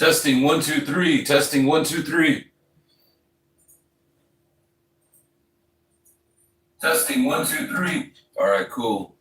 Testing 1 2 3. Testing 1 2 3. Testing 1 2 3. All right, cool.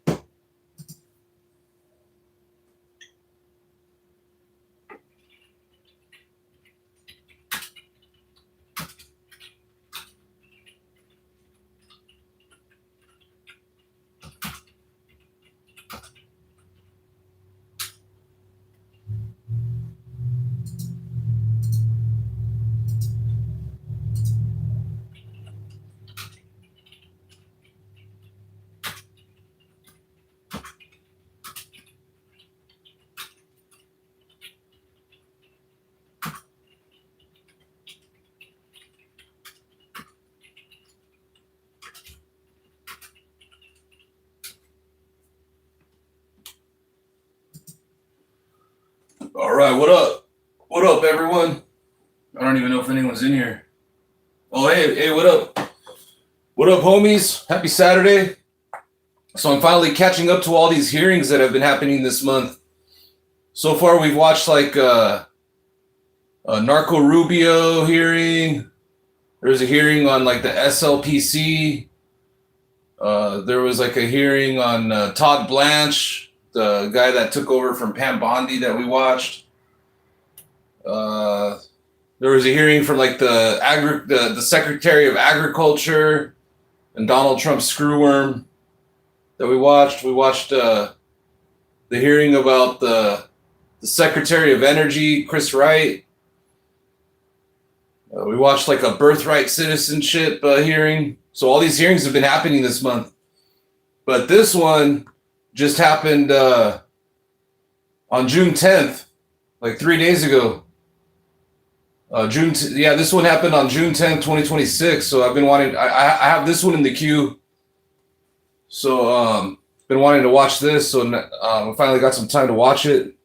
All right, what up? What up, everyone? I don't even know if anyone's in here. Oh, hey, what up? What up, homies? Happy Saturday. So I'm finally catching up to all these hearings that have been happening this month. So far, we've watched like a Narco Rubio hearing. There's a hearing on like the SLPC. There was like a hearing on Todd Blanche, the guy that took over from Pam Bondi that we watched. There was a hearing from like the Secretary of Agriculture and Donald Trump's screwworm that we watched. We watched the hearing about the Secretary of Energy, Chris Wright. We watched like a birthright citizenship hearing. So all these hearings have been happening this month. But this one just happened on June 10th, like 3 days ago. This one happened on June 10th, 2026. So I've been wanting, I have this one in the queue. So been wanting to watch this. So I finally got some time to watch it.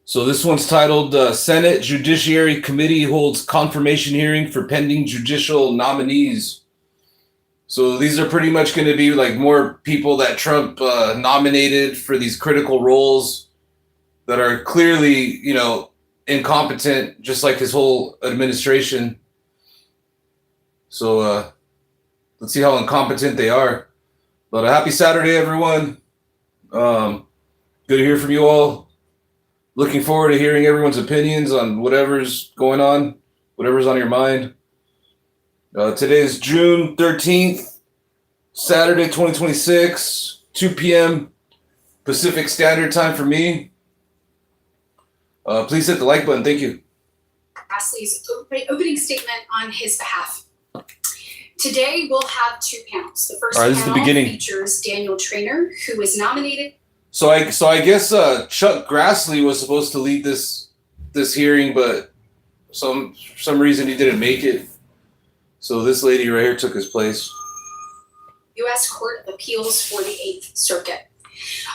So this one's titled Senate Judiciary Committee Holds Confirmation Hearing for Pending Judicial Nominees. So these are pretty much going to be like more people that Trump nominated for these critical roles that are clearly, incompetent, just like his whole administration. So let's see how incompetent they are. But a happy Saturday, everyone. Good to hear from you all. Looking forward to hearing everyone's opinions on whatever's going on, whatever's on your mind. Today is June 13th, Saturday, 2026, 2 p.m. Pacific Standard Time for me. Please hit the like button. Thank you. Grassley's opening statement on his behalf. Today, we'll have two panels. The first panel features Daniel Traynor, who was nominated. So I guess Chuck Grassley was supposed to lead this hearing, but for some reason he didn't make it. So this lady right here took his place. U.S. Court of Appeals for the 8th Circuit.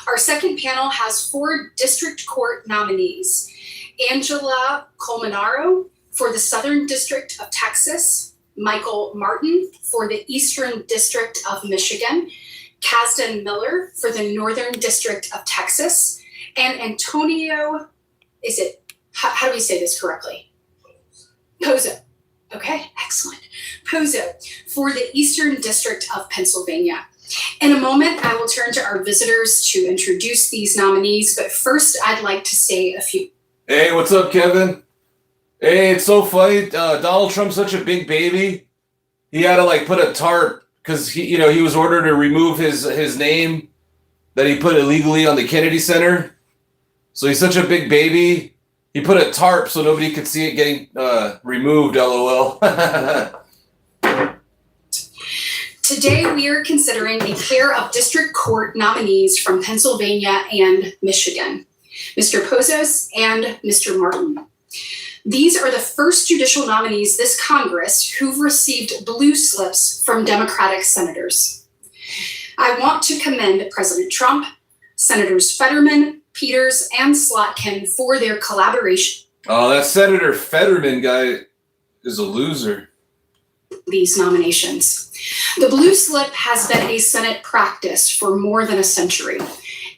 Our second panel has 4 district court nominees. Angela Colmenaro for the Southern District of Texas, Michael Martin for the Eastern District of Michigan, Kasdan Miller for the Northern District of Texas, and Antonio, how do we say this correctly? Pozo. Okay, excellent. Pozo for the Eastern District of Pennsylvania. In a moment, I will turn to our visitors to introduce these nominees, but first I'd like to say a few. Hey, what's up, Kevin? Hey, it's so funny. Donald Trump's such a big baby. He had to put a tarp because he was ordered to remove his name that he put illegally on the Kennedy Center. So he's such a big baby. He put a tarp so nobody could see it getting removed. LOL. Today, we are considering a pair of district court nominees from Pennsylvania and Michigan, Mr. Pozos and Mr. Martin. These are the first judicial nominees this Congress who've received blue slips from Democratic senators. I want to commend President Trump, Senators Fetterman, Peters, and Slotkin for their collaboration. Oh, that Senator Fetterman guy is a loser. These nominations. The blue slip has been a Senate practice for more than a century.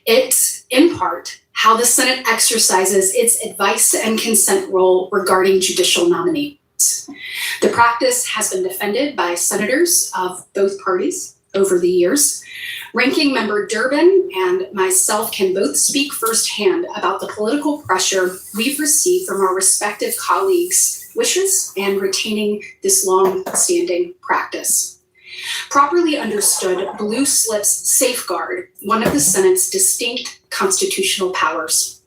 It, in part, how the Senate exercises its advice and consent role regarding judicial nominees. The practice has been defended by senators of both parties over the years. Ranking Member Durbin and myself can both speak firsthand about the political pressure we've received from our respective colleagues' wishes and retaining this long-standing practice. Properly understood, blue slips safeguard one of the Senate's distinct constitutional powers.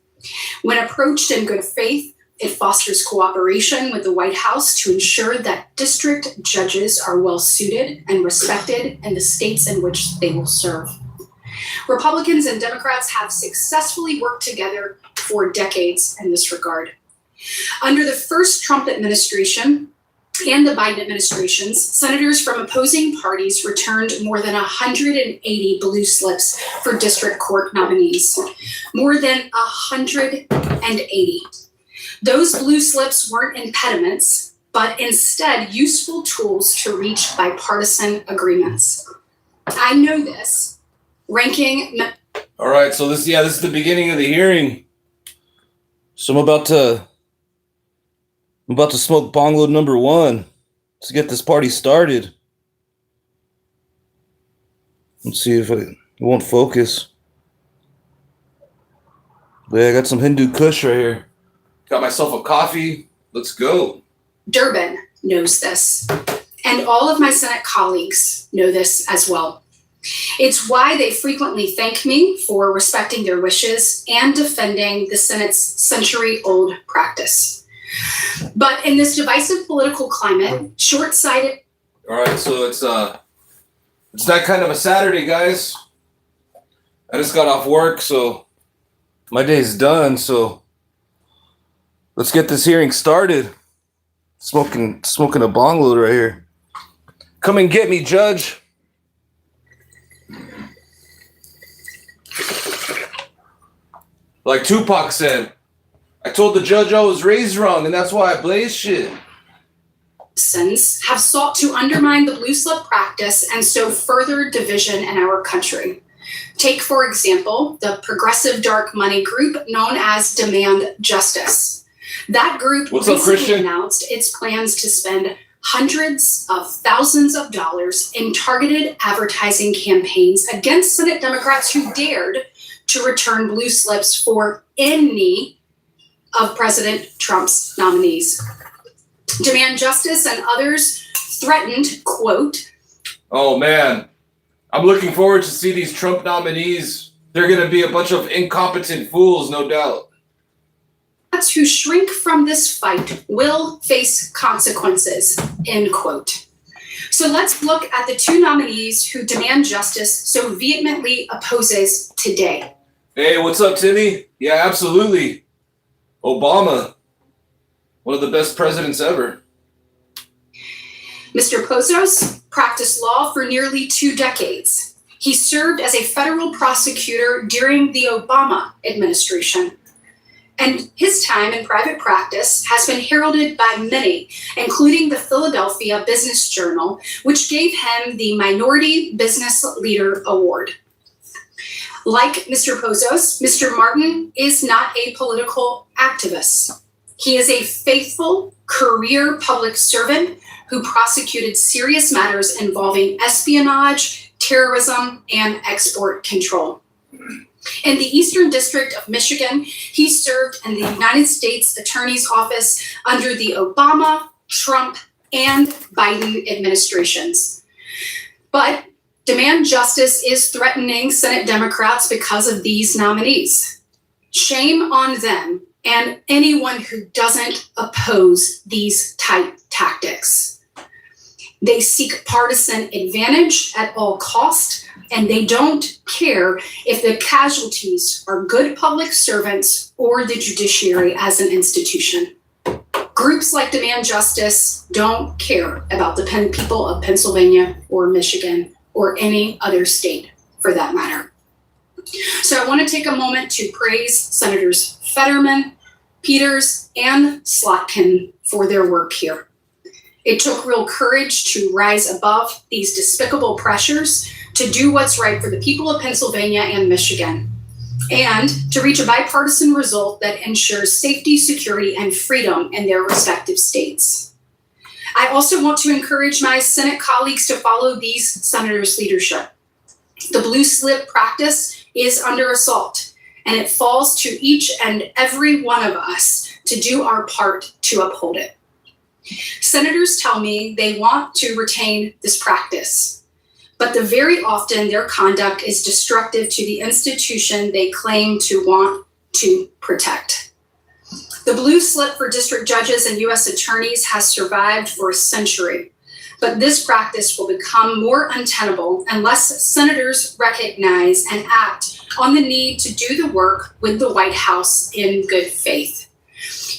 When approached in good faith, it fosters cooperation with the White House to ensure that district judges are well suited and respected in the states in which they will serve. Republicans and Democrats have successfully worked together for decades in this regard. Under the first Trump administration and the Biden administrations, senators from opposing parties returned more than 180 blue slips for district court nominees. More than 180. Those blue slips weren't impediments, but instead useful tools to reach bipartisan agreements. I know this. All right, so this is the beginning of the hearing. So I'm about to smoke bong load number 1 to get this party started. Let's see if it won't focus. But yeah, I got some Hindu Kush right here. Got myself a coffee. Let's go. Durbin knows this, and all of my Senate colleagues know this as well. It's why they frequently thank me for respecting their wishes and defending the Senate's century-old practice. But in this divisive political climate, short-sighted... All right, so it's that kind of a Saturday, guys. I just got off work, so my day's done, so let's get this hearing started. Smoking a bong load right here. Come and get me, Judge. Like Tupac said, I told the judge I was raised wrong, and that's why I blaze shit. Have sought to undermine the blue slip practice and sow further division in our country. Take, for example, the progressive dark money group known as Demand Justice. That group recently announced its plans to spend hundreds of thousands of dollars in targeted advertising campaigns against Senate Democrats who dared to return blue slips for any of President Trump's nominees. Demand Justice and others threatened, quote, "Oh man, I'm looking forward to see these Trump nominees. They're going to be a bunch of incompetent fools, no doubt. Who shrink from this fight will face consequences," end quote. So let's look at the two nominees who Demand Justice so vehemently opposes today. Hey, what's up, Timmy? Yeah, absolutely. Obama, one of the best presidents ever. Mr. Pozos practiced law for nearly 2 decades. He served as a federal prosecutor during the Obama administration. And his time in private practice has been heralded by many, including the Philadelphia Business Journal, which gave him the Minority Business Leader Award. Like Mr. Pozos, Mr. Martin is not a political activist. He is a faithful career public servant who prosecuted serious matters involving espionage, terrorism, and export control. In the Eastern District of Michigan, he served in the United States Attorney's Office under the Obama, Trump, and Biden administrations. But Demand Justice is threatening Senate Democrats because of these nominees. Shame on them and anyone who doesn't oppose these type tactics. They seek partisan advantage at all cost, and they don't care if the casualties are good public servants or the judiciary as an institution. Groups like Demand Justice don't care about the people of Pennsylvania or Michigan or any other state for that matter. So I want to take a moment to praise Senators Fetterman, Peters, and Slotkin for their work here. It took real courage to rise above these despicable pressures to do what's right for the people of Pennsylvania and Michigan. and to reach a bipartisan result that ensures safety, security, and freedom in their respective states. I also want to encourage my Senate colleagues to follow these senators' leadership. The blue slip practice is under assault, and it falls to each and every one of us to do our part to uphold it. Senators tell me they want to retain this practice, but very often their conduct is destructive to the institution they claim to want to protect. The blue slip for district judges and U.S. attorneys has survived for a century, but this practice will become more untenable unless senators recognize and act on the need to do the work with the White House in good faith.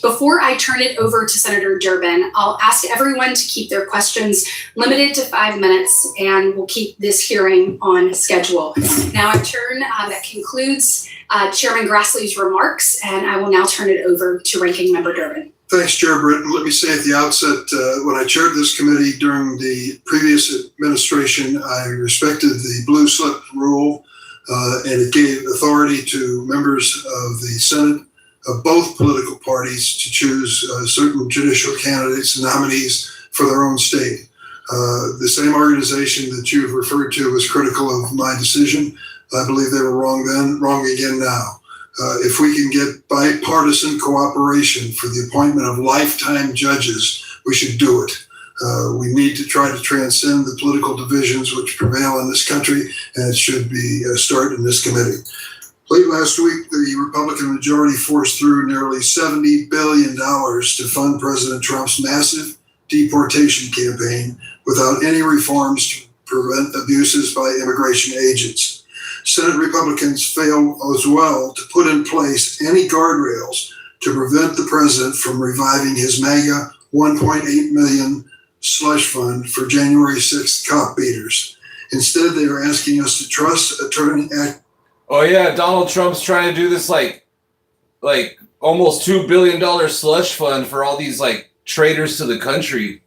Before I turn it over to Senator Durbin, I'll ask everyone to keep their questions limited to 5 minutes, and we'll keep this hearing on schedule. Now that concludes Chairman Grassley's remarks, and I will now turn it over to Ranking Member Durbin. Thanks, Chair Britton. Let me say at the outset, when I chaired this committee during the previous administration, I respected the blue slip rule, and it gave authority to members of the Senate of both political parties to choose certain judicial candidates and nominees for their own state. The same organization that you've referred to was critical of my decision. I believe they were wrong then, wrong again now. If we can get bipartisan cooperation for the appointment of lifetime judges, we should do it. We need to try to transcend the political divisions which prevail in this country, and it should be started in this committee. Late last week, the Republican majority forced through nearly $70 billion to fund President Trump's massive deportation campaign without any reforms to prevent abuses by immigration agents. Senate Republicans failed as well to put in place any guardrails to prevent the president from reviving his MAGA $1.8 million slush fund for January 6th cop beaters. Instead, they are asking us to trust attorney Oh yeah, Donald Trump's trying to do this like almost $2 billion slush fund for all these traitors to the country.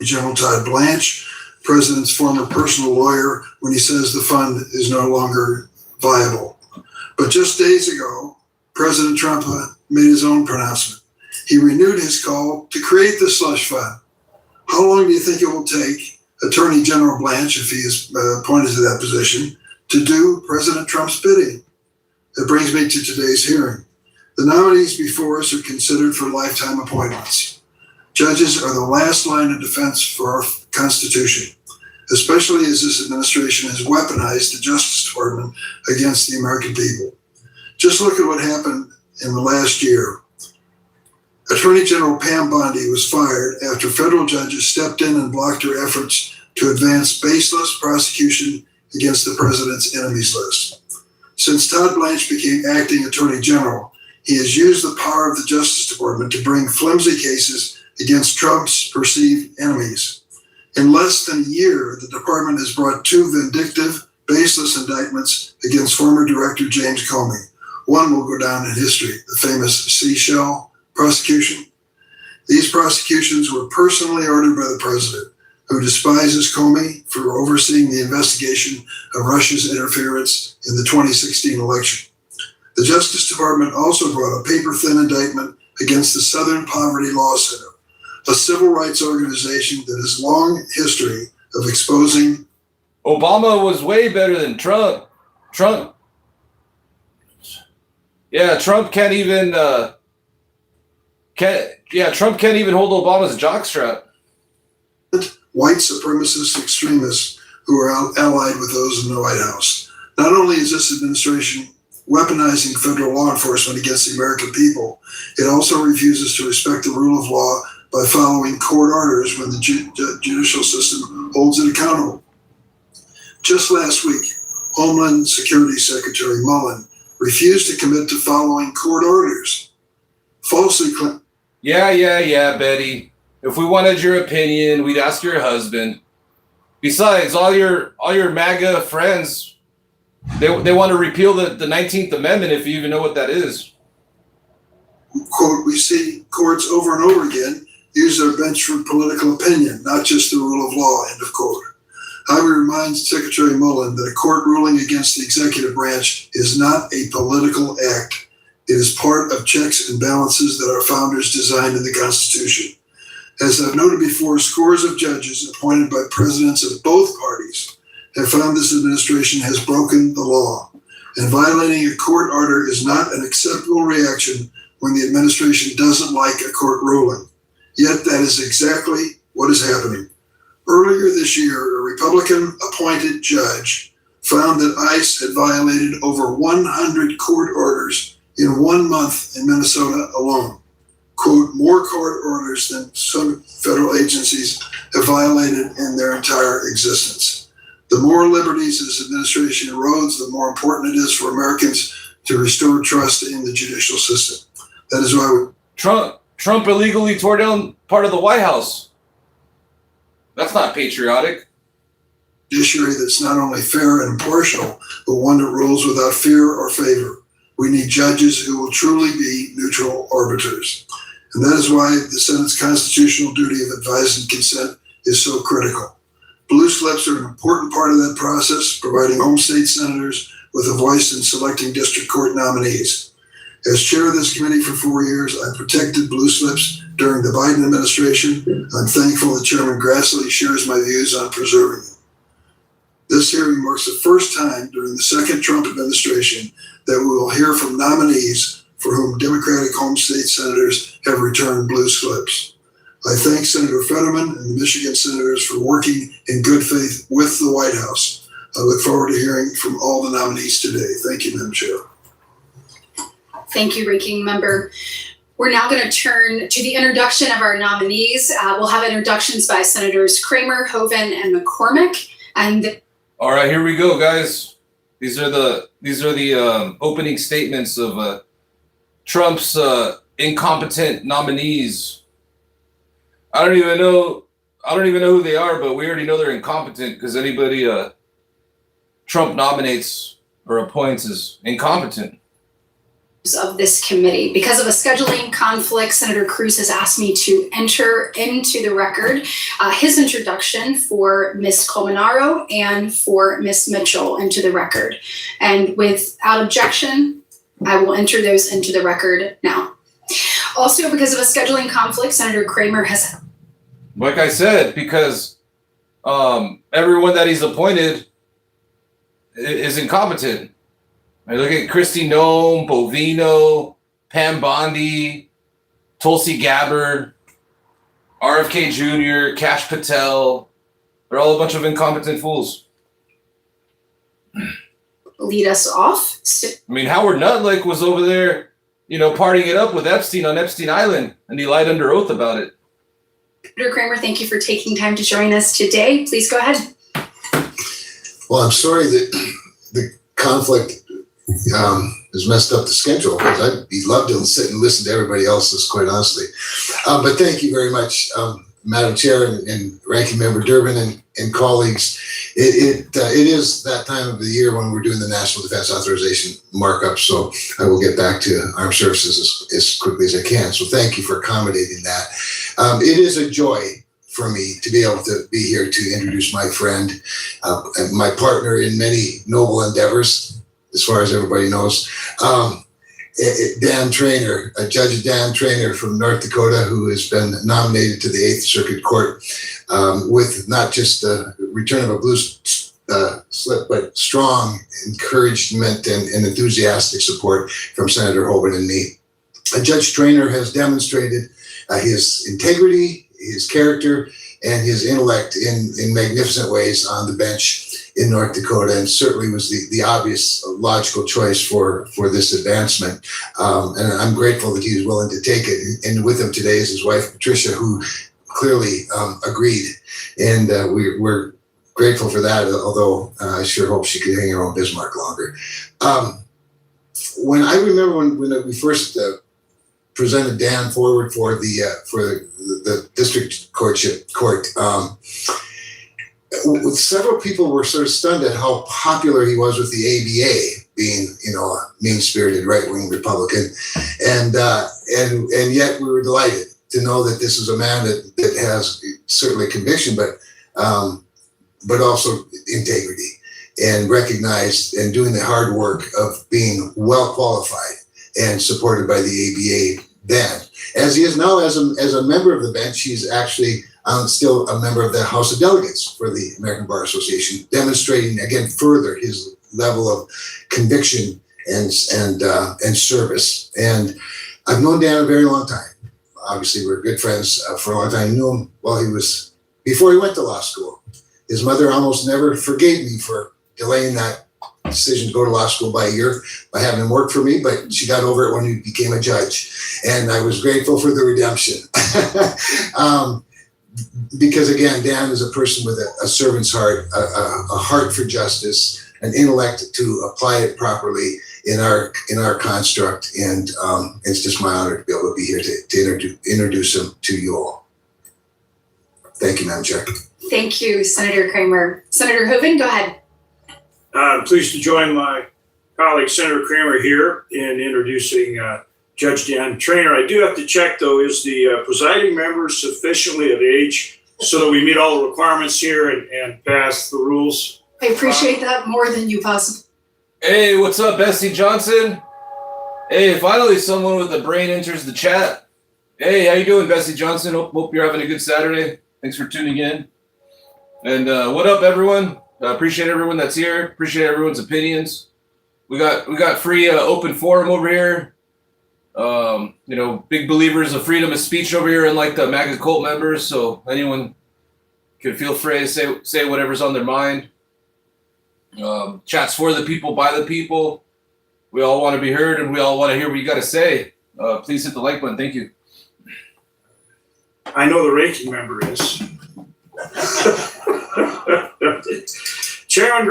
General Todd Blanche, president's former personal lawyer, when he says the fund is no longer viable. But just days ago, President Trump made his own pronouncement. He renewed his call to create the slush fund. How long do you think it will take Attorney General Blanche, if he is appointed to that position, to do President Trump's bidding? That brings me to today's hearing. The nominees before us are considered for lifetime appointments. Judges are the last line of defense for our Constitution, especially as this administration has weaponized the Justice Department against the American people. Just look at what happened in the last year. Attorney General Pam Bondi was fired after federal judges stepped in and blocked her efforts to advance baseless prosecution against the president's enemies list. Since Todd Blanche became acting Attorney General, he has used the power of the Justice Department to bring flimsy cases against Trump's perceived enemies. In less than a year, the department has brought 2 vindictive, baseless indictments against former Director James Comey. One will go down in history, the famous Seashell prosecution. These prosecutions were personally ordered by the president, who despises Comey for overseeing the investigation of Russia's interference in the 2016 election. The Justice Department also brought a paper-thin indictment against the Southern Poverty Law Center, a civil rights organization that has long history of exposing. Obama was way better than Trump. Trump can't even Trump can't even hold Obama's jockstrap. White supremacist extremists who are allied with those in the White House. Not only is this administration weaponizing federal law enforcement against the American people, it also refuses to respect the rule of law by following court orders when the judicial system holds it accountable. Just last week, Homeland Security Secretary Mullen refused to commit to following court orders. Falsely claimed. Yeah, Betty. If we wanted your opinion, we'd ask your husband. Besides, all your MAGA friends, they want to repeal the 19th Amendment, if you even know what that is. Quote, we see courts over and over again use their bench for political opinion, not just the rule of law, end of quote. I would remind Secretary Mullen that a court ruling against the executive branch is not a political act. It is part of checks and balances that our founders designed in the Constitution. As I've noted before, scores of judges appointed by presidents of both parties have found this administration has broken the law, and violating a court order is not an acceptable reaction when the administration doesn't like a court ruling. Yet that is exactly what is happening. Earlier this year, a Republican-appointed judge found that ICE had violated over 100 court orders in 1 month in Minnesota alone. Quote, more court orders than some federal agencies have violated in their entire existence. The more liberties this administration erodes, the more important it is for Americans to restore trust in the judicial system. That is why Trump illegally tore down part of the White House. That's not patriotic. Judiciary that's not only fair and impartial, but one that rules without fear or favor. We need judges who will truly be neutral arbiters. And that is why the Senate's constitutional duty of advice and consent is so critical. Blue slips are an important part of that process, providing home state senators with a voice in selecting district court nominees. As chair of this committee for 4 years, I protected blue slips during the Biden administration. I'm thankful that Chairman Grassley shares my views on preserving them. This hearing marks the first time during the second Trump administration that we will hear from nominees for whom Democratic home state senators have returned blue slips. I thank Senator Fetterman and the Michigan senators for working in good faith with the White House. I look forward to hearing from all the nominees today. Thank you, Madam Chair. Thank you, Ranking Member. We're now going to turn to the introduction of our nominees. We'll have introductions by Senators Kramer, Hoeven, and McCormick. All right, here we go, guys. These are the opening statements of Trump's incompetent nominees. I don't even know who they are, but we already know they're incompetent because anybody Trump nominates or appoints is incompetent. Of this committee. Because of a scheduling conflict, Senator Cruz has asked me to enter into the record his introduction for Ms. Colmenaro and for Ms. Mitchell into the record. And without objection, I will enter those into the record now. Also, because of a scheduling conflict, Senator Kramer has... Like I said, because everyone that he's appointed is incompetent. I look at Kristi Noem, Bovino, Pam Bondi, Tulsi Gabbard, RFK Jr., Kash Patel. They're all a bunch of incompetent fools. Lead us off. I mean, Howard Nutlake was over there, partying it up with Epstein on Epstein Island, and he lied under oath about it. Senator Kramer, thank you for taking time to join us today. Please go ahead. Well, I'm sorry that the conflict has messed up the schedule, because I'd love to sit and listen to everybody else's, quite honestly. But thank you very much, Madam Chair and Ranking Member Durbin and colleagues. It is that time of the year when we're doing the National Defense Authorization markup, so I will get back to armed services as quickly as I can. So thank you for accommodating that. It is a joy for me to be able to be here to introduce my friend, and my partner in many noble endeavors, as far as everybody knows, Dan Traynor, Judge Dan Traynor from North Dakota, who has been nominated to the 8th Circuit Court with not just the return of a blue slip, but strong encouragement and enthusiastic support from Senator Hoeven and me. Judge Traynor has demonstrated his integrity, his character, and his intellect in magnificent ways on the bench in North Dakota, and certainly was the obvious logical choice for this advancement. And I'm grateful that he was willing to take it. And with him today is his wife, Patricia, who clearly agreed. And we're grateful for that, although I sure hope she could hang around Bismarck longer. When I remember when we first presented Dan forward for the district court, several people were sort of stunned at how popular he was with the ABA, being a mean-spirited right-wing Republican, and yet we were delighted to know that this is a man that has certainly conviction, but but also integrity, and recognized and doing the hard work of being well qualified and supported by the ABA then. As he is now as a member of the bench, he's actually still a member of the House of Delegates for the American Bar Association, demonstrating again further his level of conviction and service. And I've known Dan a very long time. Obviously, we're good friends for a long time. I knew him before he went to law school. His mother almost never forgave me for delaying that decision to go to law school by a year by having him work for me, but she got over it when he became a judge. And I was grateful for the redemption. Because again, Dan is a person with a servant's heart, a heart for justice, an intellect to apply it properly in our construct. And it's just my honor to be able to be here to introduce him to you all. Thank you, Madam Chair. Thank you, Senator Kramer. Senator Hoeven, go ahead. I'm pleased to join my colleague Senator Kramer here in introducing Judge Dan Traynor. I do have to check though, is the presiding member sufficiently of age so that we meet all the requirements here and pass the rules? I appreciate that more than you possibly. Hey, what's up, Bessie Johnson? Hey, finally someone with a brain enters the chat. Hey, how you doing, Bessie Johnson? Hope you're having a good Saturday. Thanks for tuning in. And what up, everyone? Appreciate everyone that's here. Appreciate everyone's opinions. We got free open forum over here. Big believers of freedom of speech over here, unlike the MAGA cult members. So anyone can feel free to say whatever's on their mind. Chats for the people, by the people. We all want to be heard, and we all want to hear what you got to say. Please hit the like button. Thank you. I know the ranking member is. Chairman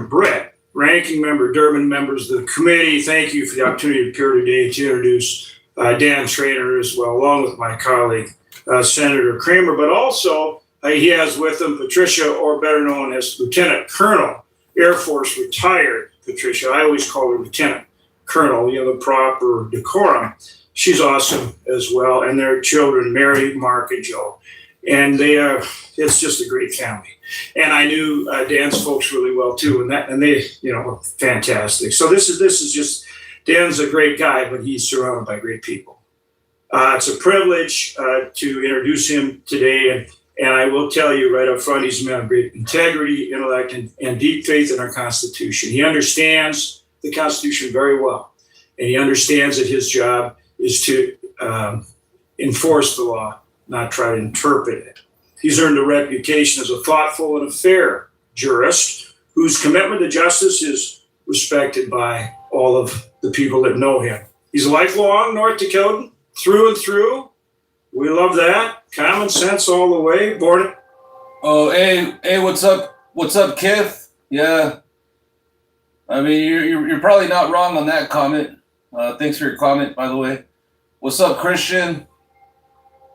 Brett, ranking member, Durbin, members of the committee, thank you for the opportunity to appear today to introduce Dan Traynor as well, along with my colleague, Senator Kramer, but also he has with him Patricia, or better known as Lieutenant Colonel, Air Force retired Patricia. I always call her Lieutenant Colonel, the proper decorum. She's awesome as well, and their children, Mary, Mark, and Joe. And it's just a great family. And I knew Dan's folks really well too, and they, were fantastic. So this is just, Dan's a great guy, but he's surrounded by great people. It's a privilege to introduce him today, and I will tell you right up front, he's a man of great integrity, intellect, and deep faith in our Constitution. He understands the Constitution very well, and he understands that his job is to enforce the law, not try to interpret it. He's earned a reputation as a thoughtful and a fair jurist whose commitment to justice is respected by all of the people that know him. He's a lifelong North Dakotan, through and through. We love that. Common sense all the way. Born. Oh, hey, what's up? What's up, Kith? Yeah. I mean, you're probably not wrong on that comment. Thanks for your comment, by the way. What's up, Christian?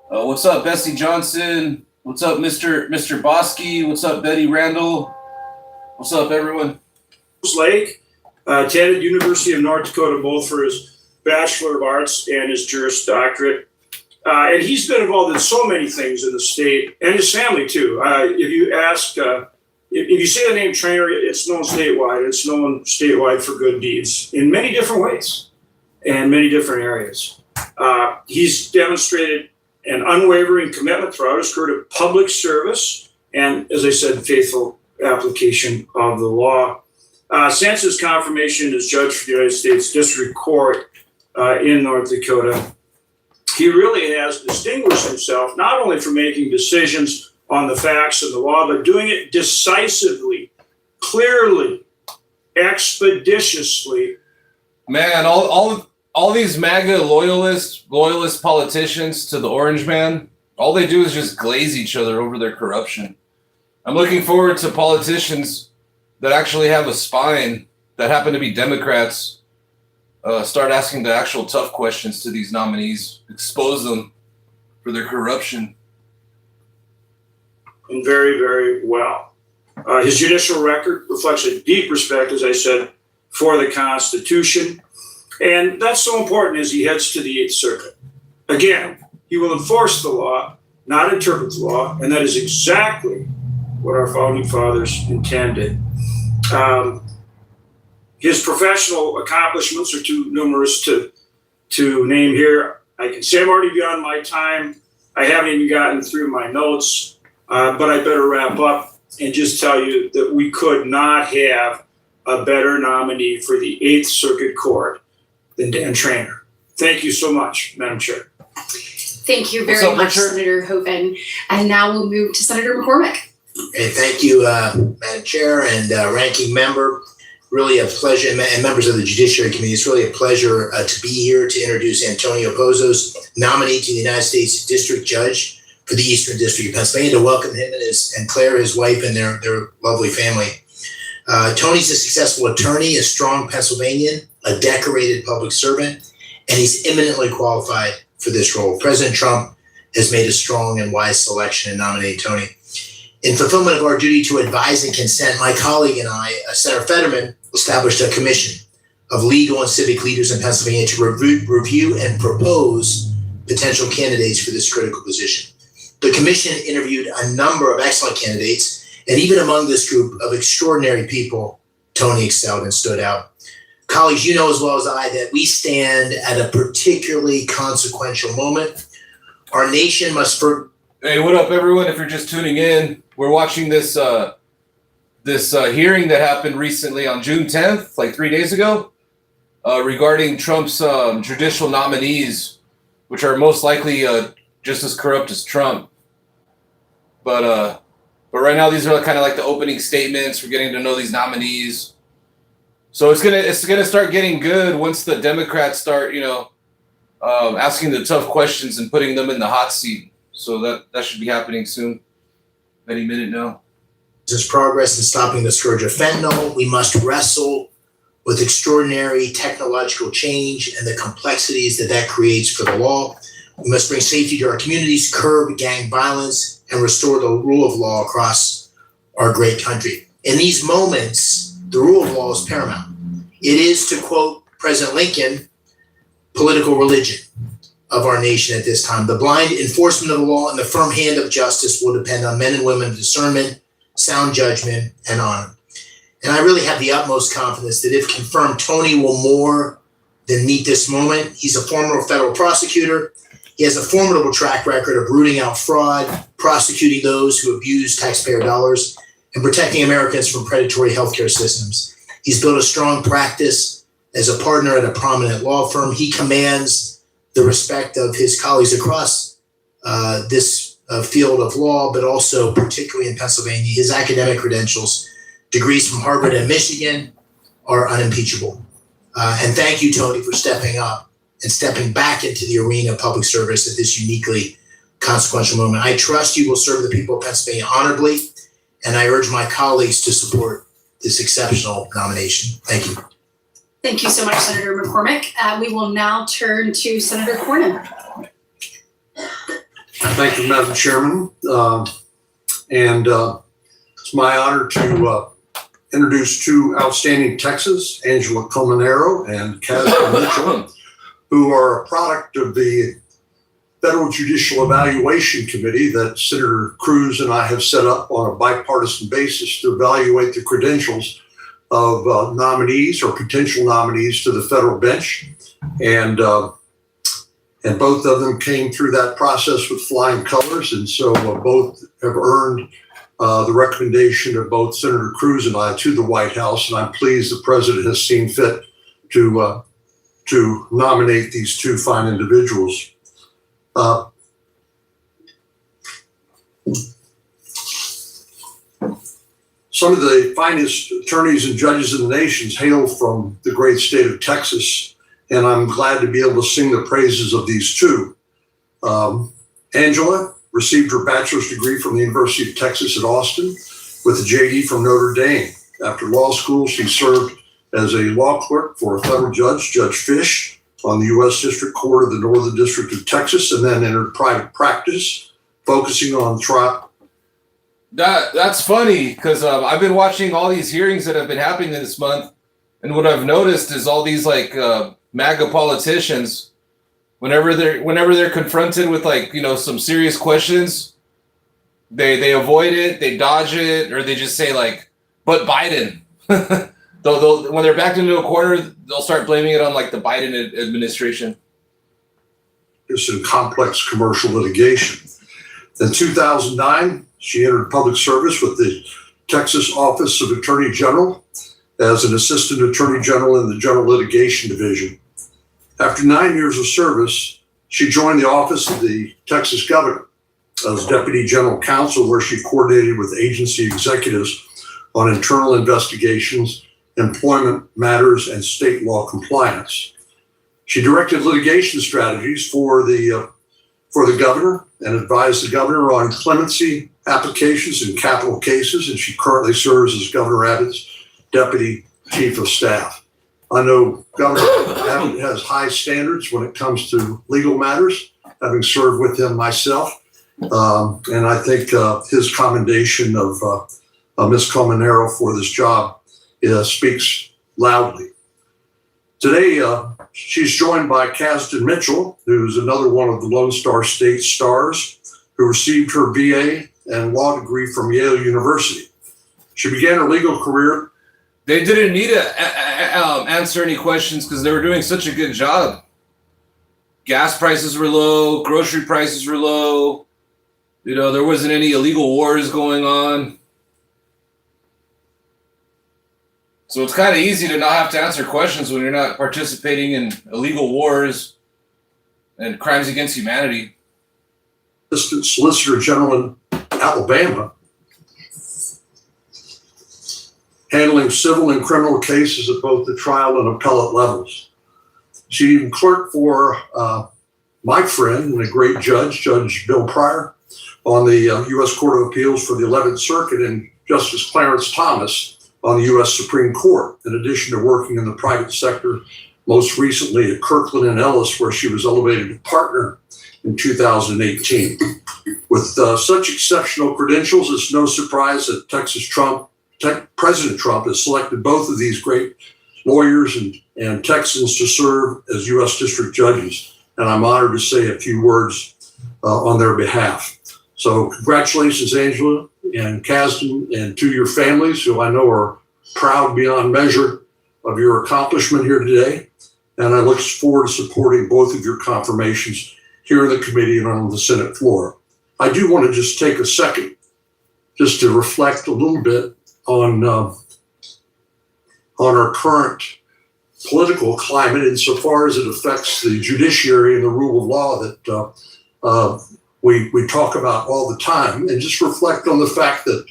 What's up, Bessie Johnson? What's up, Mr. Bosky? What's up, Betty Randall? What's up, everyone? Lake attended University of North Dakota both for his Bachelor of Arts and his Juris Doctorate. And he's been involved in so many things in the state, and his family too. If you ask, if you say the name Traynor, it's known statewide. It's known statewide for good deeds in many different ways and many different areas. He's demonstrated an unwavering commitment throughout his career to public service and, as I said, faithful application of the law. Since his confirmation as judge for the United States District Court in North Dakota, he really has distinguished himself not only for making decisions on the facts of the law, but doing it decisively, clearly, expeditiously. Man, all these MAGA loyalist politicians to the Orange Man, all they do is just glaze each other over their corruption. I'm looking forward to politicians that actually have a spine, that happen to be Democrats, start asking the actual tough questions to these nominees, expose them for their corruption. And very, very well. His judicial record reflects a deep respect, as I said, for the Constitution. And that's so important as he heads to the Eighth Circuit. Again, he will enforce the law, not interpret the law, and that is exactly what our founding fathers intended. His professional accomplishments are too numerous to name here. I can say I'm already beyond my time. I haven't even gotten through my notes, but I better wrap up and just tell you that we could not have a better nominee for the 8th Circuit Court than Dan Traynor. Thank you so much, Madam Chair. Thank you very much, Senator Hoeven. And now we'll move to Senator McCormick. Hey, thank you, Madam Chair and Ranking Member. Really a pleasure, and members of the Judiciary Committee, it's really a pleasure to be here to introduce Antonio Pozos, nominee to the United States District Judge for the Eastern District of Pennsylvania, to welcome him and Claire, his wife, and their lovely family. Tony's a successful attorney, a strong Pennsylvanian, a decorated public servant, and he's eminently qualified for this role. President Trump has made a strong and wise selection in nominating Tony. In fulfillment of our duty to advise and consent, my colleague and I, Senator Fetterman, established a commission of legal and civic leaders in Pennsylvania to review and propose potential candidates for this critical position. The commission interviewed a number of excellent candidates, and even among this group of extraordinary people, Tony excelled and stood out. Colleagues, you know as well as I that we stand at a particularly consequential moment. Our nation must Hey, what up, everyone? If you're just tuning in, we're watching this hearing that happened recently on June 10th, like 3 days ago, regarding Trump's judicial nominees, which are most likely just as corrupt as Trump. But right now, these are kind of like the opening statements. We're getting to know these nominees, so it's gonna start getting good once the Democrats start, asking the tough questions and putting them in the hot seat. So that should be happening soon, any minute now. There's progress in stopping the scourge of fentanyl. We must wrestle with extraordinary technological change and the complexities that creates for the law. We must bring safety to our communities, curb gang violence, and restore the rule of law across our great country. In these moments, the rule of law is paramount. It is, to quote President Lincoln, political religion of our nation at this time. The blind enforcement of the law and the firm hand of justice will depend on men and women of discernment, sound judgment, and honor. And I really have the utmost confidence that if confirmed, Tony will more than meet this moment. He's a former federal prosecutor. He has a formidable track record of rooting out fraud, prosecuting those who abuse taxpayer dollars, and protecting Americans from predatory healthcare systems. He's built a strong practice as a partner at a prominent law firm. He commands the respect of his colleagues across this field of law, but also particularly in Pennsylvania. His academic credentials, degrees from Harvard and Michigan, are unimpeachable. And thank you, Tony, for stepping up and stepping back into the arena of public service at this uniquely consequential moment. I trust you will serve the people of Pennsylvania honorably, and I urge my colleagues to support this exceptional nomination. Thank you. Thank you so much, Senator McCormick. We will now turn to Senator Cornyn. Thank you, Madam Chairman. It's my honor to introduce two outstanding Texans, Angela Colmenero and Casper Mitchell, who are a product of the Federal Judicial Evaluation Committee that Senator Cruz and I have set up on a bipartisan basis to evaluate the credentials of nominees or potential nominees to the federal bench. And both of them came through that process with flying colors. And so both have earned the recommendation of both Senator Cruz and I to the White House. And I'm pleased the president has seen fit to nominate these two fine individuals. Some of the finest attorneys and judges in the nation hail from the great state of Texas, and I'm glad to be able to sing the praises of these two. Angela received her bachelor's degree from the University of Texas at Austin with a JD from Notre Dame. After law school, she served as a law clerk for a federal judge, Judge Fish, on the U.S. District Court of the Northern District of Texas, and then entered private practice, focusing on trial. That's funny because I've been watching all these hearings that have been happening this month, and what I've noticed is all these MAGA politicians, whenever they're confronted with some serious questions, they avoid it, they dodge it, or they just say but Biden. they'll when they're backed into a corner, they'll start blaming it on the Biden administration. Just in complex commercial litigation. In 2009, she entered public service with the Texas Office of Attorney General as an assistant attorney general in the General Litigation Division. After 9 years of service, she joined the office of the Texas governor as deputy general counsel, where she coordinated with agency executives on internal investigations, employment matters, and state law compliance. She directed litigation strategies for the governor and advised the governor on clemency applications in capital cases, and she currently serves as Governor Abbott's deputy chief of staff. I know Governor Abbott has high standards when it comes to legal matters, having served with him myself, and I think his commendation of Ms. Colmenero for this job speaks loudly. Today, she's joined by Kasdan Mitchell, who's another one of the Lone Star State stars, who received her BA and law degree from Yale University. She began her legal career. They didn't need to answer any questions because they were doing such a good job. Gas prices were low, grocery prices were low. There wasn't any illegal wars going on. So it's kind of easy to not have to answer questions when you're not participating in illegal wars and crimes against humanity. Assistant Solicitor General in Alabama, handling civil and criminal cases at both the trial and appellate levels. She even clerked for my friend and a great judge, Judge Bill Pryor, on the U.S. Court of Appeals for the 11th Circuit, and Justice Clarence Thomas on the U.S. Supreme Court, in addition to working in the private sector, most recently at Kirkland and Ellis, where she was elevated to partner in 2018. With such exceptional credentials, it's no surprise that President Trump has selected both of these great lawyers and Texans to serve as U.S. district judges, and I'm honored to say a few words on their behalf. So congratulations, Angela and Kasdan, and to your families, who I know are proud beyond measure of your accomplishment here today. And I look forward to supporting both of your confirmations here in the committee and on the Senate floor. I do want to just take a second just to reflect a little bit on our current political climate insofar as it affects the judiciary and the rule of law that we talk about all the time, and just reflect on the fact that,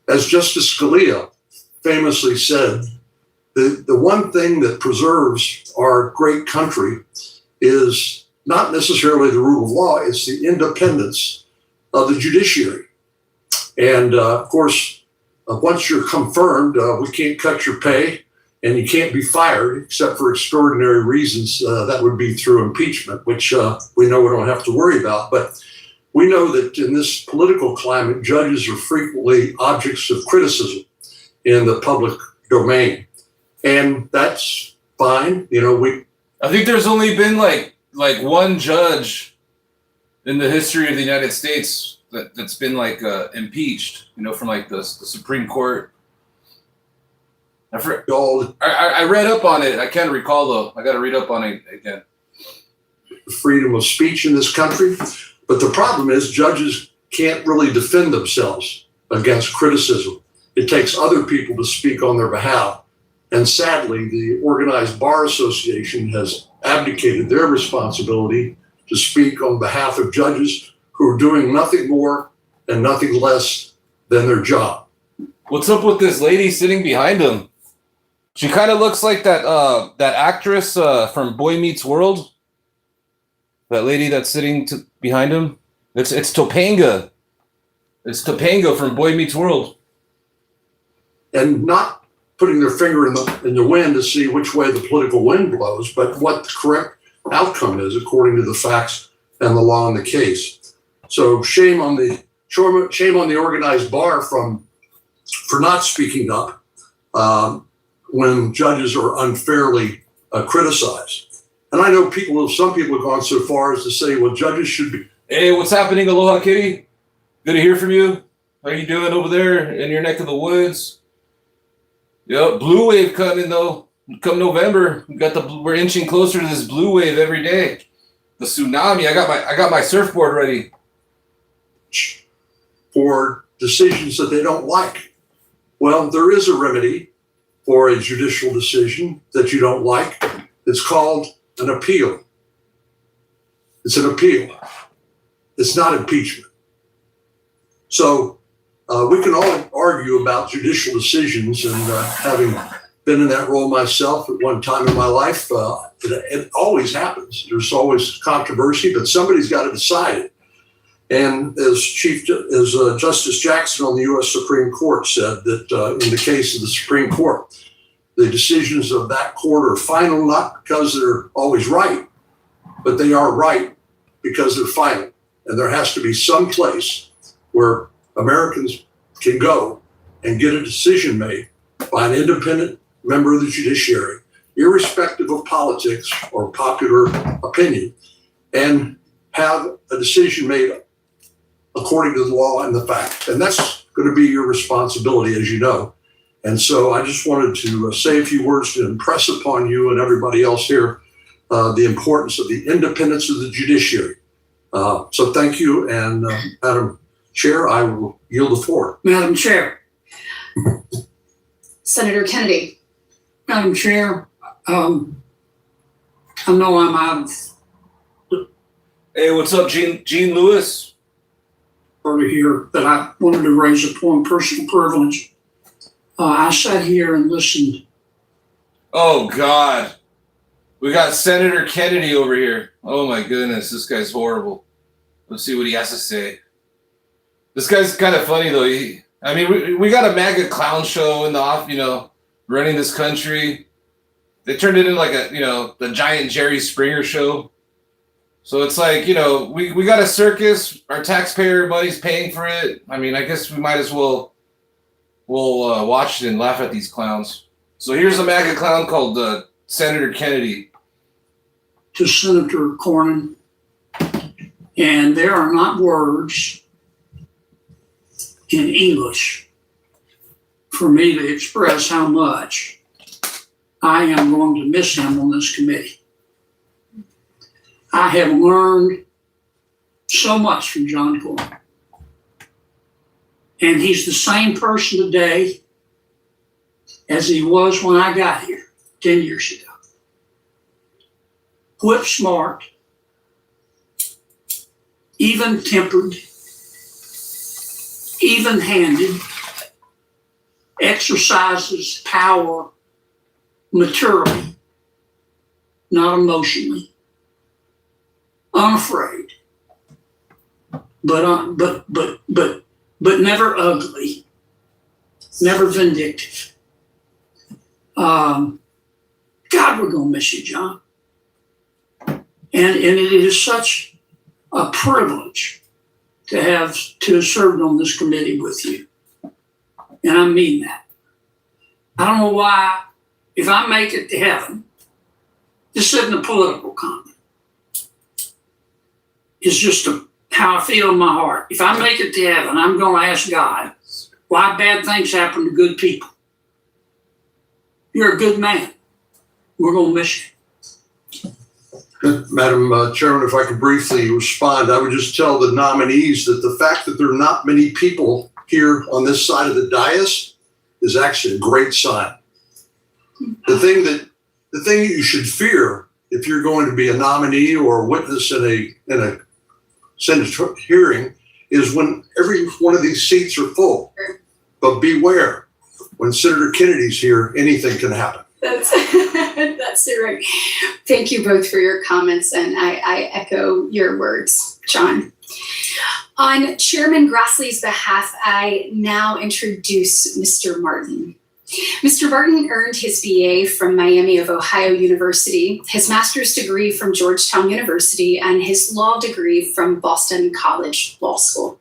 as Justice Scalia famously said, the one thing that preserves our great country is not necessarily the rule of law, it's the independence of the judiciary. And of course, once you're confirmed, we can't cut your pay and you can't be fired except for extraordinary reasons. That would be through impeachment, which we know we don't have to worry about. But we know that in this political climate, judges are frequently objects of criticism in the public domain. And that's fine. I think there's only been like one judge in the history of the United States that's been impeached, from the Supreme Court. I read up on it. I can't recall though. I got to read up on it again. Freedom of speech in this country. But the problem is judges can't really defend themselves against criticism. It takes other people to speak on their behalf. And sadly, the Organized Bar Association has abdicated their responsibility to speak on behalf of judges who are doing nothing more and nothing less than their job. What's up with this lady sitting behind him? She kind of looks like that actress from Boy Meets World. That lady that's sitting behind him. It's Topanga. It's Topanga from Boy Meets World. And not putting their finger in the wind to see which way the political wind blows, but what the correct outcome is according to the facts and the law in the case. So shame on the organized bar for not speaking up when judges are unfairly criticized. And I know some people have gone so far as to say, well, judges should be. Hey, what's happening, Aloha Kitty? Good to hear from you. How you doing over there in your neck of the woods? Yep, blue wave coming though. Come November, we're inching closer to this blue wave every day. The tsunami. I got my surfboard ready. For decisions that they don't like. Well, there is a remedy for a judicial decision that you don't like. It's called an appeal. It's an appeal. It's not impeachment. So we can all argue about judicial decisions, and having been in that role myself at one time in my life, it always happens. There's always controversy, but somebody's got to decide it. And as Justice Jackson on the U.S. Supreme Court said, that in the case of the Supreme Court, the decisions of that court are final not because they're always right, but they are right because they're final. And there has to be some place where Americans can go and get a decision made by an independent member of the judiciary, irrespective of politics or popular opinion, and have a decision made according to the law and the facts. And that's going to be your responsibility, as you know. And so I just wanted to say a few words to impress upon you and everybody else here the importance of the independence of the judiciary. So thank you. And Madam Chair, I will yield the floor. Madam Chair. Senator Kennedy. Madam Chair, I know I'm out of Hey, what's up, Gene Lewis? order here, but I wanted to raise a point of personal privilege. I sat here and listened. Oh, God. We got Senator Kennedy over here. Oh, my goodness. This guy's horrible. Let's see what he has to say. This guy's kind of funny, though. We got a MAGA clown show in the off, running this country. They turned it into like the giant Jerry Springer show. So it's like, we got a circus. Our taxpayer money's paying for it. I guess we might as well watch it and laugh at these clowns. So here's a MAGA clown called Senator Kennedy. To Senator Cornyn, and there are not words in English for me to express how much I am going to miss him on this committee. I have learned so much from John Cornyn. And he's the same person today as he was when I got here 10 years ago. Whip smart, even tempered, even handed, exercises power maturely, not emotionally, unafraid, but never ugly, never vindictive. God, we're gonna miss you, John. And it is such a privilege to have served on this committee with you. And I mean that. I don't know why, if I make it to heaven, this isn't a political comment. It's just how I feel in my heart. If I make it to heaven, I'm going to ask God why bad things happen to good people. You're a good man. We're going to miss you. Madam Chairman, if I could briefly respond, I would just tell the nominees that the fact that there are not many people here on this side of the dais is actually a great sign. The thing you should fear if you're going to be a nominee or a witness in a Senate hearing is when every one of these seats are full. But beware, when Senator Kennedy's here, anything can happen. That's right. Thank you both for your comments, and I echo your words, John. On Chairman Grassley's behalf, I now introduce Mr. Martin. Mr. Martin earned his BA from Miami of Ohio University, his master's degree from Georgetown University, and his law degree from Boston College Law School.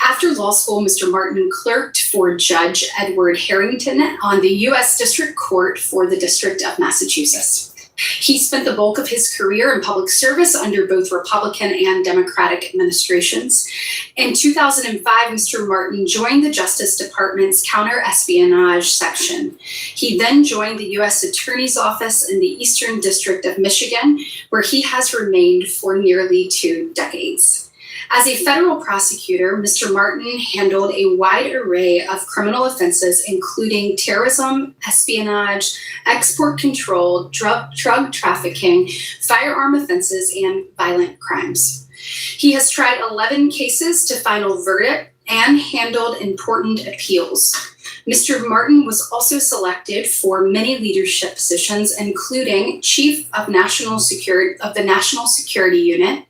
After law school, Mr. Martin clerked for Judge Edward Harrington on the U.S. District Court for the District of Massachusetts. He spent the bulk of his career in public service under both Republican and Democratic administrations. In 2005, Mr. Martin joined the Justice Department's counter-espionage section. He then joined the U.S. Attorney's Office in the Eastern District of Michigan, where he has remained for nearly 2 decades. As a federal prosecutor, Mr. Martin handled a wide array of criminal offenses, including terrorism, espionage, export control, drug trafficking, firearm offenses, and violent crimes. He has tried 11 cases to final verdict and handled important appeals. Mr. Martin was also selected for many leadership positions, including Chief of the National Security Unit,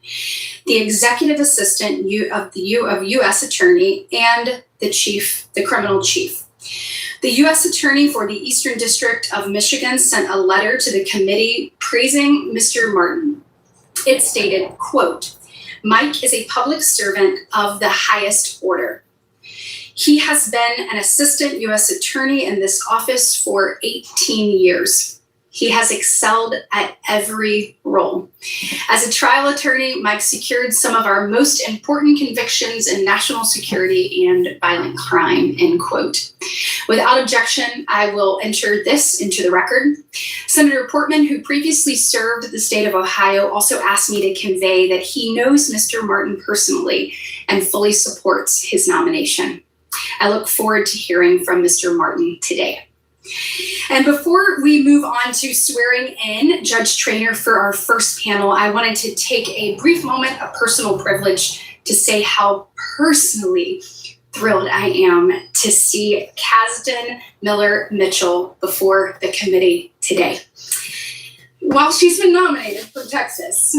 the Executive Assistant of U.S. Attorney, and the Criminal Chief. The U.S. Attorney for the Eastern District of Michigan sent a letter to the committee praising Mr. Martin. It stated, quote, "Mike is a public servant of the highest order. He has been an assistant U.S. attorney in this office for 18 years. He has excelled at every role. As a trial attorney, Mike secured some of our most important convictions in national security and violent crime," end quote. Without objection, I will enter this into the record. Senator Portman, who previously served the state of Ohio, also asked me to convey that he knows Mr. Martin personally and fully supports his nomination. I look forward to hearing from Mr. Martin today. And before we move on to swearing in Judge Traynor for our first panel, I wanted to take a brief moment of personal privilege to say how personally thrilled I am to see Kasdan Miller Mitchell before the committee today. While she's been nominated for Texas,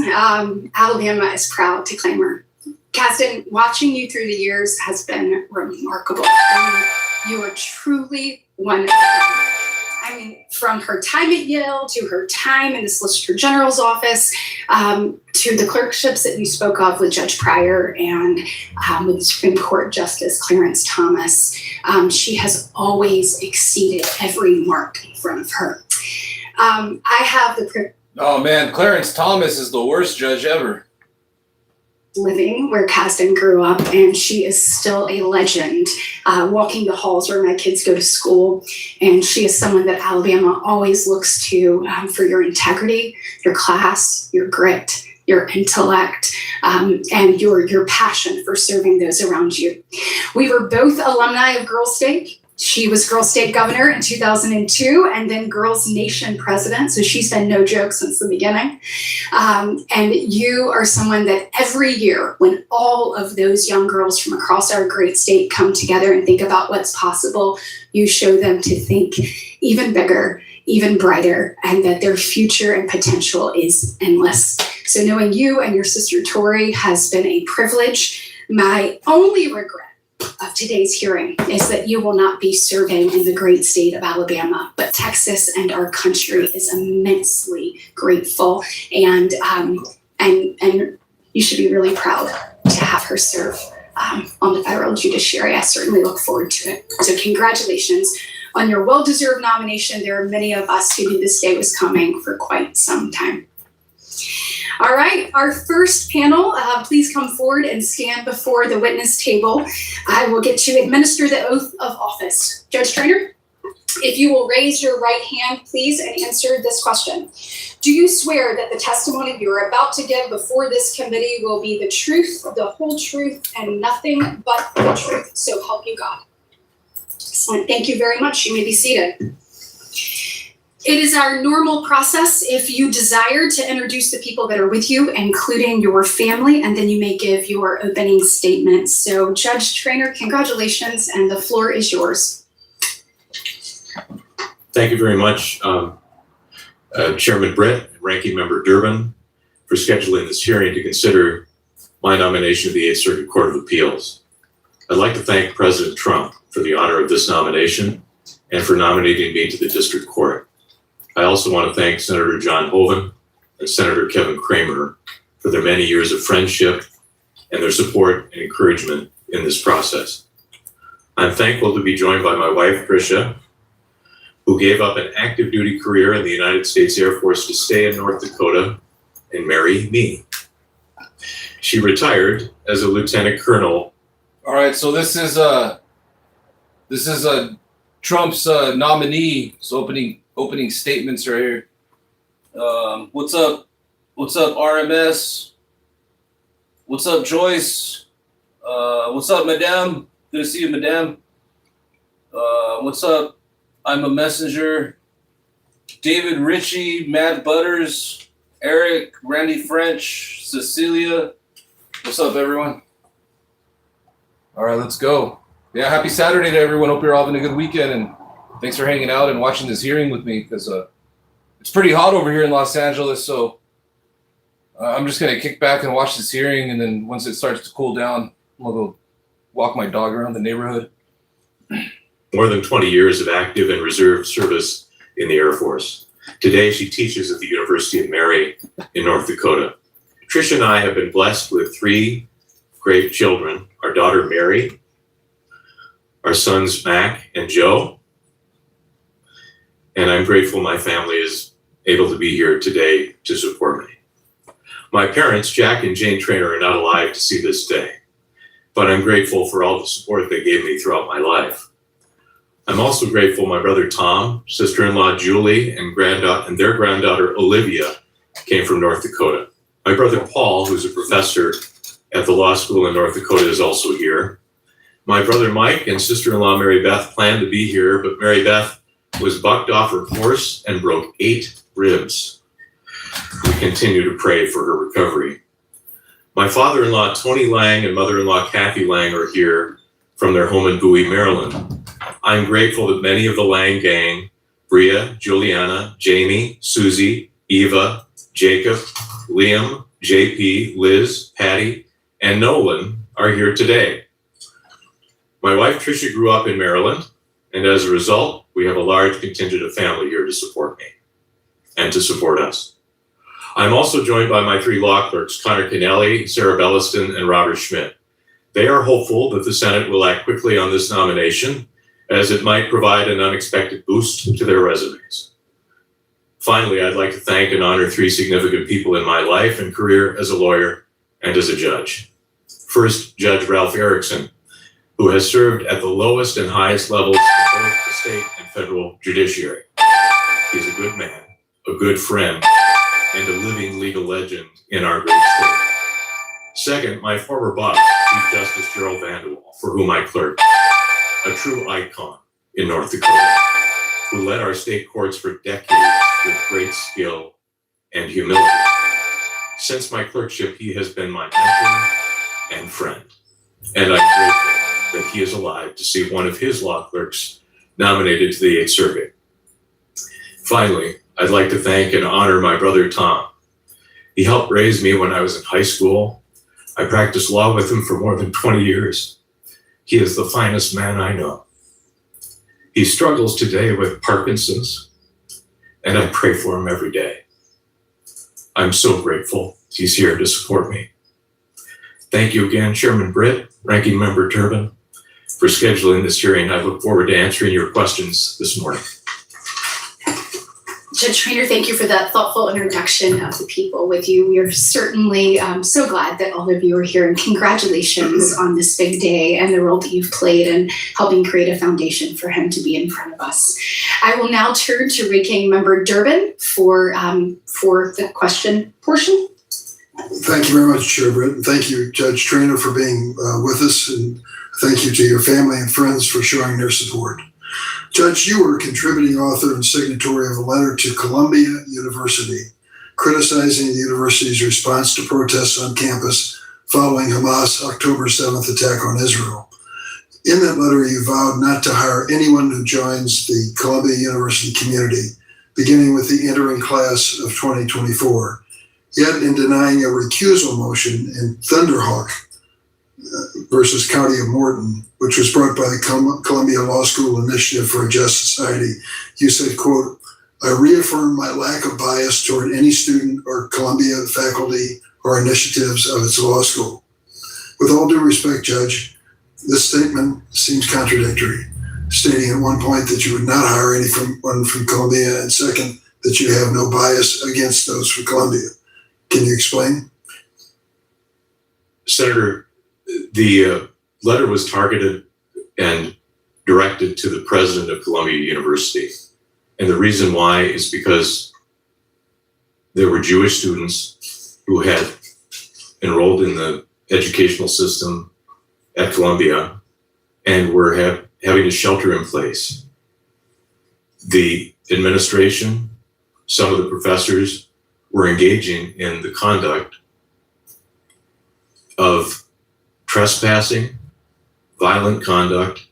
Alabama is proud to claim her. Kasdan, watching you through the years has been remarkable. You are truly one of them. I mean, from her time at Yale to her time in the Solicitor General's office, to the clerkships that you spoke of with Judge Pryor and with the Supreme Court Justice Clarence Thomas, she has always exceeded every mark in front of her. I have the Oh man, Clarence Thomas is the worst judge ever. living where Kasdan grew up, and she is still a legend, walking the halls where my kids go to school. And she is someone that Alabama always looks to for your integrity, your class, your grit, your intellect, and your passion for serving those around you. We were both alumni of Girls State. She was Girls State Governor in 2002 and then Girls Nation President. So she's been no joke since the beginning. And you are someone that every year when all of those young girls from across our great state come together and think about what's possible, you show them to think even bigger, even brighter, and that their future and potential is endless. So knowing you and your sister Tori has been a privilege. My only regret of today's hearing is that you will not be serving in the great state of Alabama, but Texas and our country is immensely grateful, and you should be really proud to have her serve on the federal judiciary. I certainly look forward to it. So congratulations on your well-deserved nomination. There are many of us who knew this day was coming for quite some time. All right, our first panel, please come forward and stand before the witness table. I will get to administer the oath of office. Judge Traynor, if you will raise your right hand, please, and answer this question. Do you swear that the testimony you are about to give before this committee will be the truth, the whole truth, and nothing but the truth? So help you God. Excellent. Thank you very much. You may be seated. It is our normal process if you desire to introduce the people that are with you, including your family, and then you may give your opening statement. So Judge Traynor, congratulations, and the floor is yours. Thank you very much, Chairman Britt, Ranking Member Durbin, for scheduling this hearing to consider my nomination to the 8th Circuit Court of Appeals. I'd like to thank President Trump for the honor of this nomination and for nominating me to the District Court. I also want to thank Senator John Hoeven and Senator Kevin Cramer for their many years of friendship and their support and encouragement in this process. I'm thankful to be joined by my wife, Tricia, who who gave up an active duty career in the United States Air Force to stay in North Dakota and marry me. She retired as a lieutenant colonel. All right, so this is Trump's nominee. So opening statements right here. What's up? What's up, RMS? What's up, Joyce? What's up, Madame? Good to see you, Madame. What's up? I'm a messenger. David Ritchie, Matt Butters, Eric, Randy French, Cecilia. What's up, everyone? All right, let's go. Yeah, happy Saturday to everyone. Hope you're all having a good weekend, and thanks for hanging out and watching this hearing with me, because it's pretty hot over here in Los Angeles, so I'm just going to kick back and watch this hearing, and then once it starts to cool down, I'll go walk my dog around the neighborhood. More than 20 years of active and reserve service in the Air Force. Today, she teaches at the University of Mary in North Dakota. Tricia and I have been blessed with 3 great children, our daughter Mary, our sons Mac and Joe, and I'm grateful my family is able to be here today to support me. My parents, Jack and Jane Trainer, are not alive to see this day, but I'm grateful for all the support they gave me throughout my life. I'm also grateful my brother Tom, sister-in-law Julie, and their granddaughter Olivia came from North Dakota. My brother Paul, who's a professor at the law school in North Dakota, is also here. My brother Mike and sister-in-law Mary Beth planned to be here, but Mary Beth was bucked off her horse and broke 8 ribs. We continue to pray for her recovery. My father-in-law Tony Lang and mother-in-law Kathy Lang are here from their home in Bowie, Maryland. I'm grateful that many of the Lang gang, Bria, Juliana, Jamie, Susie, Eva, Jacob, Liam, JP, Liz, Patty, and Nolan are here today. My wife Tricia grew up in Maryland, and as a result, we have a large contingent of family here to support me and to support us. I'm also joined by my 3 law clerks, Connor Kennelly, Sarah Belliston, and Robert Schmidt. They are hopeful that the Senate will act quickly on this nomination, as it might provide an unexpected boost to their resumes. Finally, I'd like to thank and honor 3 significant people in my life and career as a lawyer and as a judge. First, Judge Ralph Erickson, who has served at the lowest and highest levels of both the state and federal judiciary. He's a good man, a good friend, and a living legal legend in our great state. Second, my former boss, Chief Justice Gerald Vanderwall, for whom I clerked, a true icon in North Dakota, who led our state courts for decades with great skill and humility. Since my clerkship, he has been my mentor and friend, and I'm grateful that he is alive to see one of his law clerks nominated to the 8th Circuit. Finally, I'd like to thank and honor my brother Tom. He helped raise me when I was in high school. I practiced law with him for more than 20 years. He is the finest man I know. He struggles today with Parkinson's, and I pray for him every day. I'm so grateful he's here to support me. Thank you again, Chairman Britt, Ranking Member Durbin, for scheduling this hearing. I look forward to answering your questions this morning. Judge Trainer, thank you for that thoughtful introduction of the people with you. We are certainly so glad that all of you are here, and congratulations on this big day and the role that you've played in helping create a foundation for him to be in front of us. I will now turn to Ranking Member Durbin for the question portion. Thank you very much, Chair Britt. And thank you, Judge Trainer, for being with us. And thank you to your family and friends for showing their support. Judge, you were a contributing author and signatory of a letter to Columbia University criticizing the university's response to protests on campus following Hamas' October 7th attack on Israel. In that letter, you vowed not to hire anyone who joins the Columbia University community, beginning with the entering class of 2024. Yet, in denying a recusal motion in Thunderhawk versus County of Morton, which was brought by the Columbia Law School Initiative for a Just Society, you said, quote, "I reaffirm my lack of bias toward any student or Columbia faculty or initiatives of its law school." With all due respect, Judge, this statement seems contradictory. stating at one point that you would not hire anyone from Columbia, and second, that you have no bias against those from Columbia. Can you explain? Senator, the letter was targeted and directed to the president of Columbia University. And the reason why is because there were Jewish students who had enrolled in the educational system at Columbia and were having a shelter in place. The administration, some of the professors were engaging in the conduct of trespassing, violent conduct,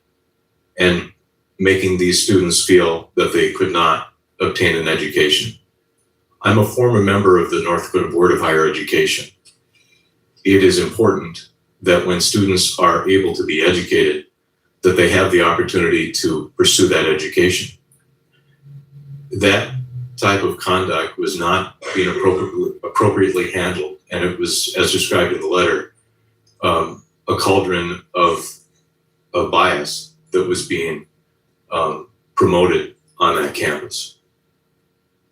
and making these students feel that they could not obtain an education. I'm a former member of the North Dakota Board of Higher Education. It is important that when students are able to be educated, that they have the opportunity to pursue that education. That type of conduct was not being appropriately handled, and it was, as described in the letter, a cauldron of bias that was being promoted on that campus.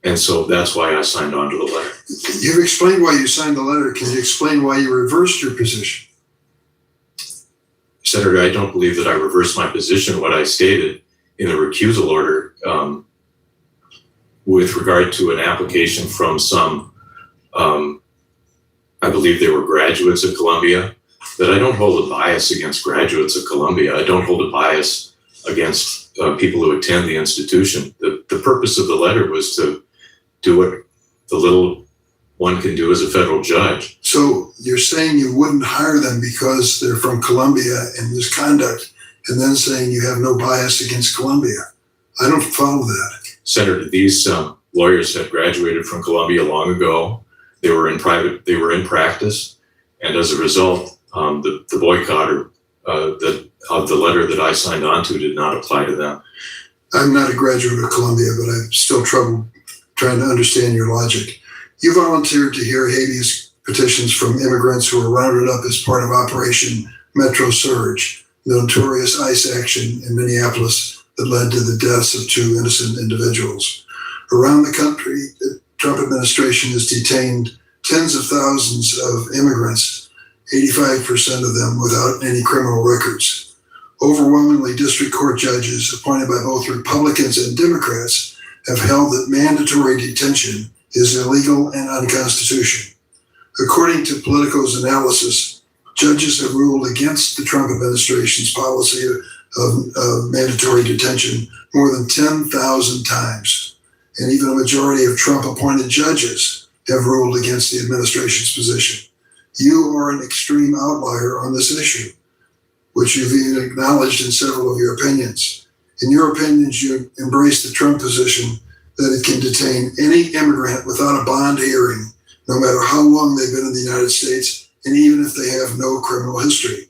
And so that's why I signed on to the letter. You've explained why you signed the letter. Can you explain why you reversed your position? Senator, I don't believe that I reversed my position. What I stated in the recusal order with regard to an application from some, I believe they were graduates of Columbia, that I don't hold a bias against graduates of Columbia. I don't hold a bias against people who attend the institution. The purpose of the letter was to do what the little one can do as a federal judge. So you're saying you wouldn't hire them because they're from Columbia and misconduct, and then saying you have no bias against Columbia. I don't follow that. Senator, these lawyers had graduated from Columbia long ago. They were in practice, and as a result, the boycott of the letter that I signed on to did not apply to them. I'm not a graduate of Columbia, but I'm still troubled trying to understand your logic. You volunteered to hear habeas petitions from immigrants who were rounded up as part of Operation Metro Surge, the notorious ICE action in Minneapolis that led to the deaths of 2 innocent individuals. Around the country, the Trump administration has detained tens of thousands of immigrants, 85% of them without any criminal records. Overwhelmingly, district court judges appointed by both Republicans and Democrats have held that mandatory detention is illegal and unconstitutional. According to Politico's analysis, judges have ruled against the Trump administration's policy of mandatory detention more than 10,000 times. And even a majority of Trump-appointed judges have ruled against the administration's position. You are an extreme outlier on this issue, which you've even acknowledged in several of your opinions. In your opinions, you embrace the Trump position that it can detain any immigrant without a bond hearing, no matter how long they've been in the United States, and even if they have no criminal history.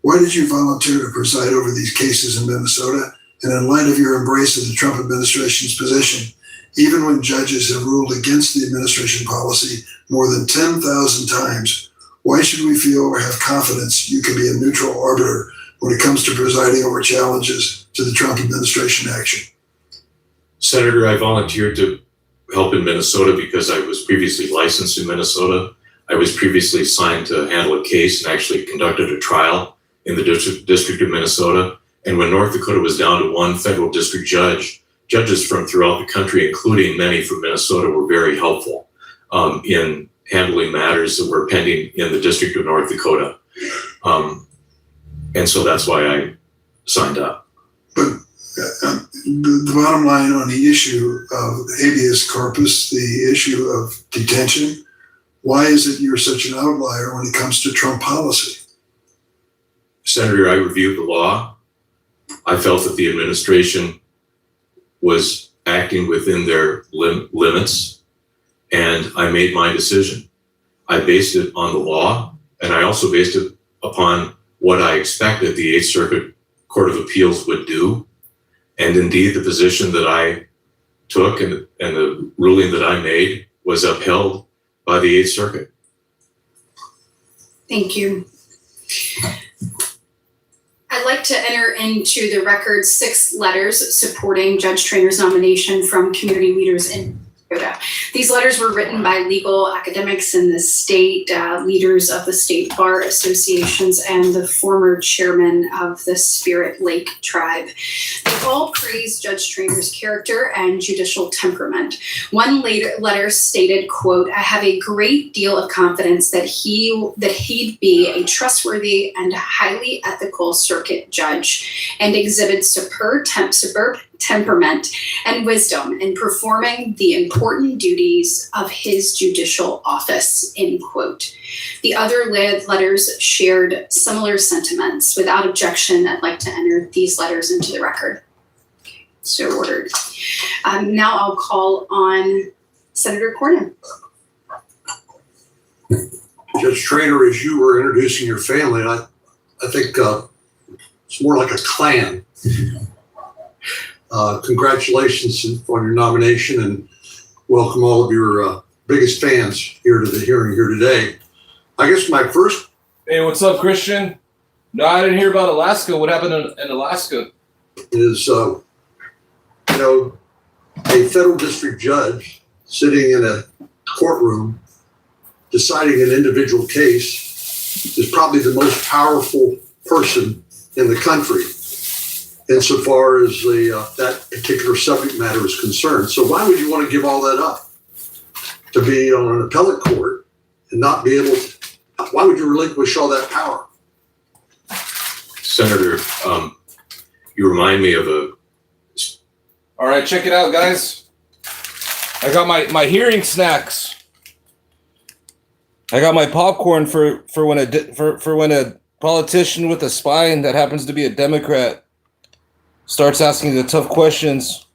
Why did you volunteer to preside over these cases in Minnesota? And in light of your embrace of the Trump administration's position, even when judges have ruled against the administration policy more than 10,000 times, why should we feel or have confidence you can be a neutral arbiter when it comes to presiding over challenges to the Trump administration action? Senator, I volunteered to help in Minnesota because I was previously licensed in Minnesota. I was previously assigned to handle a case and actually conducted a trial in the District of Minnesota. And when North Dakota was down to 1 federal district judge, judges from throughout the country, including many from Minnesota, were very helpful in handling matters that were pending in the District of North Dakota. And so that's why I signed up. But the bottom line on the issue of habeas corpus, the issue of detention, why is it you're such an outlier when it comes to Trump policy? Senator, I reviewed the law. I felt that the administration was acting within their limits, and I made my decision. I based it on the law, and I also based it upon what I expected the 8th Circuit Court of Appeals would do. And indeed, the position that I took and the ruling that I made was upheld by the 8th Circuit. Thank you. I'd like like to enter into the record 6 letters supporting Judge Trainor's nomination from community leaders in Minnesota. These letters were written by legal academics in the state, leaders of the state bar associations, and the former chairman of the Spirit Lake tribe. They all praise Judge Trainor's character and judicial temperament. One letter stated, quote, "I have a great deal of confidence that he'd be a trustworthy and highly ethical circuit judge and exhibit superb temperament and wisdom in performing the important duties of his judicial office," end quote. The other letters shared similar sentiments. Without objection, I'd like to enter these letters into the record. So ordered. Now I'll call on Senator Cornyn. Judge Traynor, as you were introducing your family, I think it's more like a clan. Congratulations on your nomination, and welcome all of your biggest fans here to the hearing here today. I guess my first... Hey, what's up, Christian? No, I didn't hear about Alaska. What happened in Alaska? Is, a federal district judge sitting in a courtroom deciding an individual case is probably the most powerful person in the country insofar as that particular subject matter is concerned. So why would you want to give all that up to be on an appellate court and not be able to? Why would you relinquish all that power? Senator, you remind me of a... All right, check it out, guys. I got my hearing snacks. I got my popcorn for when a politician with a spine that happens to be a Democrat starts asking the tough questions.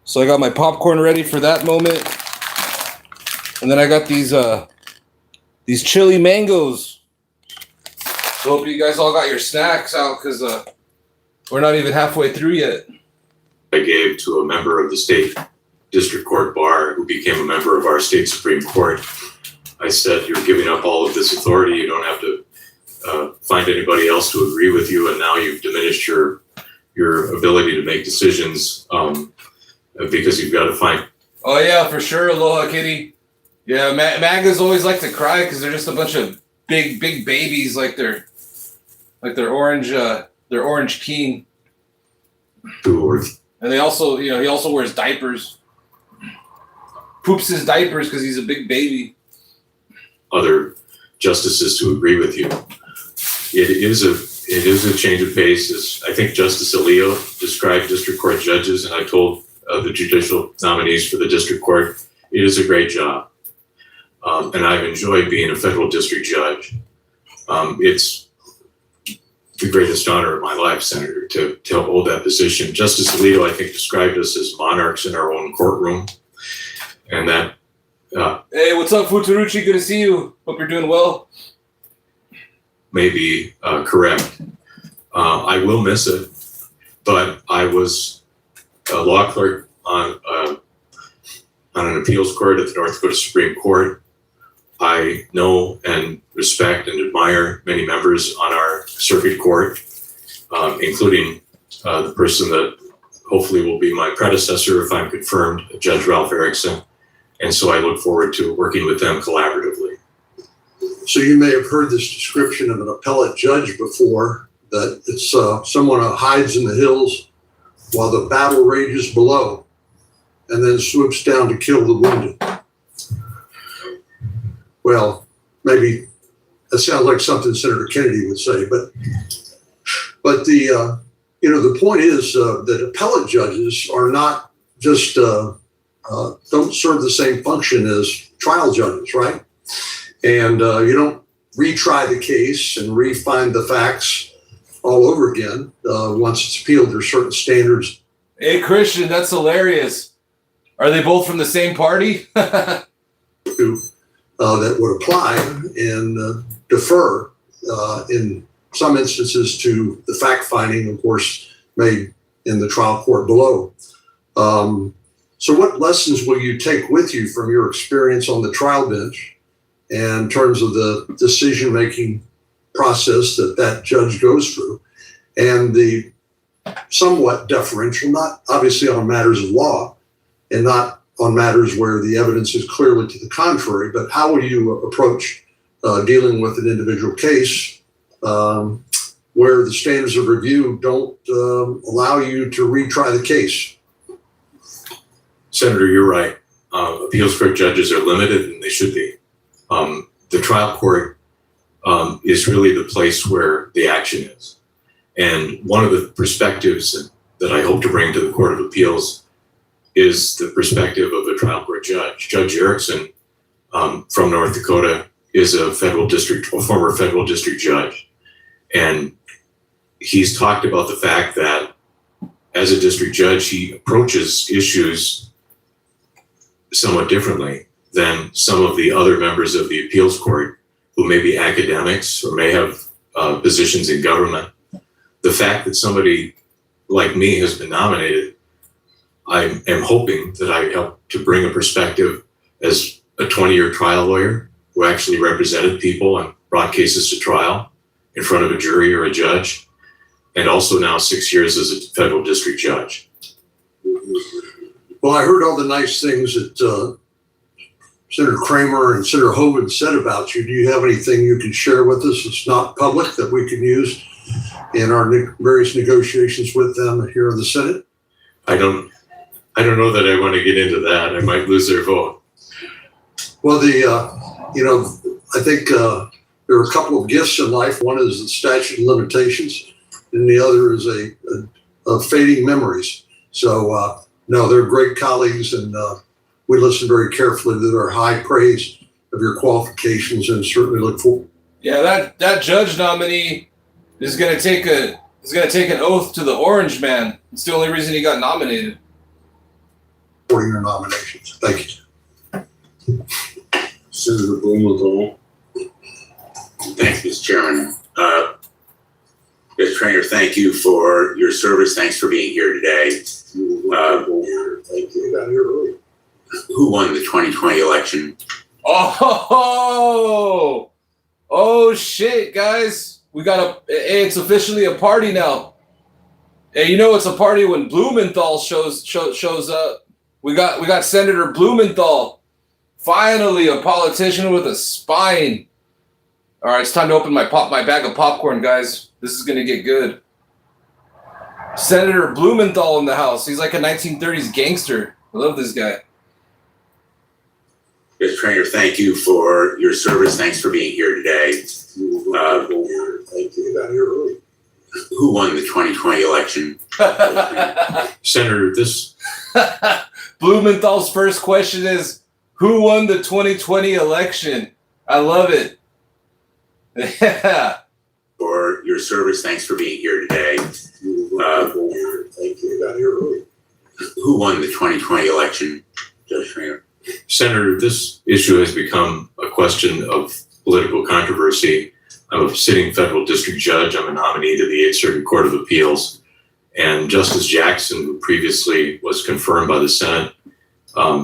So I got my popcorn ready for that moment. And then I got these chili mangoes. So hope you guys all got your snacks out, because we're not even halfway through yet. I gave to a member of the state district court bar who became a member of our state Supreme Court. I said, "You're giving up all of this authority. You don't have to find anybody else to agree with you, and now you've diminished your ability to make decisions because you've got to find..." Oh yeah, for sure. Aloha, kitty. Yeah, mangas always like to cry because they're just a bunch of big babies, like they're orange king. And they also, he also wears diapers. Poops his diapers because he's a big baby. Other justices to agree with you. It is a change of pace. As I think Justice Alito described district court judges, and I told the judicial nominees for the district court, it is a great job. And I've enjoyed being a federal district judge. It's the greatest honor of my life, Senator, to hold that position. Justice Alito, I think, described us as monarchs in our own courtroom. And that... Hey, what's up, Futurucci? Good to see you. Hope you're doing well. May be correct. I will miss it, but I was a law clerk on an appeals court at the North Dakota Supreme Court. I know and respect and admire many members on our circuit court, including the person that hopefully will be my predecessor if I'm confirmed, Judge Ralph Erickson. And so I look forward to working with them collaboratively. So you may have heard this description of an appellate judge before, that it's someone who hides in the hills while the battle rages below and then swoops down to kill the wounded. Well, maybe that sounds like something Senator Kennedy would say, but the point is that appellate judges are not just don't serve the same function as trial judges, right? And you don't retry the case and refine the facts all over again once it's appealed. There's certain standards. Hey, Christian, that's hilarious. Are they both from the same party? That would apply and defer in some instances to the fact finding, of course, made in the trial court below. So what lessons will you take with you from your experience on the trial bench and in terms of the decision-making process that judge goes through? and the somewhat deferential, not obviously on matters of law and not on matters where the evidence is clearly to the contrary, but how will you approach dealing with an individual case where the standards of review don't allow you to retry the case? Senator, you're right. Appeals court judges are limited, and they should be. The trial court is really the place where the action is. And one of the perspectives that I hope to bring to the Court of Appeals is the perspective of a trial court judge. Judge Erickson from North Dakota is a former federal district judge. And he's talked about the fact that as a district judge, he approaches issues somewhat differently than some of the other members of the appeals court who may be academics or may have positions in government. The fact that somebody like me has been nominated, I am hoping that I help to bring a perspective as a 20-year trial lawyer who actually represented people and brought cases to trial in front of a jury or a judge, and also now 6 years as a federal district judge. Well, I heard all the nice things that Senator Kramer and Senator Hogan said about you. Do you have anything you can share with us that's not public that we can use in our various negotiations with them here in the Senate? I don't know that I want to get into that. I might lose their vote. Well, I think there are a couple of gifts in life. One is the statute of limitations, and the other is a fading memories. So, no, they're great colleagues, and we listen very carefully to their high praise of your qualifications, and certainly look forward. Yeah, that judge nominee is going to take an oath to the Orange Man. It's the only reason he got nominated. For your nominations. Thank you. Senator Blumenthal. Thanks, Mr. Chairman. Mr. Trainer, thank you for your service. Thanks for being here today. Thank you. Got here early. Who won the 2020 election? Oh shit, guys. It's officially a party now. Hey, it's a party when Blumenthal shows up. We got Senator Blumenthal. Finally, a politician with a spine. All right, it's time to open my bag of popcorn, guys. This is gonna get good. Senator Blumenthal in the house. He's like a 1930s gangster. I love this guy. Mr. Trainer, thank you for your service. Thanks for being here today. Thank you. Got here early. Who won the 2020 election? Senator, Blumenthal's first question is, who won the 2020 election? I love it. Yeah. For your service. Thanks for being here today. Thank you. Got here early. Who won the 2020 election? Judge Trainer. Senator, this issue has become a question of political controversy. I'm a sitting federal district judge. I'm a nominee to the 8th Circuit Court of Appeals. And Justice Jackson, who previously was confirmed by the Senate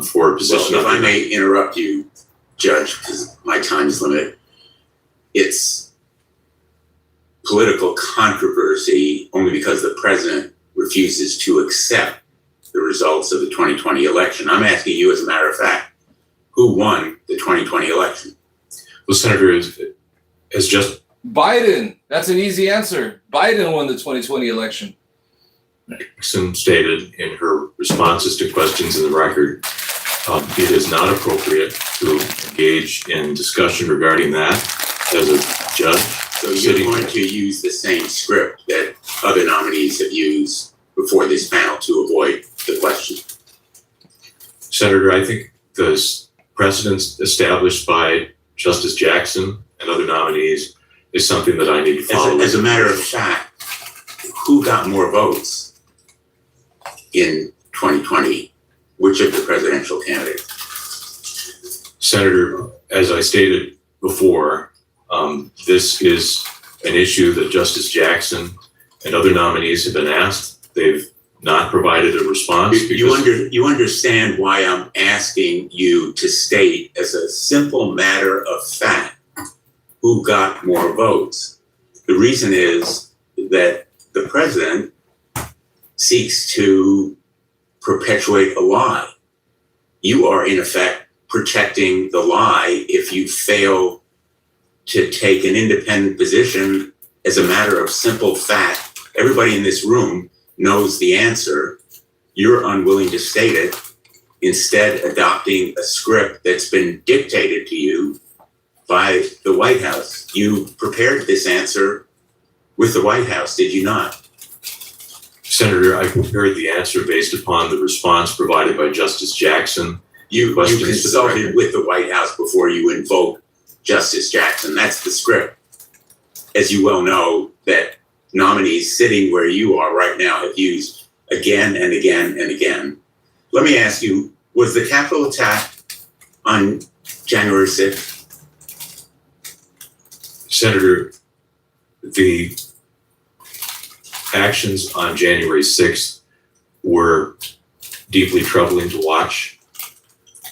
for a position. Well, if I may interrupt you, Judge, because my time is limited. It's political controversy only because the president refuses to accept the results of the 2020 election. I'm asking you, as a matter of fact, who won the 2020 election? Well, Senator, is just Biden. That's an easy answer. Biden won the 2020 election. Jackson stated in her responses to questions in the record, it is not appropriate to engage in discussion regarding that as a judge. So you're going to use the same script that other nominees have used before this panel to avoid the question? Senator, I think the precedents established by Justice Jackson and other nominees is something that I need to follow. As a matter of fact, who got more votes in 2020? Which of the presidential candidates? Senator, as I stated before, this is an issue that Justice Jackson and other nominees have been asked. They've not provided a response. You understand why I'm asking you to state as a simple matter of fact who got more votes. The reason is that the president seeks to perpetuate a lie. You are, in effect, protecting the lie if you fail to take an independent position as a matter of simple fact. Everybody in this room knows the answer. You're unwilling to state it, instead adopting a script that's been dictated to you by the White House. You prepared this answer with the White House, did you not? Senator, I prepared the answer based upon the response provided by Justice Jackson. You Questions to the consulted record. with the White House before you invoked Justice Jackson. That's the script. As you well know, that nominees sitting where you are right now have used again and again and again. Let me ask you, was the Capitol attack on January 6th? Senator, the actions on January 6th were deeply troubling to watch,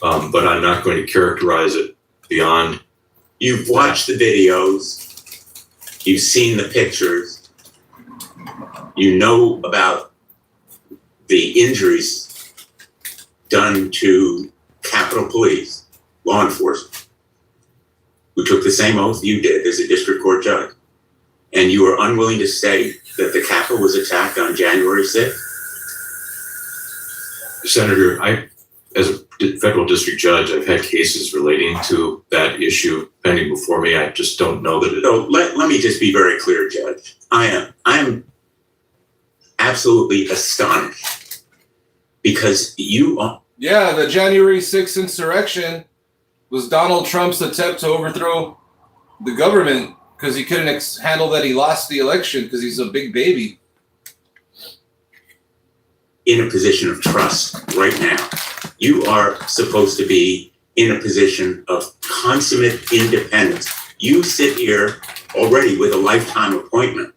but I'm not going to characterize it beyond. You've watched the videos, you've seen the pictures, you know about the injuries done to Capitol Police, law enforcement, who took the same oath you did as a district court judge. And you are unwilling to state that the Capitol was attacked on January 6th? Senator, as a federal district judge, I've had cases relating to that issue pending before me. I just don't know that it. So let me just be very clear, Judge. I am absolutely astonished because you are. Yeah, the January 6th insurrection was Donald Trump's attempt to overthrow the government because he couldn't handle that he lost the election because he's a big baby. In a position of trust right now. You are supposed to be in a position of consummate independence. You sit here already with a lifetime appointment,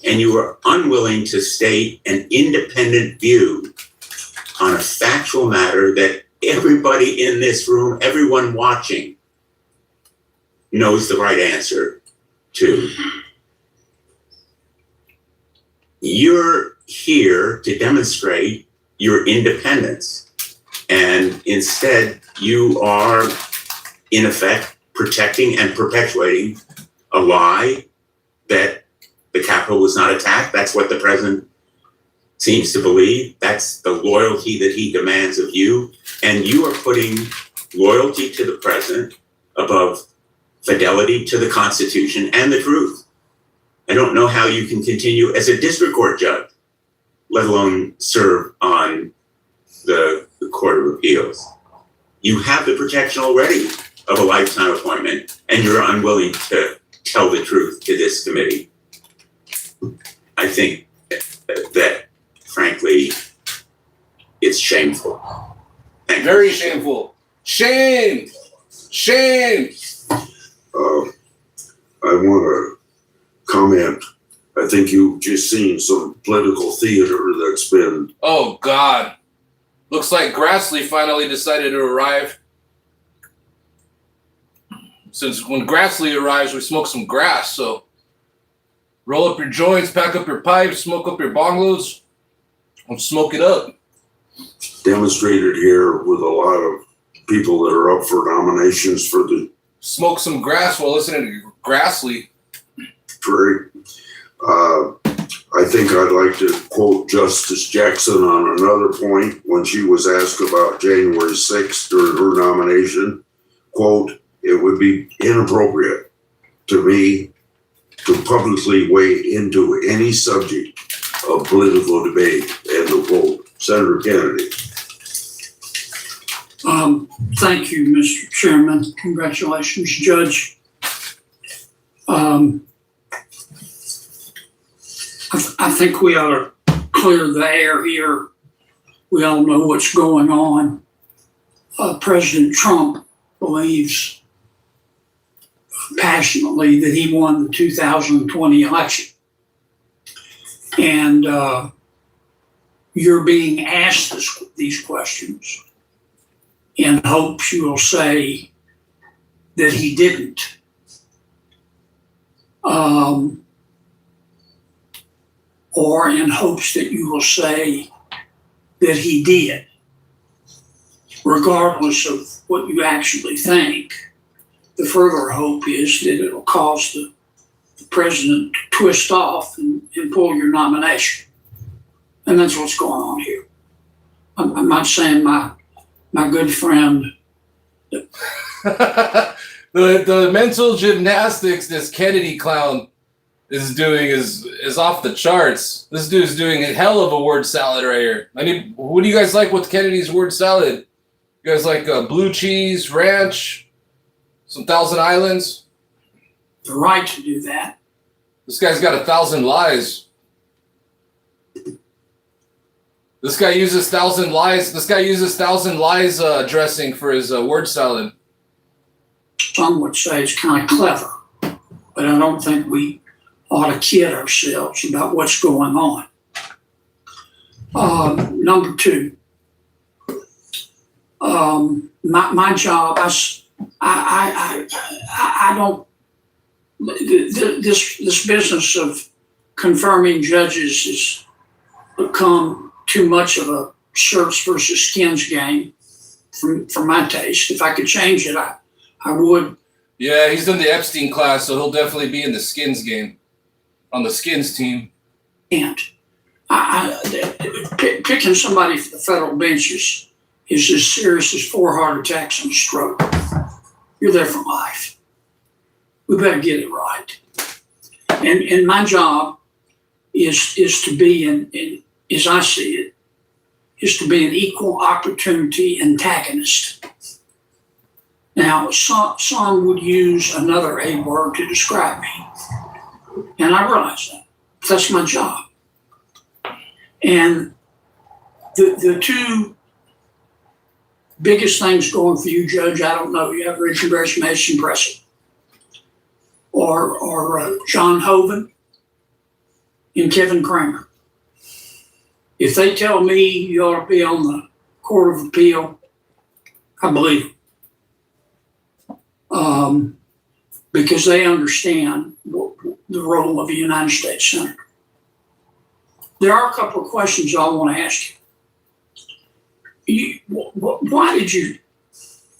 and you are unwilling to state an independent view on a factual matter that everybody in this room, everyone watching, knows the right answer to. You're here to demonstrate your independence. And instead, you are, in effect, protecting and perpetuating a lie that the Capitol was not attacked. That's what the president seems to believe. That's the loyalty that he demands of you. And you are putting loyalty to the president above fidelity to the Constitution and the truth. I don't know how you can continue as a district court judge, let alone serve on the Court of Appeals. You have the protection already of a lifetime appointment, and you're unwilling to tell the truth to this committee. I think that, frankly, it's shameful. Thank you. Very shameful. Shame! Shame! I want to comment. I think you've just seen some political theater that's been. Oh, God. Looks like Grassley finally decided to arrive. Since when Grassley arrives, we smoke some grass. So roll up your joints, pack up your pipes, smoke up your bong loads, and smoke it up. Demonstrated here with a lot of people that are up for nominations for the Smoke some grass while listening to Grassley. jury. I think I'd like to quote Justice Jackson on another point when she was asked about January 6th during her nomination. Quote, "It would be inappropriate to me to publicly weigh into any subject of political debate," end of quote. Senator Kennedy. Thank you, Mr. Chairman. Congratulations, Judge. I think we ought to clear the air here. We all know what's going on. President Trump believes passionately that he won the 2020 election. And you're being asked these questions in hopes you will say that he didn't. or in hopes that you will say that he did, regardless of what you actually think. The further hope is that it'll cause the president to twist off and pull your nomination. And that's what's going on here. I'm not saying my good friend. The mental gymnastics this Kennedy clown is doing is off the charts. This dude's doing a hell of a word salad right here. What do you guys like with Kennedy's word salad? You guys like blue cheese, ranch, some Thousand Islands? The right to do that. This guy's got 1,000 lies. This guy uses 1,000 lies. This guy uses 1,000 lies dressing for his word salad. Some would say it's kind of clever, but I don't think we ought to kid ourselves about what's going on. Number two, my job. I don't. This business of confirming judges has become too much of a shirts versus skins game for my taste. If I could change it, I would. Yeah, he's in the Epstein class, so he'll definitely be in the skins game, on the skins team. And picking somebody for the federal bench is as serious as 4 heart attacks and stroke. You're there for life. We better get it right. And my job is to be in as I see it, is to be an equal opportunity antagonist. Now, some would use another A word to describe me, and I realize that. That's my job. And the two biggest things going for you, Judge, I don't know. You have Richard Bruce Mason Preston or John Hoven and Kevin Kramer. If they tell me you ought to be on the Court of Appeal, I believe them. Because they understand the role of a United States Senator. There are a couple of questions I want to ask you. Why did you?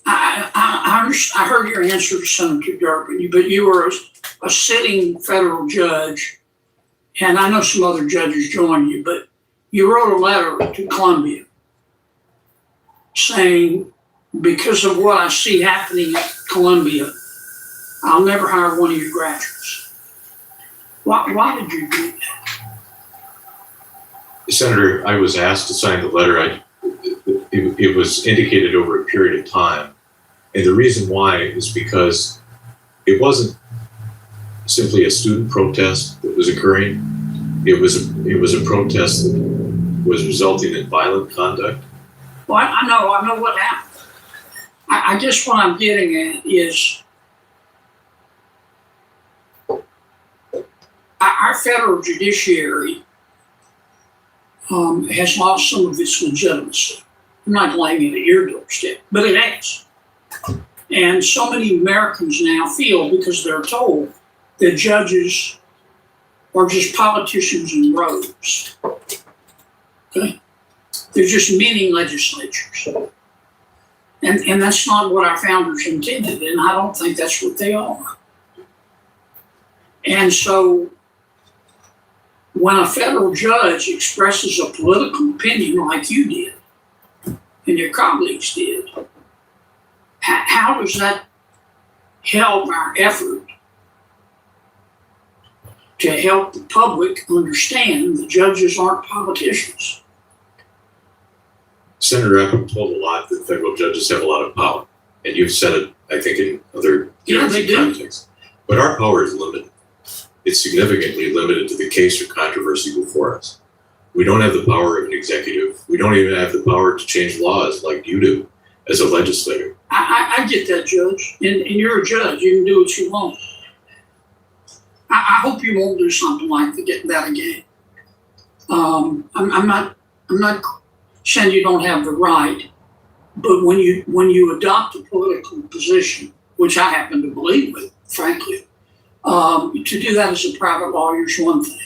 I heard your answer to Senator Durbin, but you were a sitting federal judge, and I know some other judges joined you, but you wrote a letter to Columbia saying, because of what I see happening at Columbia, I'll never hire one of your graduates. Why did you do that? Senator, I was asked to sign the letter. It was indicated over a period of time. And the reason why is because it wasn't simply a student protest that was occurring. It was a protest that was resulting in violent conduct. Well, I know what happened. I guess what I'm getting at is our federal judiciary has lost some of its legitimacy. I'm not laying it at your doorstep, but it has. And so many Americans now feel, because they're told, that judges are just politicians in robes. Okay? They're just mini legislatures. And that's not what our founders intended, and I don't think that's what they are. And so when a federal judge expresses a political opinion like you did, and your colleagues did, how does that help our effort to help the public understand that judges aren't politicians? Senator, I've been told a lot that federal judges have a lot of power, and you've said it, I think, in other contexts. But our power is limited. It's significantly limited to the case or controversy before us. We don't have the power of an executive. We don't even have the power to change laws like you do as a legislator. I get that, Judge, and you're a judge. You can do what you want. I hope you won't do something like that again. I'm not saying you don't have the right, but when you adopt a political position, which I happen to believe with, frankly, to do that as a private lawyer is one thing.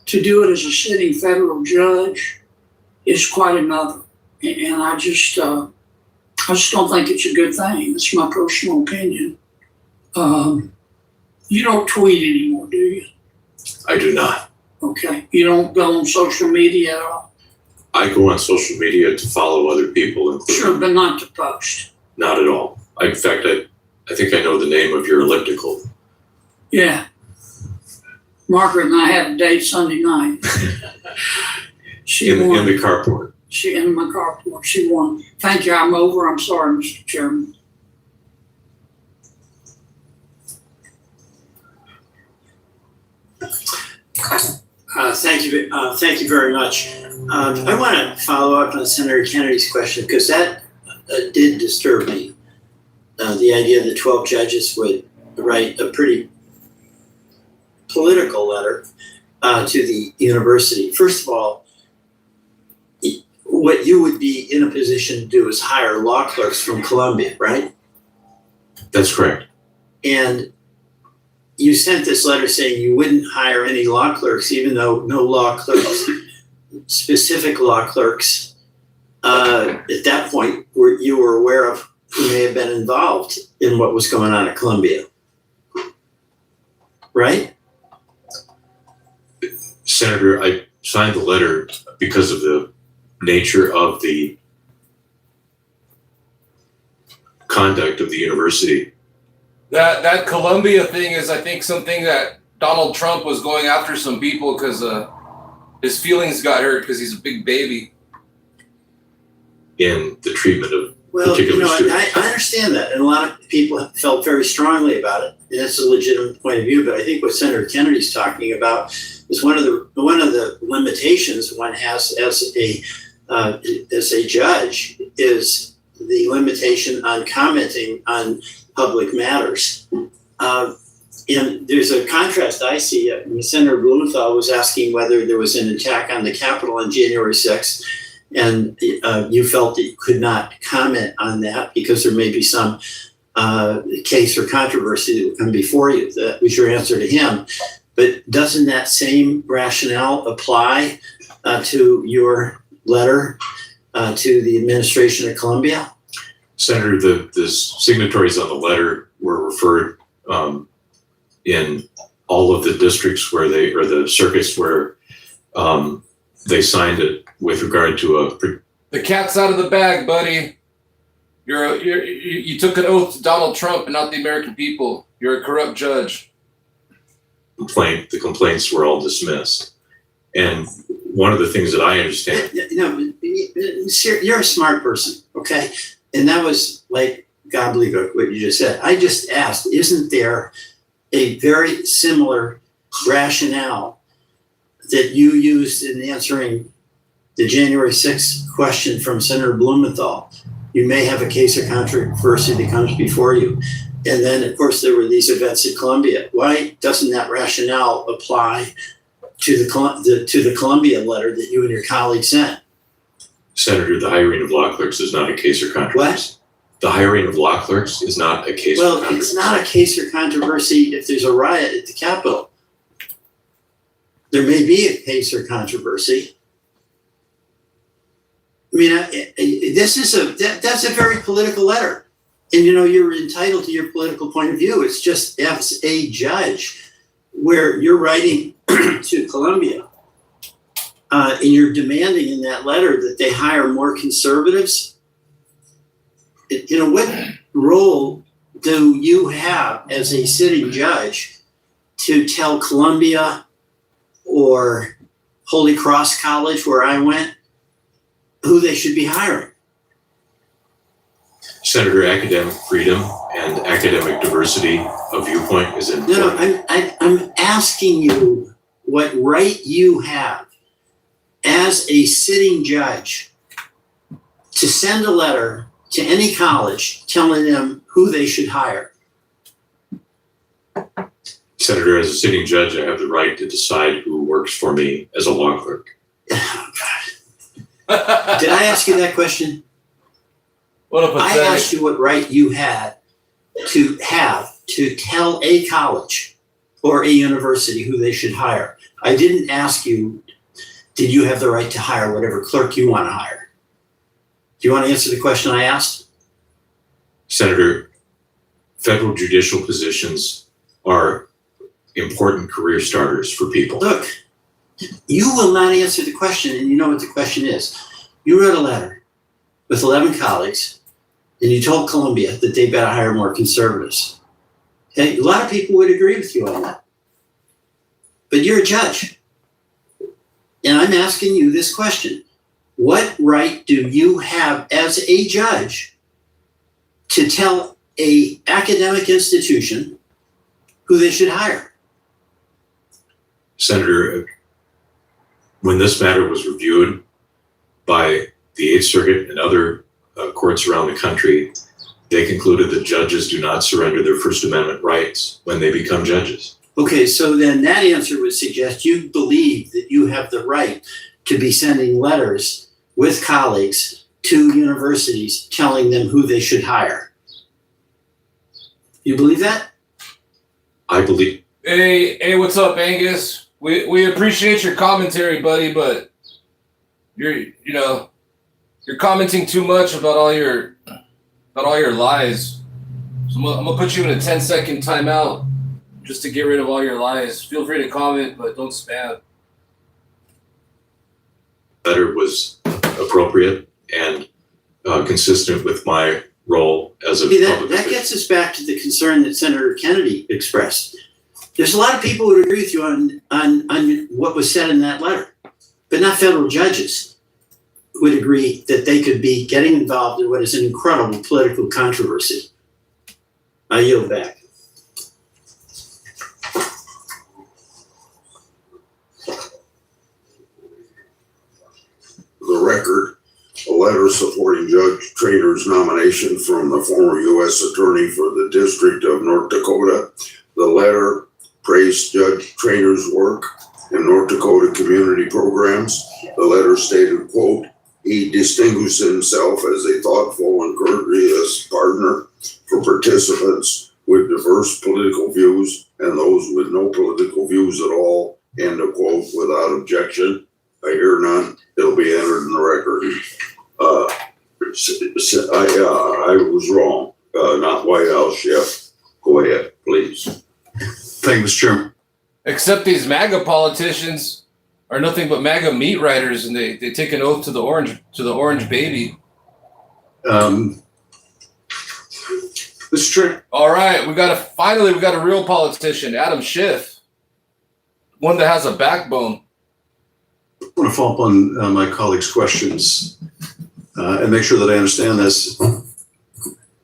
To do it as a sitting federal judge is quite another. And I just don't think it's a good thing. It's my personal opinion. You don't tweet anymore, do you? I do not. Okay. You don't go on social media at all? I go on social media to follow other people, including Sure, but not to post. not at all. In fact, I think I know the name of your elliptical. Yeah. Margaret and I had a date Sunday night. She In won. the carport. She in my carport. She won. Thank you. I'm over. I'm sorry, Mr. Chairman. Thank you very much. I want to follow up on Senator Kennedy's question because that did disturb me. The idea that 12 judges would write a pretty political letter to the university. First of all, what you would be in a position to do is hire law clerks from Columbia, right? That's correct. And you sent this letter saying you wouldn't hire any law clerks, even though no law clerks, specific law clerks, at that point you were aware of who may have been involved in what was going on at Columbia, right? Senator, I signed the letter because of the nature of the conduct of the university. That Columbia thing is, I think, something that Donald Trump was going after some people because his feelings got hurt because he's a big baby. In the treatment of Well, particular students. I understand that, and a lot of people felt very strongly about it, and that's a legitimate point of view. But I think what Senator Kennedy's talking about is one of the limitations one has as a judge is the limitation on commenting on public matters. And there's a contrast I see. Senator Blumenthal was asking whether there was an attack on the Capitol on January 6th. And you felt that you could not comment on that because there may be some case or controversy that would come before you. That was your answer to him. But doesn't that same rationale apply to your letter to the administration of Columbia? Senator, the signatories on the letter were referred in all of the districts or the circuits where they signed it with regard to The cat's out of the bag, buddy. You took an oath to Donald Trump and not the American people. You're a corrupt judge. complaint. The complaints were all dismissed. And one of the things that I understand. You're a smart person, okay? And that was like gobbledygook, what you just said. I just asked, isn't there a very similar rationale that you used in answering the January 6th question from Senator Blumenthal? You may have a case of controversy that comes before you. And then, of course, there were these events at Columbia. Why doesn't that rationale apply to the Columbia letter that you and your colleague sent? Senator, the hiring of law clerks is not a case or controversy. What? The hiring of law clerks is not a case or controversy. Well, it's not a case or controversy if there's a riot at the Capitol. There may be a case or controversy. I mean, that's a very political letter. And, you're entitled to your political point of view. It's just as a judge where you're writing to Columbia and you're demanding in that letter that they hire more conservatives. What role do you have as a sitting judge to tell Columbia or Holy Cross College, where I went, who they should be hiring? Senator, academic freedom and academic diversity of viewpoint is important. No, I'm asking you what right you have as a sitting judge to send a letter to any college telling them who they should hire. Senator, as a sitting judge, I have the right to decide who works for me as a law clerk. Oh, God. Did I ask you that question? I asked you what right you had to tell a college or a university who they should hire. I didn't ask you, did you have the right to hire whatever clerk you want to hire? Do you want to answer the question I asked? Senator, federal judicial positions are important career starters for people. Look, you will not answer the question, and you know what the question is. You wrote a letter with 11 colleagues, and you told Columbia that they better hire more conservatives. Okay? A lot of people would agree with you on that. But you're a judge. And I'm asking you this question. What right do you have as a judge to tell an academic institution who they should hire? Senator, when this matter was reviewed by the Eighth Circuit and other courts around the country, they concluded that judges do not surrender their First Amendment rights when they become judges. Okay, so then that answer would suggest you believe that you have the right to be sending letters with colleagues to universities telling them who they should hire. You believe that? I believe. Hey, what's up, Angus? We appreciate your commentary, buddy, but you're commenting too much about all your lies. So I'm gonna put you in a 10-second timeout just to get rid of all your lies. Feel free to comment, but don't spam. Letter was appropriate and consistent with my role as a public that gets us back to the concern that Senator Kennedy expressed. There's a lot of people who would agree with you on what was said in that letter, but not federal judges would agree that they could be getting involved in what is an incredible political controversy. I yield back. The record, a letter supporting Judge Trainor's nomination from the former U.S. Attorney for the District of North Dakota. The letter praised Judge Trainor's work in North Dakota community programs. The letter stated, quote, he distinguished himself as a thoughtful and courteous partner for participants with diverse political views and those with no political views at all, end of quote, without objection. I hear none. It'll be entered in the record. I was wrong. Not White House, Chef. Go ahead, please. Thank you, Mr. Chairman. Except these MAGA politicians are nothing but MAGA meat riders, and they take an oath to the orange baby. Mr. Chairman. All right, we got a real politician, Adam Schiff, one that has a backbone. I want to follow up on my colleague's questions and make sure that I understand this.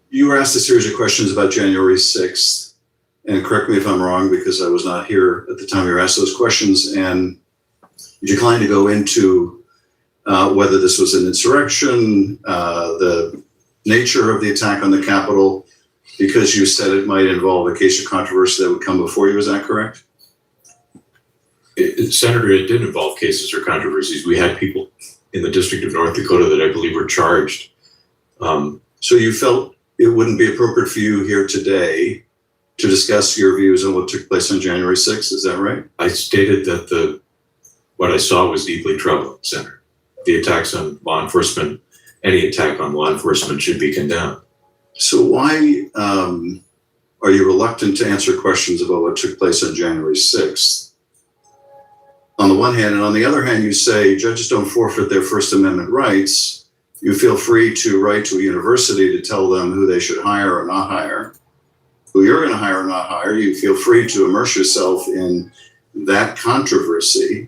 You were asked a series of questions about January 6th, and correct me if I'm wrong because I was not here at the time you were asked those questions, and you declined to go into whether this was an insurrection, the nature of the attack on the Capitol, because you said it might involve a case of controversy that would come before you. Is that correct? Senator, it did involve cases or controversies. We had people in the District of North Dakota that I believe were charged. So you felt it wouldn't be appropriate for you here today to discuss your views on what took place on January 6th, is that right? I stated that what I saw was deeply troubling, Senator. The attacks on law enforcement, any attack on law enforcement should be condemned. So why are you reluctant to answer questions about what took place on January 6th? On the one hand, and on the other hand, you say judges don't forfeit their First Amendment rights. You feel free to write to a university to tell them who they should hire or not hire, who you're going to hire or not hire. You feel free to immerse yourself in that controversy.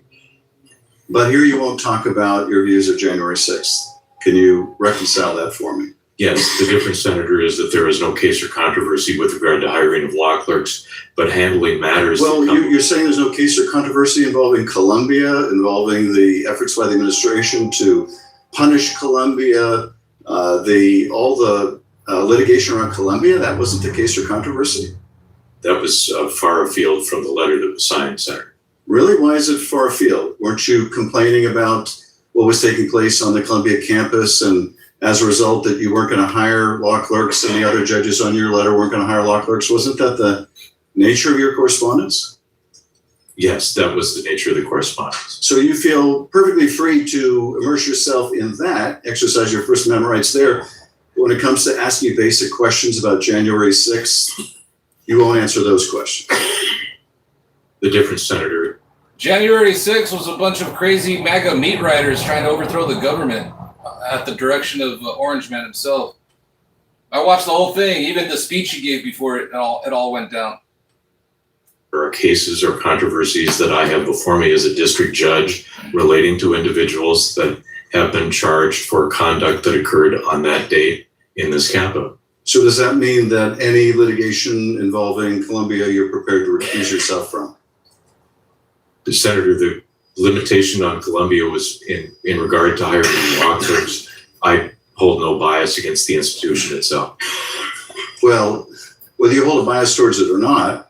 But here you won't talk about your views of January 6th. Can you reconcile that for me? Yes, the difference, Senator, is that there is no case or controversy with regard to hiring of law clerks, but handling matters. Well, you're saying there's no case or controversy involving Columbia, involving the efforts by the administration to punish Columbia, all the litigation around Columbia. That wasn't the case or controversy? That was far afield from the letter that was signed, Senator. Really? Why is it far afield? Weren't you complaining about what was taking place on the Columbia campus, and as a result that you weren't going to hire law clerks and the other judges on your letter weren't going to hire law clerks? Wasn't that the nature of your correspondence? Yes, that was the nature of the correspondence. So you feel perfectly free to immerse yourself in that, exercise your First Amendment rights there. When it comes to asking basic questions about January 6th, you won't answer those questions. The difference, Senator. January 6th was a bunch of crazy MAGA meat riders trying to overthrow the government at the direction of Orange Man himself. I watched the whole thing, even the speech he gave before it all went down. There are cases or controversies that I have before me as a district judge relating to individuals that have been charged for conduct that occurred on that date in this capital. So does that mean that any litigation involving Columbia you're prepared to recuse yourself from? Senator, the limitation on Columbia was in regard to hiring law clerks. I hold no bias against the institution itself. Well, whether you hold a bias towards it or not,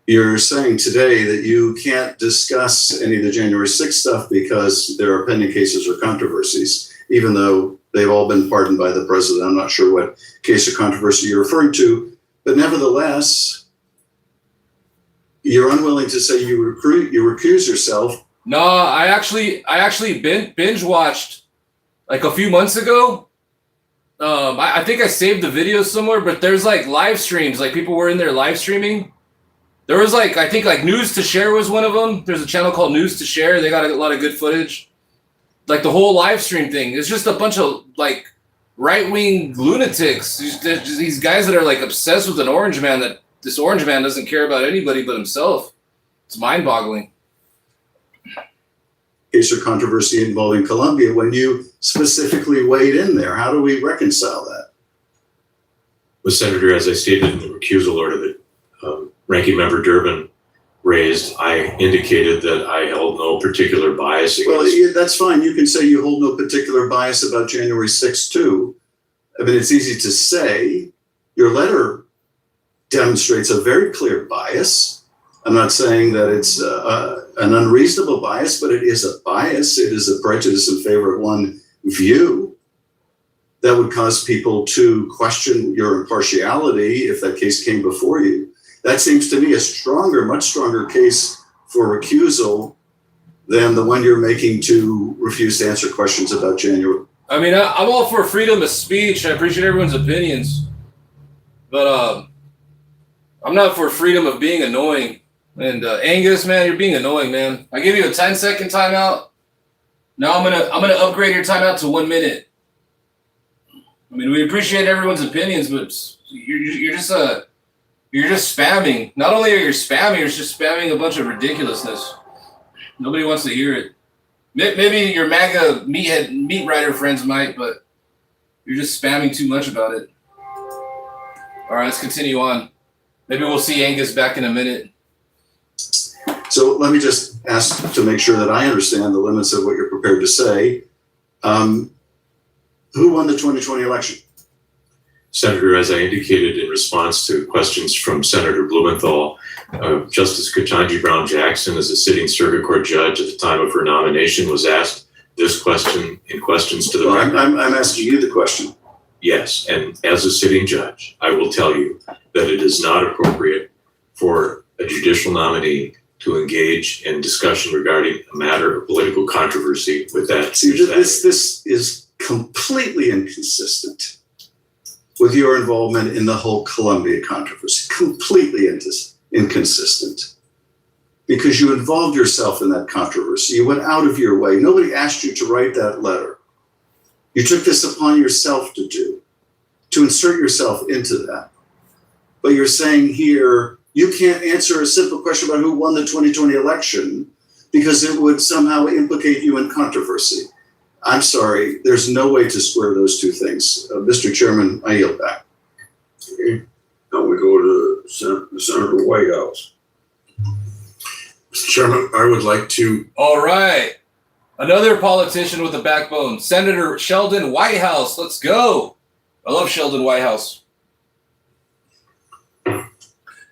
you're saying today that you can't discuss any of the January 6th stuff because there are pending cases or controversies, even though they've all been pardoned by the president. I'm not sure what case or controversy you're referring to, but nevertheless, you're unwilling to say you recuse yourself. No, I actually binge watched like a few months ago. I think I saved the video somewhere, but there's like live streams, like people were in there live streaming. There was like, I think like News to Share was one of them. There's a channel called News to Share. They got a lot of good footage. Like the whole live stream thing. It's just a bunch of like right-wing lunatics. These guys that are like obsessed with an Orange Man, that this Orange Man doesn't care about anybody but himself. It's mind-boggling. Case or controversy involving Columbia when you specifically weighed in there. How do we reconcile that? Well, Senator, as I stated in the recusal order that Ranking Member Durbin raised, I indicated that I held no particular bias against. Well, yeah, that's fine. You can say you hold no particular bias about January 6th too. I mean, it's easy to say. Your letter demonstrates a very clear bias. I'm not saying that it's an unreasonable bias, but it is a bias. It is a prejudice in favor of one view that would cause people to question your impartiality if that case came before you. That seems to me a stronger, much stronger case for recusal than the one you're making to refuse to answer questions about January. I mean, I'm all for freedom of speech. I appreciate everyone's opinions. But I'm not for freedom of being annoying. And Angus, man, you're being annoying, man. I give you a 10-second timeout. Now I'm gonna upgrade your timeout to 1 minute. I mean, we appreciate everyone's opinions, but you're just spamming. Not only are you spamming, you're just spamming a bunch of ridiculousness. Nobody wants to hear it. Maybe your MAGA meat rider friends might, but you're just spamming too much about it. All right, let's continue on. Maybe we'll see Angus back in a minute. So let me just ask to make sure that I understand the limits of what you're prepared to say. Who won the 2020 election? Senator, as I indicated in response to questions from Senator Blumenthal, Justice Ketanji Brown Jackson, as a sitting circuit court judge at the time of her nomination, was asked this question in questions to the record. I'm asking you the question. Yes, and as a sitting judge, I will tell you that it is not appropriate for a judicial nominee to engage in discussion regarding a matter of political controversy with that. See, this is completely inconsistent with your involvement in the whole Columbia controversy. Completely inconsistent. Because you involved yourself in that controversy. You went out of your way. Nobody asked you to write that letter. You took this upon yourself to do, to insert yourself into that. But you're saying here, you can't answer a simple question about who won the 2020 election because it would somehow implicate you in controversy. I'm sorry, there's no way to square those two things. Mr. Chairman, I yield back. Okay. Now we go to Senator Whitehouse. Mr. Chairman, I would like to. All right. Another politician with a backbone, Senator Sheldon Whitehouse. Let's go. I love Sheldon Whitehouse.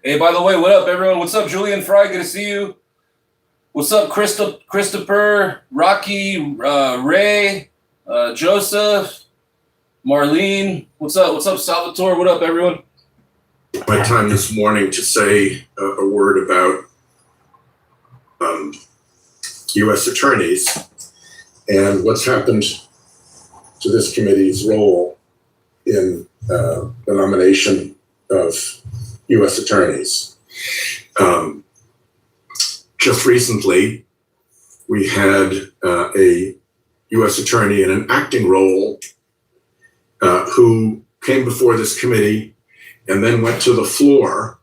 Hey, by the way, what up, everyone? What's up, Julian Fry? Good to see you. What's up, Christopher, Rocky, Ray, Joseph, Marlene? What's up, Salvatore? What up, everyone? My time this morning to say a word about U.S. attorneys and what's happened to this committee's role in the nomination of U.S. attorneys. Just recently, we had a U.S. attorney in an acting role who came before this committee and then went to the floor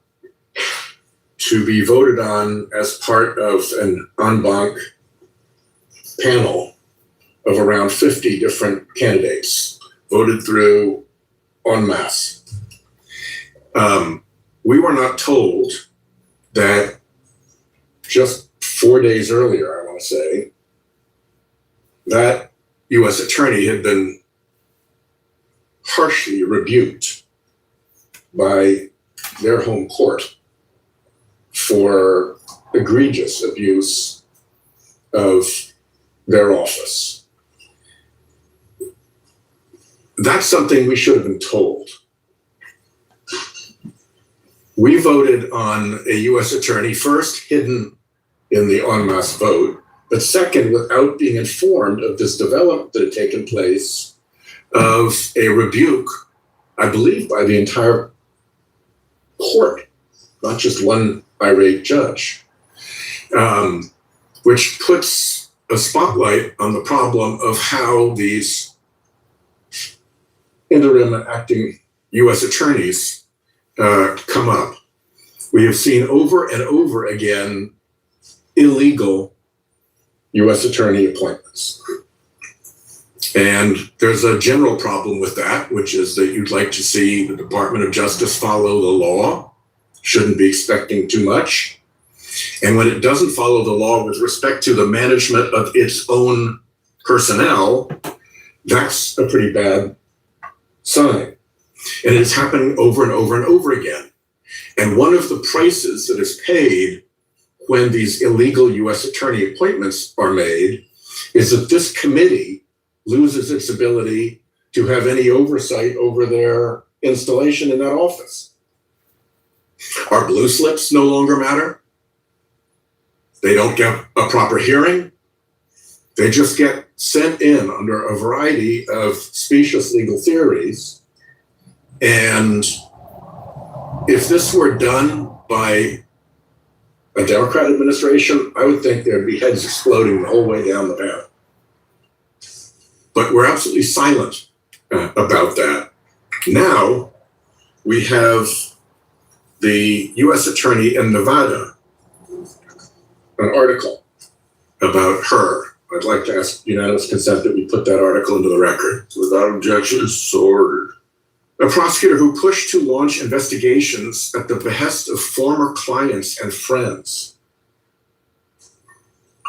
to be voted on as part of an en banc panel of around 50 different candidates, voted through en masse. We were not told that just 4 days earlier, I want to say, that U.S. attorney had been harshly rebuked by their home court for egregious abuse of their office. That's something we should have been told. We voted on a U.S. attorney, first hidden in the en masse vote, but second, without being informed of this development that had taken place of a rebuke, I believe, by the entire court, not just one irate judge, which puts a spotlight on the problem of how these interim and acting U.S. attorneys come up. We have seen over and over again illegal U.S. attorney appointments. And there's a general problem with that, which is that you'd like to see the Department of Justice follow the law, shouldn't be expecting too much. And when it doesn't follow the law with respect to the management of its own personnel, that's a pretty bad sign. And it's happening over and over and over again. And one of the prices that is paid when these illegal U.S. attorney appointments are made is that this committee loses its ability to have any oversight over their installation in that office. Our blue slips no longer matter. They don't get a proper hearing. They just get sent in under a variety of specious legal theories. And if this were done by a Democrat administration, I would think there'd be heads exploding the whole way down the path. But we're absolutely silent about that. Now we have the U.S. attorney in Nevada, an article about her. I'd like to ask unanimous consent that we put that article into the record. Without objection, so ordered. A prosecutor who pushed to launch investigations at the behest of former clients and friends,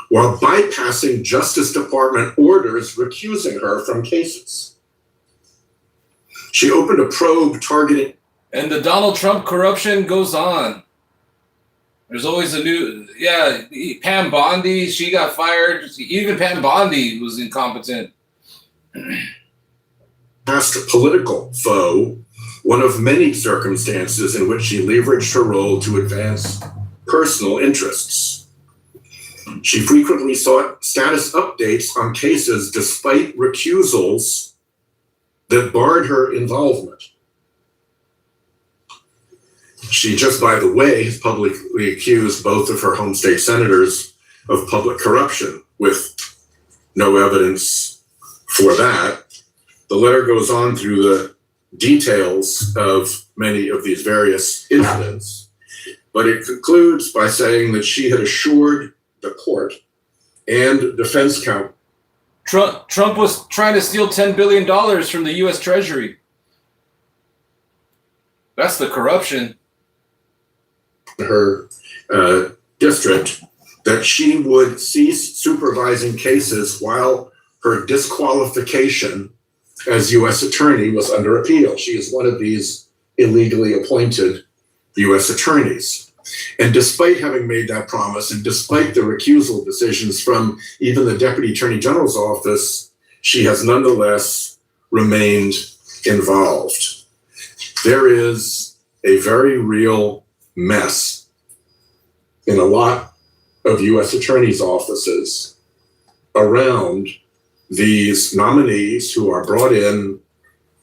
while bypassing Justice Department orders recusing her from cases. She opened a probe targeting. And the Donald Trump corruption goes on. There's always a new, Pam Bondi, she got fired. Even Pam Bondi was incompetent. Past a political foe, one of many circumstances in which she leveraged her role to advance personal interests. She frequently sought status updates on cases despite recusals that barred her involvement. She, just by the way, has publicly accused both of her home state senators of public corruption with no evidence for that. The letter goes on through the details of many of these various incidents, but it concludes by saying that she had assured the court and defense counsel. Trump was trying to steal $10 billion from the U.S. Treasury. That's the corruption. Her district, that she would cease supervising cases while her disqualification as U.S. attorney was under appeal. She is one of these illegally appointed U.S. attorneys. And despite having made that promise, and despite the recusal decisions from even the Deputy Attorney General's office, she has nonetheless remained involved. There is a very real mess in a lot of U.S. attorneys' offices around these nominees who are brought in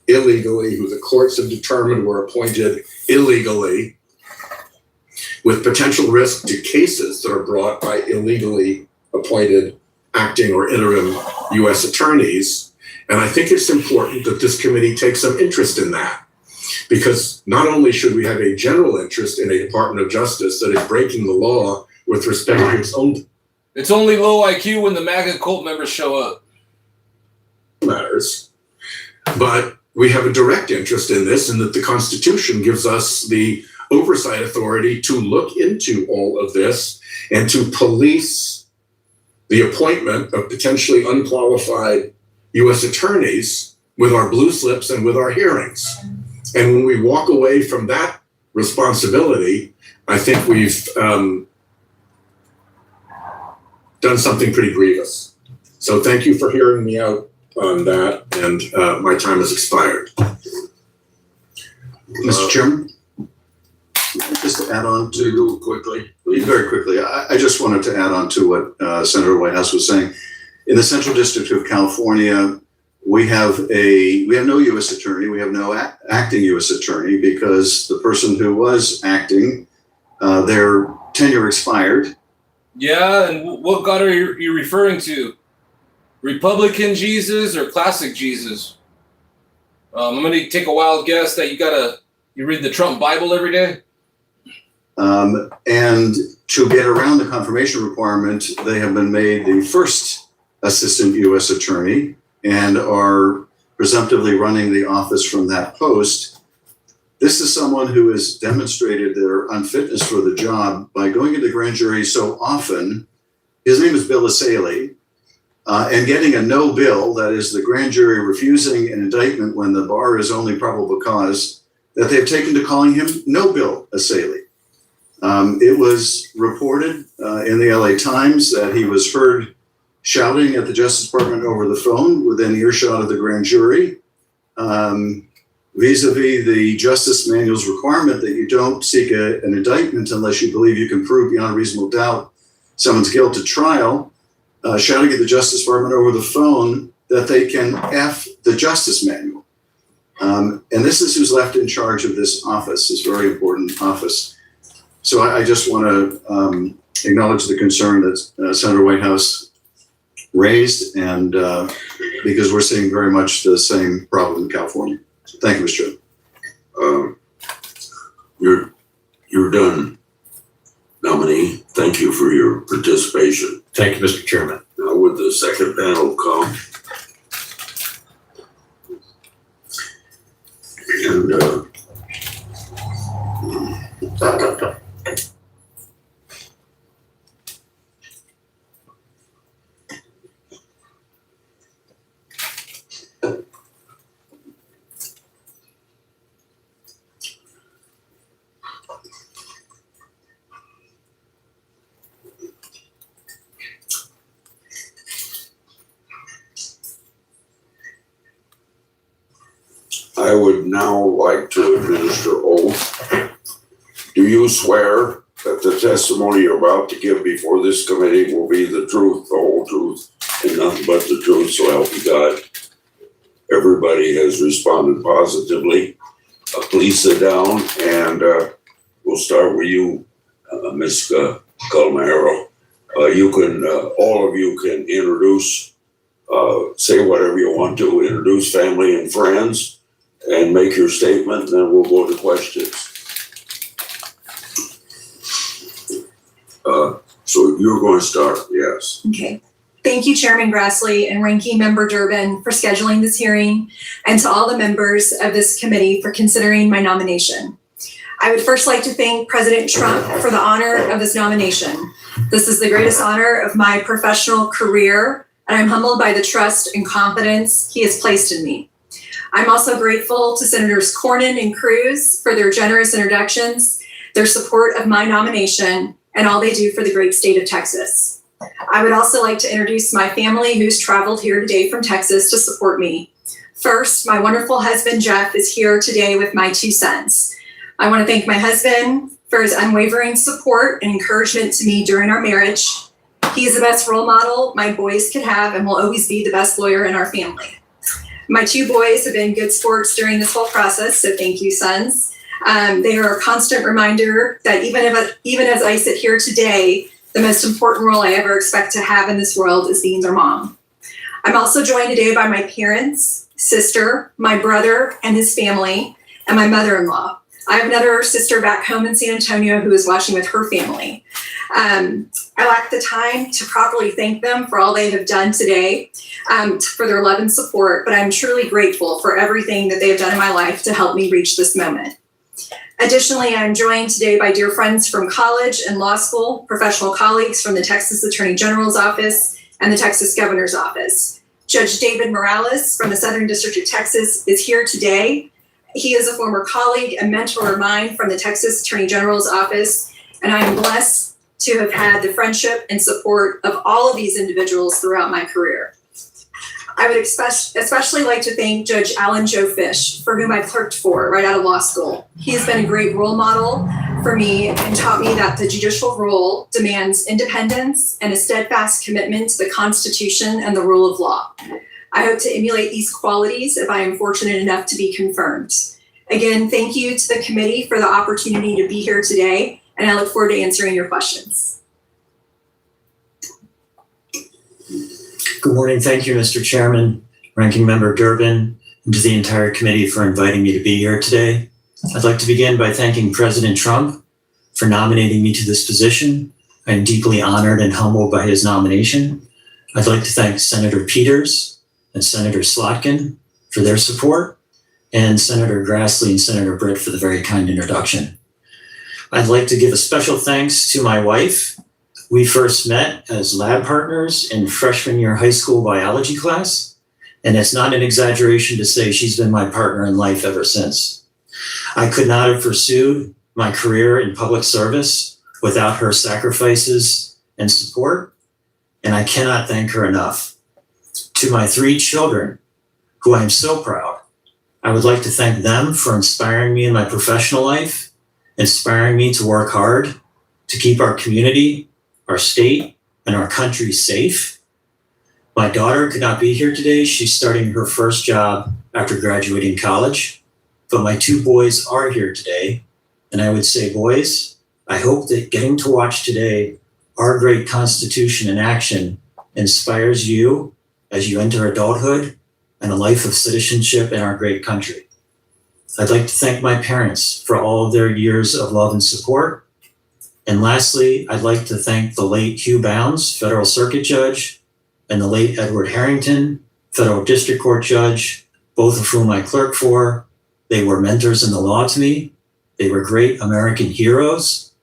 illegally, who the courts have determined were appointed illegally, with potential risk to cases that are brought by illegally appointed acting or interim U.S. attorneys. And I think it's important that this committee takes some interest in that, because not only should we have a general interest in a Department of Justice that is breaking the law with respect to its own It's only low IQ when the MAGA cult members show up. matters, but we have a direct interest in this, and that the Constitution gives us the oversight authority to look into all of this and to police the appointment of potentially unqualified U.S. attorneys with our blue slips and with our hearings. And when we walk away from that responsibility, I think we've done something pretty grievous. So thank you for hearing me out on that, and my time has expired. Mr. Chairman, just to add on to very quickly, I just wanted to add on to what Senator Whitehouse was saying. In the Central District of California, we have no U.S. attorney. We have no acting U.S. attorney, because the person who was acting, their tenure expired. Yeah, and what God are you referring to? Republican Jesus or classic Jesus? I'm going to take a wild guess that you read the Trump Bible every day. And to get around the confirmation requirement, they have been made the first assistant U.S. attorney and are presumptively running the office from that post. This is someone who has demonstrated their unfitness for the job by going into grand jury so often. His name is Bill Asaley, and getting a no bill, that is the grand jury refusing an indictment when the bar is only probable cause, that they've taken to calling him No Bill Asaley. It was reported in the LA Times that he was heard shouting at the Justice Department over the phone within earshot of the grand jury, vis-a-vis the Justice Manual's requirement that you don't seek an indictment unless you believe you can prove beyond a reasonable doubt someone's guilt at trial, shouting at the Justice Department over the phone that they can F the Justice Manual. And this is who's left in charge of this office, this very important office. So I just want to acknowledge the concern that Senator Whitehouse raised, and because we're seeing very much the same problem in California. So thank you, Mr. Chairman. You're done, nominee. Thank you for your participation. Thank you, Mr. Chairman. Now would the second panel come? And I would now like to administer oath. Do you swear that the testimony you're about to give before this committee will be the truth, the whole truth, and nothing but the truth, so help you God? Everybody has responded positively. Please sit down, and we'll start with you, Ms. Calmero. You can, all of you can introduce, say whatever you want to, introduce family and friends, and make your statement, and then we'll go to questions. So you're going to start, yes. Okay. Thank you, Chairman Grassley and Ranking Member Durbin, for scheduling this hearing, and to all the members of this committee for considering my nomination. I would first like to thank President Trump for the honor of this nomination. This is the greatest honor of my professional career, and I'm humbled by the trust and confidence he has placed in me. I'm also grateful to Senators Cornyn and Cruz for their generous introductions, their support of my nomination, and all they do for the great state of Texas. I would also like to introduce my family who's traveled here today from Texas to support me. First, my wonderful husband, Jeff, is here today with my two sons. I want to thank my husband for his unwavering support and encouragement to me during our marriage. He is the best role model my boys could have and will always be the best lawyer in our family. My 2 boys have been good sports during this whole process, so thank you, sons. They are a constant reminder that even as I sit here today, the most important role I ever expect to have in this world is being their mom. I'm also joined today by my parents, sister, my brother and his family, and my mother-in-law. I have another sister back home in San Antonio who is watching with her family. I lack the time to properly thank them for all they have done today, for their love and support, but I'm truly grateful for everything that they have done in my life to help me reach this moment. Additionally, I'm joined today by dear friends from college and law school, professional colleagues from the Texas Attorney General's Office and the Texas Governor's Office. Judge David Morales from the Southern District of Texas is here today. He is a former colleague and mentor of mine from the Texas Attorney General's Office, and I am blessed to have had the friendship and support of all of these individuals throughout my career. I would especially like to thank Judge Alan Joe Fish, for whom I clerked for right out of law school. He has been a great role model for me and taught me that the judicial role demands independence and a steadfast commitment to the Constitution and the rule of law. I hope to emulate these qualities if I am fortunate enough to be confirmed. Again, thank you to the committee for the opportunity to be here today, and I look forward to answering your questions. Good morning. Thank you, Mr. Chairman, Ranking Member Durbin, and to the entire committee for inviting me to be here today. I'd like to begin by thanking President Trump for nominating me to this position. I am deeply honored and humbled by his nomination. I'd like to thank Senator Peters and Senator Slotkin for their support, and Senator Grassley and Senator Britt for the very kind introduction. I'd like to give a special thanks to my wife. We first met as lab partners in freshman year high school biology class, and it's not an exaggeration to say she's been my partner in life ever since. I could not have pursued my career in public service without her sacrifices and support, and I cannot thank her enough. To my 3 children, who I am so proud, I would like to thank them for inspiring me in my professional life, inspiring me to work hard to keep our community, our state, and our country safe. My daughter could not be here today. She's starting her first job after graduating college, but my 2 boys are here today. And I would say, boys, I hope that getting to watch today our great Constitution in action inspires you as you enter adulthood and a life of citizenship in our great country. I'd like to thank my parents for all of their years of love and support. And lastly, I'd like to thank the late Hugh Bounds, Federal Circuit Judge, and the late Edward Harrington, Federal District Court Judge, both of whom I clerked for. They were mentors in the law to me. They were great American heroes.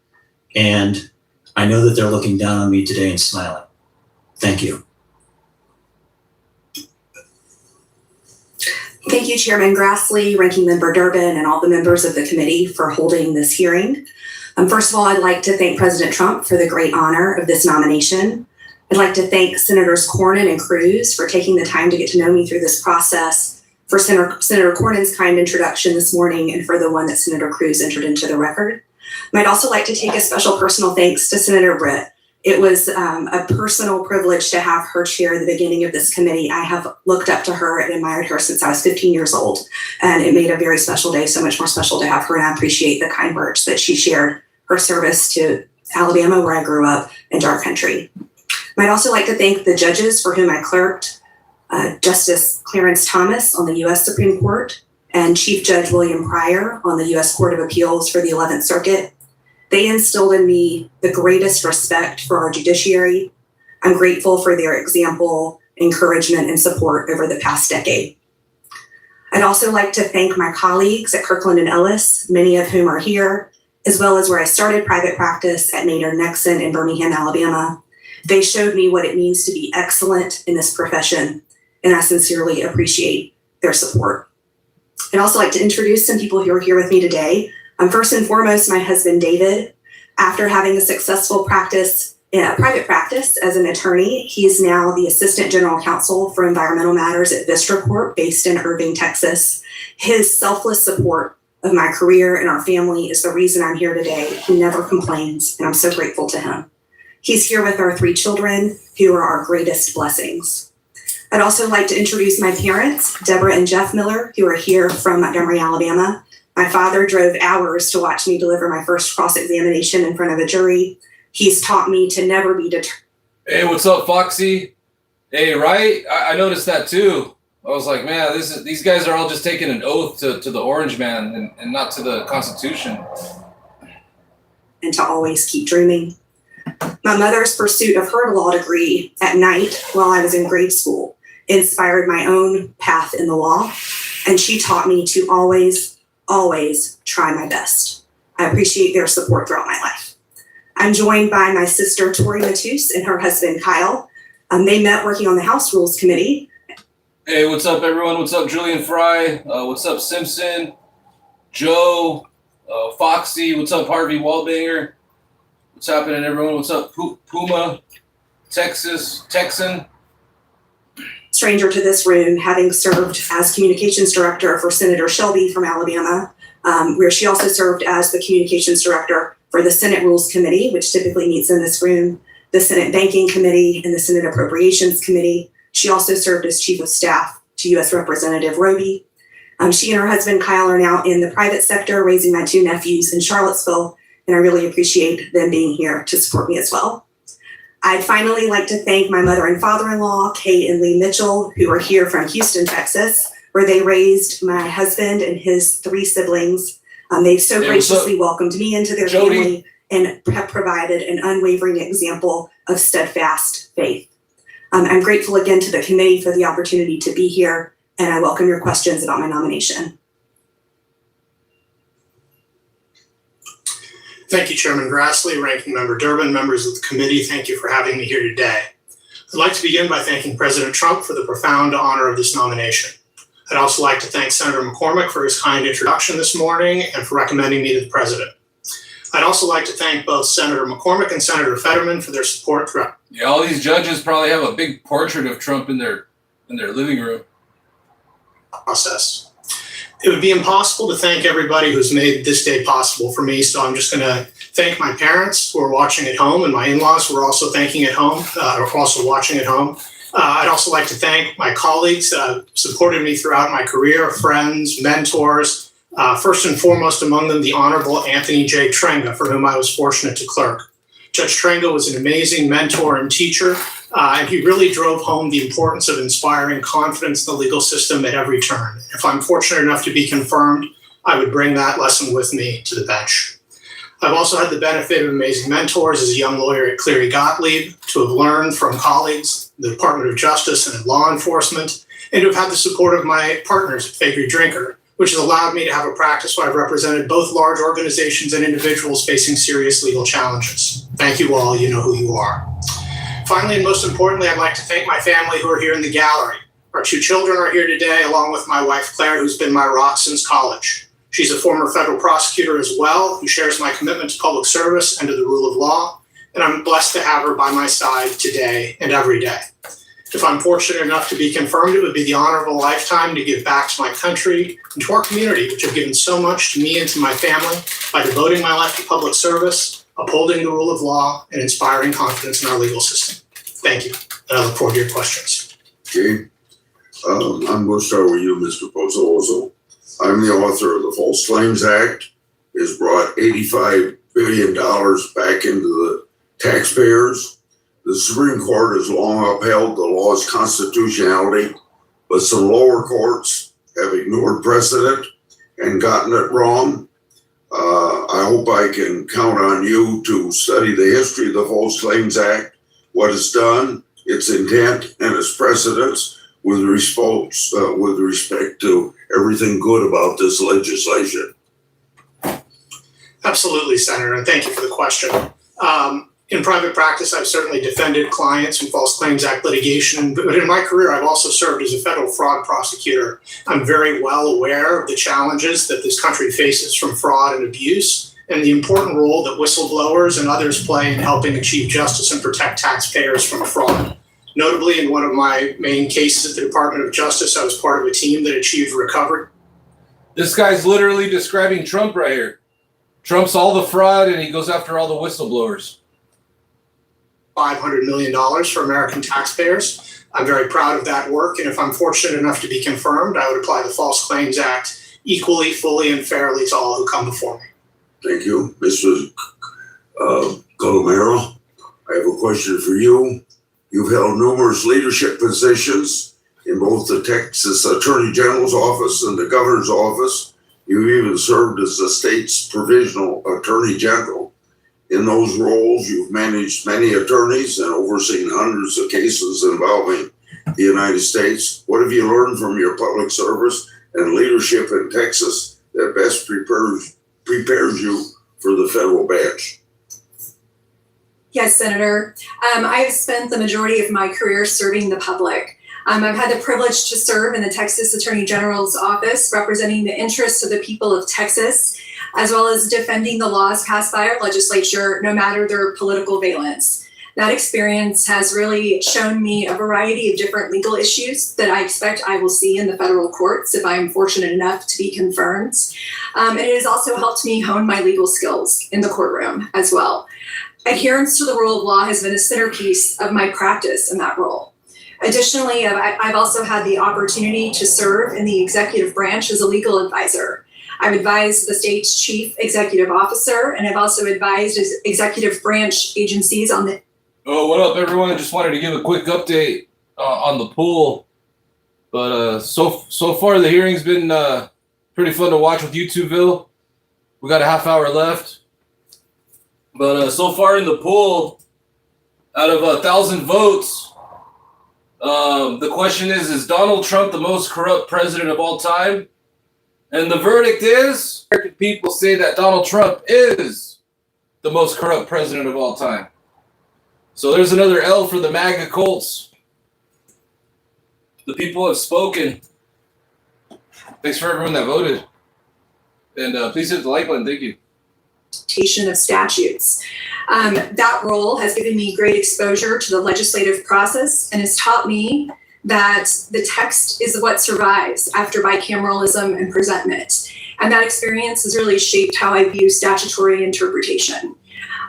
And I know that they're looking down on me today and smiling. Thank you. Thank you, Chairman Grassley, Ranking Member Durbin, and all the members of the committee for holding this hearing. First of all, I'd like to thank President Trump for the great honor of this nomination. I'd like to thank Senators Cornyn and Cruz for taking the time to get to know me through this process, for Senator Cornyn's kind introduction this morning, and for the one that Senator Cruz entered into the record. I'd also like to take a special personal thanks to Senator Britt. It was a personal privilege to have her chair the beginning of this committee. I have looked up to her and admired her since I was 15 years old, and it made a very special day so much more special to have her, and I appreciate the kind words that she shared, her service to Alabama, where I grew up, and to our country. I'd also like to thank the judges for whom I clerked, Justice Clarence Thomas on the U.S. Supreme Court and Chief Judge William Pryor on the U.S. Court of Appeals for the 11th Circuit. They instilled in me the greatest respect for our judiciary. I'm grateful for their example, encouragement, and support over the past decade. I'd also like to thank my colleagues at Kirkland & Ellis, many of whom are here, as well as where I started private practice at Maynard Nexon in Birmingham, Alabama. They showed me what it means to be excellent in this profession, and I sincerely appreciate their support. I'd also like to introduce some people who are here with me today. First and foremost, my husband, David. After having a successful private practice as an attorney, he's now the Assistant General Counsel for Environmental Matters at Vistra Corp, based in Irving, Texas. His selfless support of my career and our family is the reason I'm here today. He never complains, and I'm so grateful to him. He's here with our 3 children, who are our greatest blessings. I'd also like to introduce my parents, Deborah and Jeff Miller, who are here from Montgomery, Alabama. My father drove hours to watch me deliver my first cross-examination in front of a jury. He's taught me to never be deterred. Hey, what's up, Foxy? Hey, right? I noticed that too. I was like, man, these guys are all just taking an oath to the Orange Man and not to the Constitution. And to always keep dreaming. My mother's pursuit of her law degree at night while I was in grade school inspired my own path in the law, and she taught me to always try my best. I appreciate their support throughout my life. I'm joined by my sister, Tori Matus, and her husband, Kyle. They met working on the House Rules Committee. Hey, what's up, everyone? What's up, Julian Fry? What's up, Simpson? Joe? Foxy? What's up, Harvey Waldbanger? What's happening, everyone? What's up, Puma? Texan? Stranger to this room, having served as communications director for Senator Shelby from Alabama, where she also served as the communications director for the Senate Rules Committee, which typically meets in this room, the Senate Banking Committee, and the Senate Appropriations Committee. She also served as chief of staff to U.S. Representative Roby. She and her husband, Kyle, are now in the private sector, raising my 2 nephews in Charlottesville, and I really appreciate them being here to support me as well. I'd finally like to thank my mother and father-in-law, Kate and Lee Mitchell, who are here from Houston, Texas, where they raised my husband and his 3 siblings. They've so graciously welcomed me into their family and have provided an unwavering example of steadfast faith. I'm grateful again to the committee for the opportunity to be here, and I welcome your questions about my nomination. Thank you, Chairman Grassley, Ranking Member Durbin, members of the committee. Thank you for having me here today. I'd like to begin by thanking President Trump for the profound honor of this nomination. I'd also like to thank Senator McCormick for his kind introduction this morning and for recommending me to the President. I'd also like to thank both Senator McCormick and Senator Fetterman for their support throughout. Yeah, all these judges probably have a big portrait of Trump in their living room. Process. It would be impossible to thank everybody who's made this day possible for me, so I'm just going to thank my parents who are watching at home, and my in-laws who are also thanking at home, or also watching at home. I'd also like to thank my colleagues that have supported me throughout my career, friends, mentors, first and foremost among them, the Honorable Anthony J. Trenga, for whom I was fortunate to clerk. Judge Trenga was an amazing mentor and teacher, and he really drove home the importance of inspiring confidence in the legal system at every turn. If I'm fortunate enough to be confirmed, I would bring that lesson with me to the bench. I've also had the benefit of amazing mentors as a young lawyer at Cleary Gottlieb, to have learned from colleagues, the Department of Justice and in law enforcement, and to have had the support of my partners at Faegre Drinker, which has allowed me to have a practice where I've represented both large organizations and individuals facing serious legal challenges. Thank you all, you know who you are. Finally, and most importantly, I'd like to thank my family who are here in the gallery. Our 2 children are here today, along with my wife, Claire, who's been my rock since college. She's a former federal prosecutor as well, who shares my commitment to public service and to the rule of law, and I'm blessed to have her by my side today and every day. If I'm fortunate enough to be confirmed, it would be the honor of a lifetime to give back to my country and to our community, which have given so much to me and to my family by devoting my life to public service, upholding the rule of law, and inspiring confidence in our legal system. Thank you, and I look forward to your questions. Okay. I'm going to start with you, Mr. Pozozo. I'm the author of the False Claims Act. It's brought $85 billion back into the taxpayers. The Supreme Court has long upheld the law's constitutionality, but some lower courts have ignored precedent and gotten it wrong. I hope I can count on you to study the history of the False Claims Act, what it's done, its intent, and its precedents with respect to everything good about this legislation. Absolutely, Senator, and thank you for the question. In private practice, I've certainly defended clients in False Claims Act litigation, but in my career, I've also served as a federal fraud prosecutor. I'm very well aware of the challenges that this country faces from fraud and abuse, and the important role that whistleblowers and others play in helping achieve justice and protect taxpayers from fraud. Notably, in one of my main cases at the Department of Justice, I was part of a team that achieved recovery. This guy's literally describing Trump right here. Trump's all the fraud and he goes after all the whistleblowers. $500 million for American taxpayers. I'm very proud of that work, and if I'm fortunate enough to be confirmed, I would apply the False Claims Act equally, fully, and fairly to all who come before me. Thank you. Mr. Colomero, I have a question for you. You've held numerous leadership positions in both the Texas Attorney General's office and the governor's office. You've even served as the state's provisional attorney general. In those roles, you've managed many attorneys and overseen hundreds of cases involving the United States. What have you learned from your public service and leadership in Texas that best prepares you for the federal bench? Yes, Senator. I have spent the majority of my career serving the public. I've had the privilege to serve in the Texas Attorney General's office, representing the interests of the people of Texas, as well as defending the laws passed by our legislature, no matter their political valence. That experience has really shown me a variety of different legal issues that I expect I will see in the federal courts if I am fortunate enough to be confirmed. And it has also helped me hone my legal skills in the courtroom as well. Adherence to the rule of law has been a centerpiece of my practice in that role. Additionally, I've also had the opportunity to serve in the executive branch as a legal advisor. I've advised the state's chief executive officer, and I've also advised his executive branch agencies on the. Oh, what up, everyone? I just wanted to give a quick update on the pool. But so far, the hearing's been pretty fun to watch with YouTubeville. We got a half hour left. But so far in the poll, out of 1,000 votes, the question is Donald Trump the most corrupt president of all time? And the verdict is, American people say that Donald Trump is the most corrupt president of all time. So there's another L for the MAGA cults. The people have spoken. Thanks for everyone that voted. And please hit the like button. Thank you. Of statutes. That role has given me great exposure to the legislative process and has taught me that the text is what survives after bicameralism and presentment. And that experience has really shaped how I view statutory interpretation.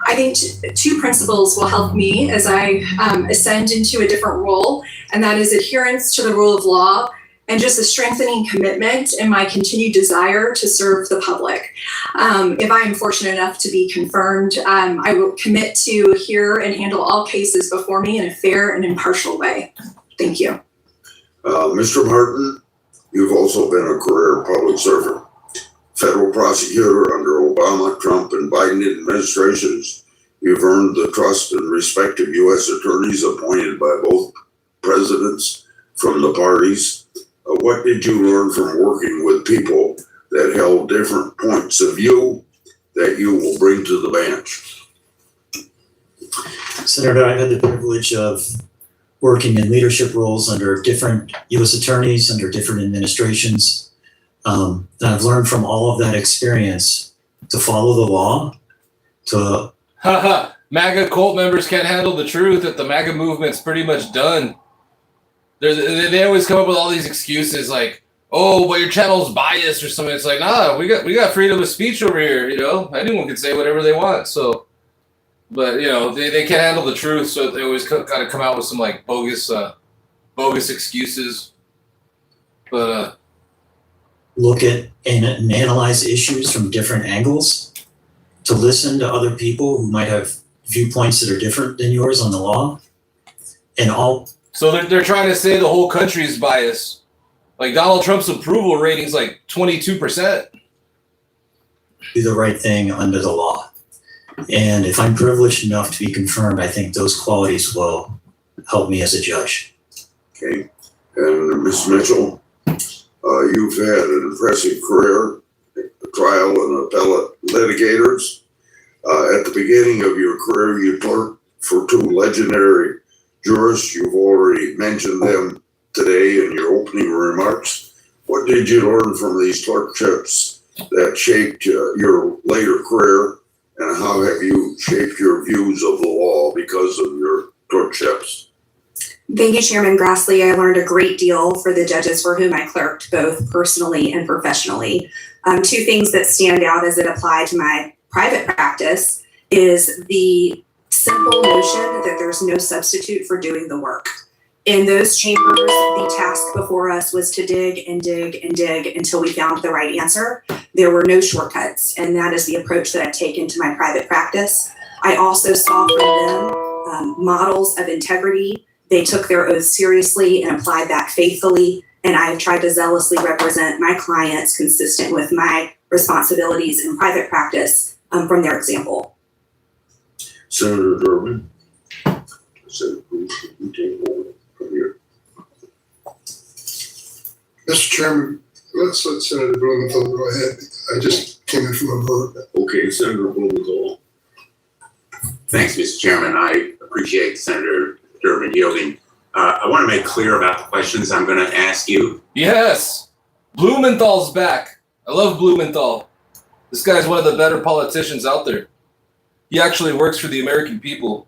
I think two principles will help me as I ascend into a different role, and that is adherence to the rule of law and just a strengthening commitment in my continued desire to serve the public. If I am fortunate enough to be confirmed, I will commit to hear and handle all cases before me in a fair and impartial way. Thank you. Mr. Martin, you've also been a career public servant, federal prosecutor under Obama, Trump, and Biden administrations. You've earned the trust and respect of U.S. attorneys appointed by both presidents from the parties. What did you learn from working with people that held different points of view that you will bring to the bench? Senator, I've had the privilege of working in leadership roles under different U.S. attorneys, under different administrations. And I've learned from all of that experience to follow the law, to... MAGA cult members can't handle the truth that the MAGA movement's pretty much done. They always come up with all these excuses like, oh, but your channel's biased or something. It's like, nah, we got freedom of speech over here, you know? Anyone can say whatever they want, so... But, you know, they can't handle the truth, so they always got to come out with some, like, bogus excuses. But, look at and analyze issues from different angles, to listen to other people who might have viewpoints that are different than yours on the law, and all... So they're trying to say the whole country is biased. Like, Donald Trump's approval rating's like 22%. Do the right thing under the law. And if I'm privileged enough to be confirmed, I think those qualities will help me as a judge. Okay. And Ms. Mitchell, you've had an impressive career, trial and appellate litigators. At the beginning of your career, you clerked for two legendary jurists. You've already mentioned them today in your opening remarks. What did you learn from these clerkships that shaped your later career? And how have you shaped your views of the law because of your clerkships? Thank you, Chairman Grassley. I learned a great deal for the judges for whom I clerked, both personally and professionally. Two things that stand out as it applied to my private practice is the simple notion that there's no substitute for doing the work. In those chambers, the task before us was to dig and dig and dig until we found the right answer. There were no shortcuts, and that is the approach that I've taken to my private practice. I also saw from them models of integrity. They took their oaths seriously and applied that faithfully, and I have tried to zealously represent my clients consistent with my responsibilities in private practice from their example. Senator Durbin. Senator Bruce, you take over from here. Mr. Chairman, let's let Senator Blumenthal go ahead. I just came in from a vote. Okay, Senator Blumenthal. Thanks, Mr. Chairman. I appreciate Senator Durbin yielding. I want to make clear about the questions I'm going to ask you. Yes, Blumenthal's back. I love Blumenthal. This guy's one of the better politicians out there. He actually works for the American people.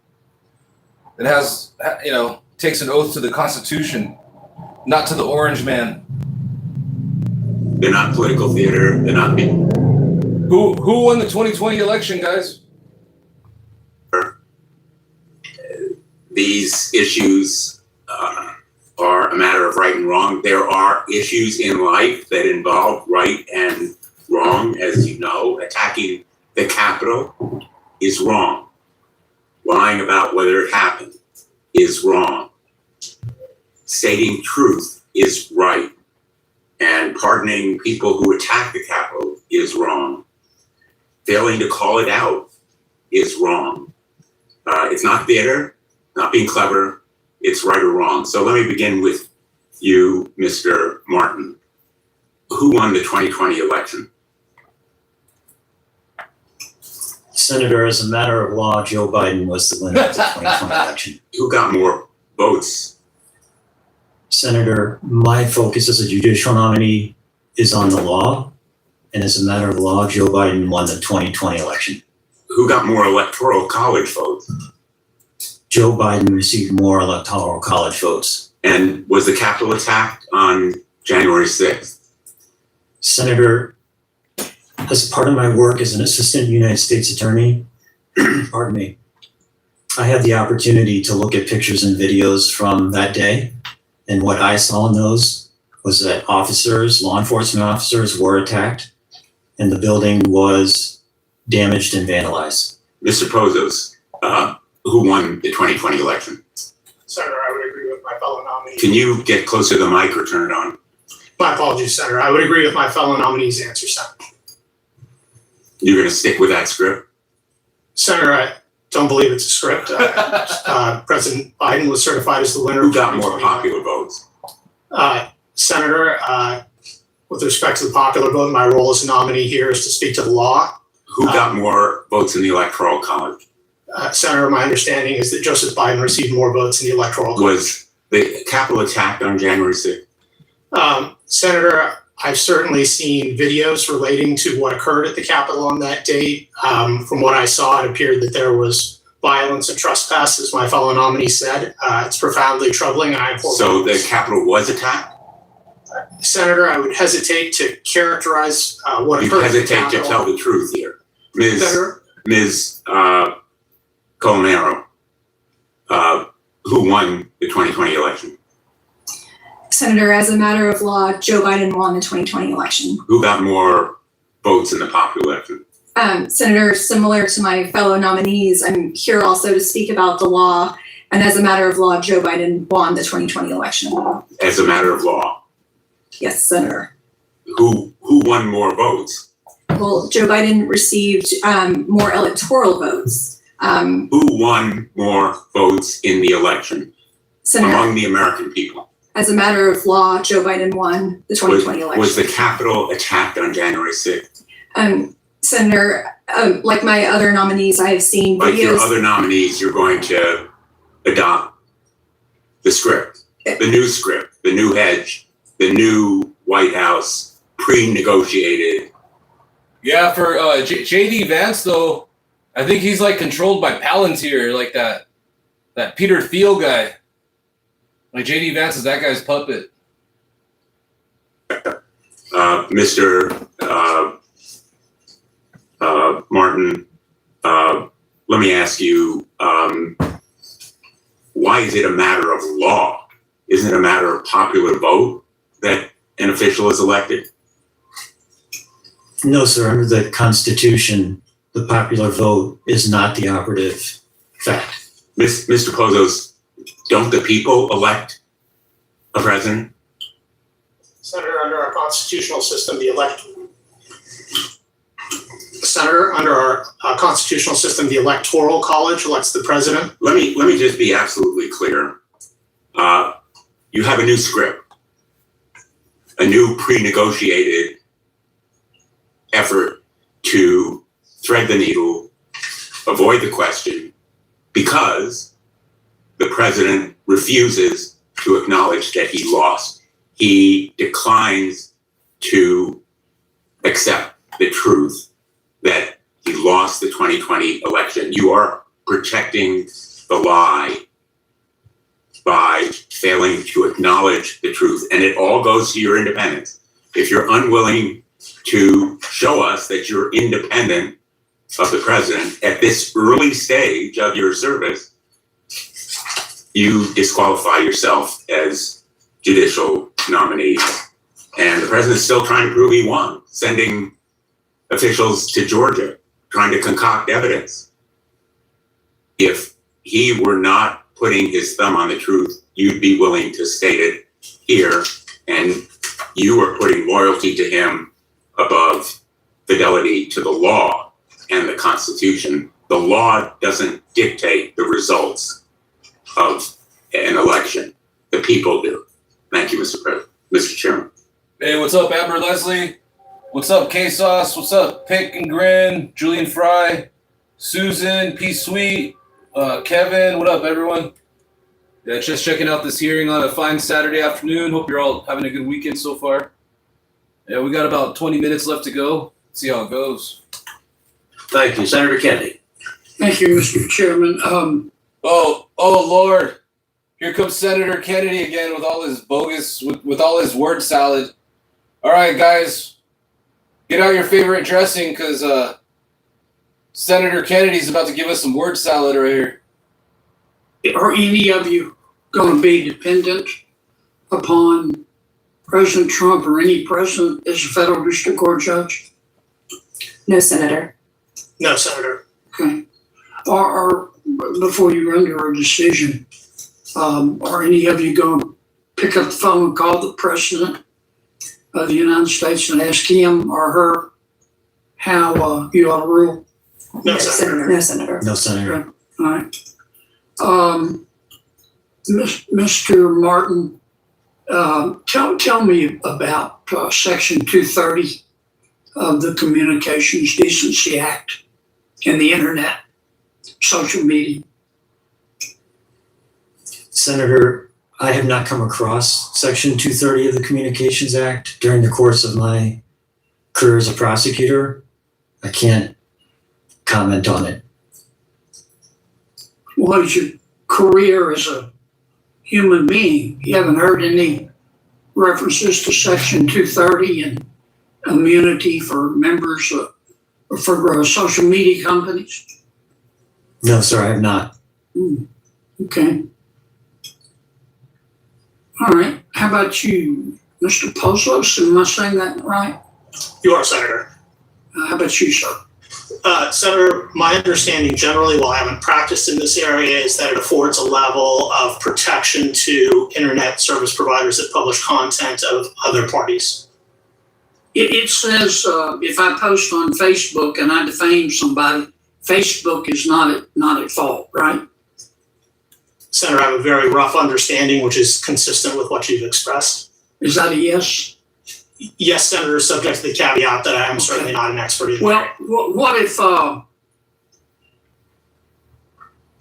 It has, takes an oath to the Constitution, not to the orange man. They're not political theater. They're not people. Who won the 2020 election, guys? These issues are a matter of right and wrong. There are issues in life that involve right and wrong, as you know. Attacking the Capitol is wrong. Lying about whether it happened is wrong. Stating truth is right. And pardoning people who attack the Capitol is wrong. Failing to call it out is wrong. It's not theater, not being clever, it's right or wrong. So let me begin with you, Mr. Martin. Who won the 2020 election? Senator, as a matter of law, Joe Biden was the winner of the 2020 election. Who got more votes? Senator, my focus as a judicial nominee is on the law, and as a matter of law, Joe Biden won the 2020 election. Who got more electoral college votes? Joe Biden received more electoral college votes. And was the Capitol attacked on January 6th? Senator, as part of my work as an assistant United States attorney, pardon me, I had the opportunity to look at pictures and videos from that day. And what I saw in those was that law enforcement officers were attacked and the building was damaged and vandalized. Mr. Pozos, who won the 2020 election? Senator, I would agree with my fellow nominee. Can you get closer to the mic or turn it on? My apologies, Senator. I would agree with my fellow nominee's answer, Senator. You're going to stick with that script? Senator, I don't believe it's a script. President Biden was certified as the winner. Who got more popular votes? Senator, with respect to the popular vote, my role as a nominee here is to speak to the law. Who got more votes in the Electoral College? Senator, my understanding is that Joseph Biden received more votes in the Electoral College. Was the Capitol attacked on January 6th? Senator, I've certainly seen videos relating to what occurred at the Capitol on that date. From what I saw, it appeared that there was violence and trespass, as my fellow nominee said. It's profoundly troubling, and I implore. So the Capitol was attacked? Senator, I would hesitate to characterize what you occurred. Hesitate to tell the truth here, Ms. Colomero. Who won the 2020 election? Senator, as a matter of law, Joe Biden won the 2020 election. Who got more votes in the popular election? Senator, similar to my fellow nominees, I'm here also to speak about the law. And as a matter of law, Joe Biden won the 2020 election. As a matter of law? Yes, Senator. Who won more votes? Well, Joe Biden received more electoral votes. Who won more votes in the election Senator, among the American people? As a matter of law, Joe Biden won the 2020 election. Was the Capitol attacked on January 6th? Senator, like my other nominees, I have seen videos. Like your other nominees, you're going to adopt the script, the new script, the new hedge, the new White House, pre-negotiated. Yeah, for J.D. Vance, though, I think he's like controlled by Palantir, like that Peter Thiel guy. Like JD Vance is that guy's puppet. Mr. Martin, let me ask you, why is it a matter of law? Isn't it a matter of popular vote that an official is elected? No, sir. Under the Constitution, the popular vote is not the operative fact. Mr. Pozos, don't the people elect a president? Senator, under our constitutional system, the Electoral College elects the president. Let me just be absolutely clear. You have a new script, a new pre-negotiated effort to thread the needle, avoid the question, because the president refuses to acknowledge that he lost. He declines to accept the truth that he lost the 2020 election. You are protecting the lie by failing to acknowledge the truth, and it all goes to your independence. If you're unwilling to show us that you're independent of the president at this early stage of your service, you disqualify yourself as judicial nominee. And the president's still trying to prove he won, sending officials to Georgia, trying to concoct evidence. If he were not putting his thumb on the truth, you'd be willing to state it here, and you are putting loyalty to him above fidelity to the law and the Constitution. The law doesn't dictate the results of an election. The people do. Thank you, Mr. President, Mr. Chairman. Hey, what's up, Amber Leslie? What's up, K-Sauce? What's up, Pick and Grin? Julian Fry? Susan? P Sweet? Kevin? What up, everyone? Yeah, just checking out this hearing on a fine Saturday afternoon. Hope you're all having a good weekend so far. Yeah, we got about 20 minutes left to go. See how it goes. Thank you, Senator Kennedy. Thank you, Mr. Chairman. Oh Lord. Here comes Senator Kennedy again with all his bogus, with all his word salad. All right, guys, get out your favorite dressing because Senator Kennedy's about to give us some word salad right here. Are any of you going to be dependent upon President Trump or any president as a federal district court judge? No, Senator. No, Senator. Okay. Or before you render a decision, are any of you going to pick up the phone and call the president of the United States and ask him or her how you ought to rule? No, Senator. No, Senator. No, Senator. Okay. All right. Mr. Martin, tell me about Section 230 of the Communications Decency Act and the internet, social media. Senator, I have not come across Section 230 of the Communications Act during the course of my career as a prosecutor. I can't comment on it. What is your career as a human being? You haven't heard any references to Section 230 and immunity for members for social media companies? No, sir, I have not. Okay. All right. How about you, Mr. Pozos? Am I saying that right? You are, Senator. How about you, sir? Senator, my understanding generally, while I haven't practiced in this area, is that it affords a level of protection to internet service providers that publish content of other parties. It says if I post on Facebook and I defame somebody, Facebook is not at fault, right? Senator, I have a very rough understanding, which is consistent with what you've expressed. Is that a yes? Yes, Senator, subject to the caveat that I am certainly not an expert in. Well, what if, and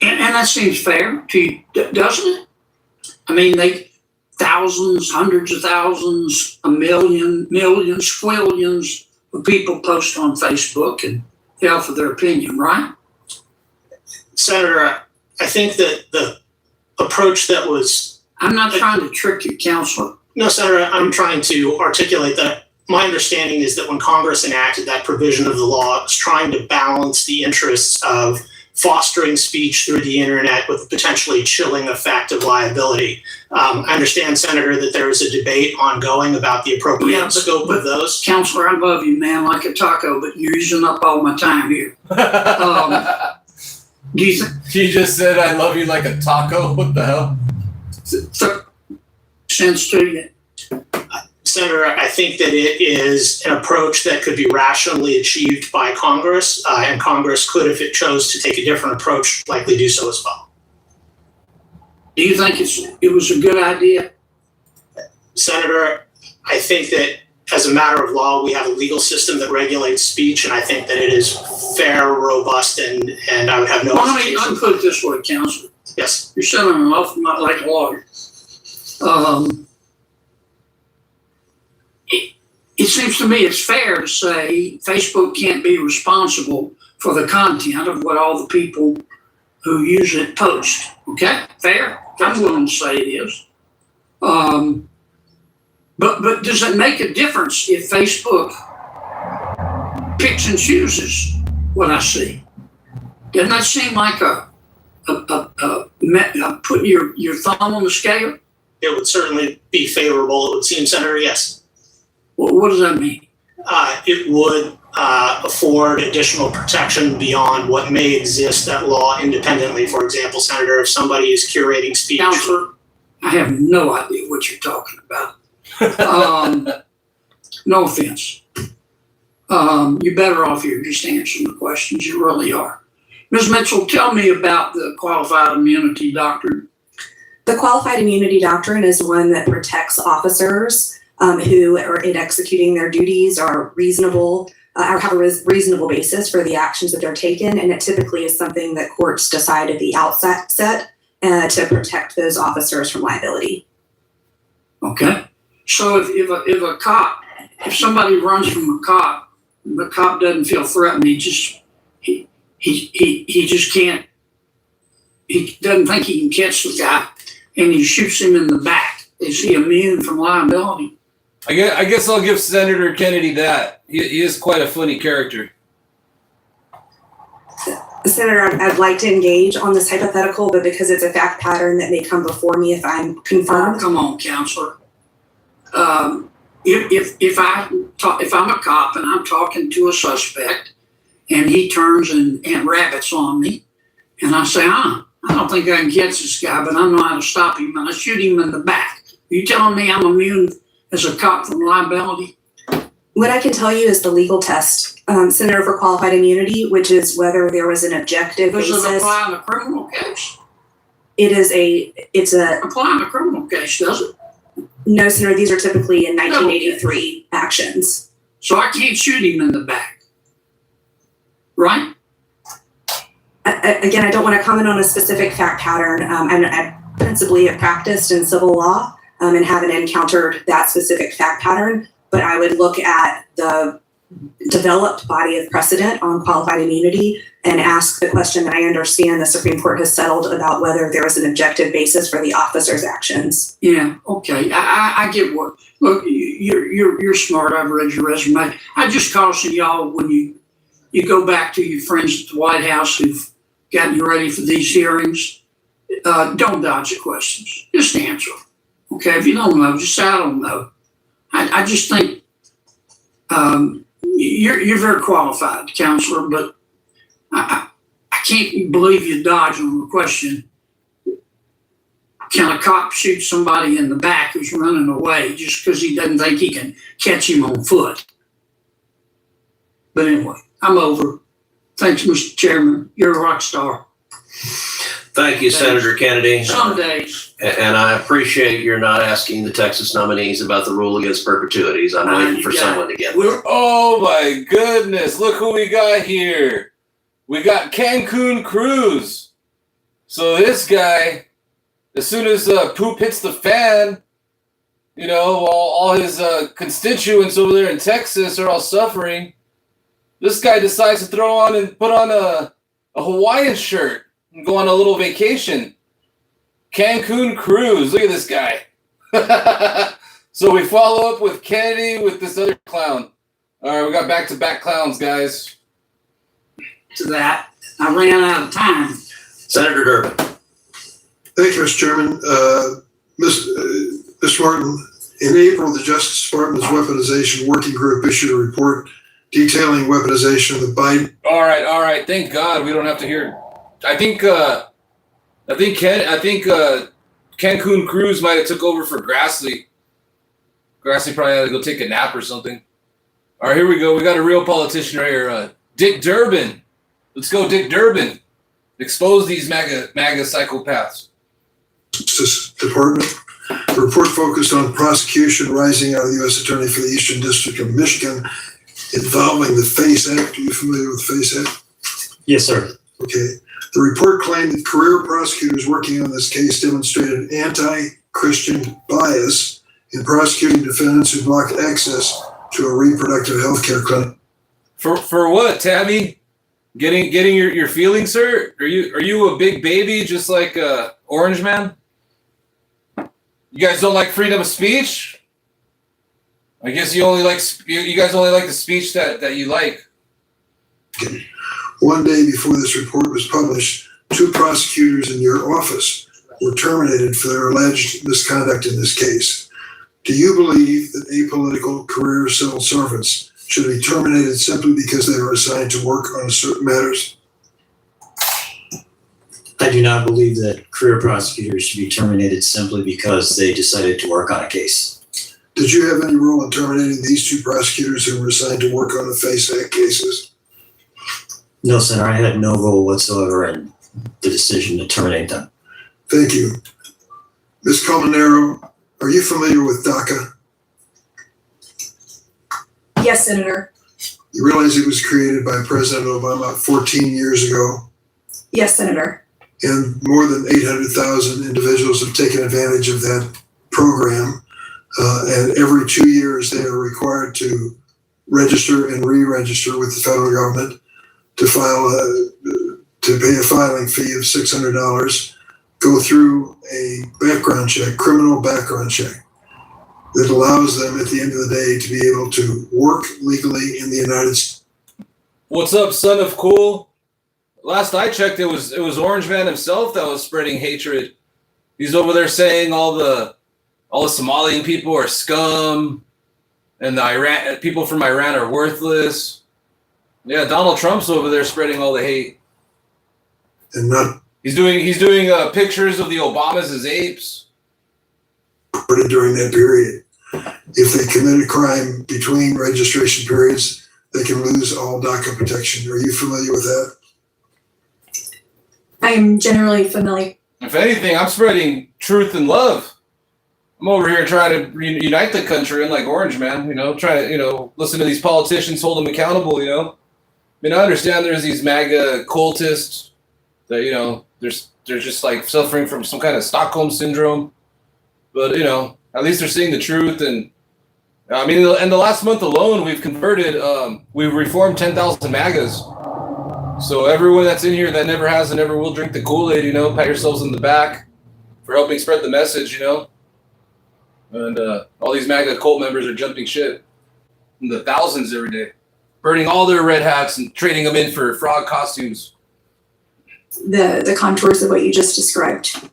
that seems fair to you, doesn't it? I mean, thousands, hundreds of thousands, a million, millions, squillions of people post on Facebook and they offer their opinion, right? Senator, I think that the approach that was I'm not trying to trick you, Counselor. No, Senator, I'm trying to articulate that my understanding is that when Congress enacted that provision of the law, it was trying to balance the interests of fostering speech through the internet with the potentially chilling effect of liability. I understand, Senator, that there is a debate ongoing about the appropriate scope of those. Counselor, I love you, man, like a taco, but you're using up all my time here. Do you think? She just said, I love you like a taco. What the hell? Sense to you? Senator, I think that it is an approach that could be rationally achieved by Congress, and Congress could, if it chose to take a different approach, likely do so as well. Do you think it was a good idea? Senator, I think that as a matter of law, we have a legal system that regulates speech, and I think that it is fair, robust, and I would have no hesitation. Let me put it this way, Counselor. Yes. You're sounding an awful lot like a lawyer. It seems to me it's fair to say Facebook can't be responsible for the content of what all the people who use it post. Okay? Fair? I'm willing to say it is. But does it make a difference if Facebook picks and chooses what I see? Doesn't that seem like putting your thumb on the scale? It would certainly be favorable, it would seem, Senator, yes. What does that mean? It would afford additional protection beyond what may exist at law independently. For example, Senator, if somebody is curating speech. Counselor, I have no idea what you're talking about. No offense. You're better off here just answering the questions. You really are. Ms. Mitchell, tell me about the qualified immunity doctrine. The qualified immunity doctrine is one that protects officers who are in executing their duties are reasonable or have a reasonable basis for the actions that they're taken. And it typically is something that courts decide at the outset to protect those officers from liability. Okay. So if somebody runs from a cop, the cop doesn't feel threatened, he just can't, he doesn't think he can catch the guy and he shoots him in the back. Is he immune from liability? I guess I'll give Senator Kennedy that. He is quite a funny character. Senator, I'd like to engage on this hypothetical, but because it's a fact pattern that may come before me if I'm confirmed. Come on, Counselor. If I'm a cop and I'm talking to a suspect and he turns and rabbits on me, and I say, I don't think I can catch this guy, but I know how to stop him, and I shoot him in the back. Are you telling me I'm immune as a cop from liability? What I can tell you is the legal test, Senator, for qualified immunity, which is whether there was an objective basis. Does it apply in a criminal case? It's a apply in a criminal case, does it? No, Senator, these are typically in 1983 actions. So I can't shoot him in the back, right? Again, I don't want to comment on a specific fact pattern. I principally have practiced in civil law and haven't encountered that specific fact pattern, but I would look at the developed body of precedent on qualified immunity and ask the question that I understand the Supreme Court has settled about whether there is an objective basis for the officer's actions. Yeah, okay. I get what. Look, you're smart. I've read your resume. I just caution y'all when you go back to your friends at the White House who've gotten you ready for these hearings, don't dodge the questions. Just answer them. Okay, if you don't know, just say I don't know. I just think you're very qualified, Counselor, but I can't believe you dodge on the question. Can a cop shoot somebody in the back who's running away just because he doesn't think he can catch him on foot? But anyway, I'm over. Thanks, Mr. Chairman. You're a rock star. Thank you, Senator Kennedy. Some days. And I appreciate you're not asking the Texas nominees about the rule against perpetuities. I'm waiting for someone to get there. Oh my goodness, look who we got here. We got Cancun Cruz. So this guy, as soon as poop hits the fan, you know, all his constituents over there in Texas are all suffering. This guy decides to throw on and put on a Hawaiian shirt and go on a little vacation. Cancun cruise. Look at this guy. So we follow up with Kennedy with this other clown. All right, we got back-to-back clowns, guys. To that, I ran out of time. Senator Durbin. Thank you, Mr. Chairman. Mr. Martin, in April, the Justice Department's Weaponization Working Group issued a report detailing weaponization of the Biden. All right. Thank God we don't have to hear. I think Cancun Cruz might have took over for Grassley. Grassley probably had to go take a nap or something. All right, here we go. We got a real politician right here. Dick Durbin. Let's go, Dick Durbin. Expose these MAGA psychopaths. Justice Department. The report focused on prosecution rising out of the U.S. Attorney for the Eastern District of Michigan involving the FACE Act. Are you familiar with the FACE Act? Yes, sir. Okay. The report claimed that career prosecutors working on this case demonstrated anti-Christian bias in prosecuting defendants who blocked access to a reproductive health care clinic. For what, Tabby? Getting your feelings hurt? Are you a big baby just like Orange Man? You guys don't like freedom of speech? I guess you guys only like the speech that you like. One day before this report was published, 2 prosecutors in your office were terminated for their alleged misconduct in this case. Do you believe that apolitical career civil servants should be terminated simply because they were assigned to work on certain matters? I do not believe that career prosecutors should be terminated simply because they decided to work on a case. Did you have any role in terminating these 2 prosecutors who were assigned to work on the FACE Act cases? No, Senator, I had no role whatsoever in the decision to terminate them. Thank you. Ms. Colmenero, are you familiar with DACA? Yes, Senator. You realize it was created by President Obama 14 years ago, Yes, Senator. and more than 800,000 individuals have taken advantage of that program. And every 2 years, they are required to register and re-register with the federal government to to pay a filing fee of $600, go through a background check, criminal background check, that allows them at the end of the day to be able to work legally in the United States. What's up, son of cool? Last I checked, it was Orange Man himself that was spreading hatred. He's over there saying all the Somalian people are scum, and the people from Iran are worthless. Yeah, Donald Trump's over there spreading all the hate. And not he's doing pictures of the Obamas as apes. During that period, if they commit a crime between registration periods, they can lose all DACA protection. Are you familiar with that? I am generally familiar. If anything, I'm spreading truth and love. I'm over here trying to unite the country, unlike Orange Man, try to, listen to these politicians, hold them accountable, I mean, I understand there's these MAGA cultists that, they're just like suffering from some kind of Stockholm syndrome. But, at least they're seeing the truth. And I mean, in the last month alone, we've reformed 10,000 MAGAs. So everyone that's in here that never has and never will drink the Kool-Aid, pat yourselves on the back for helping spread the message, And all these MAGA cult members are jumping ship in the thousands every day, burning all their red hats and trading them in for frog costumes. The contours of what you just described.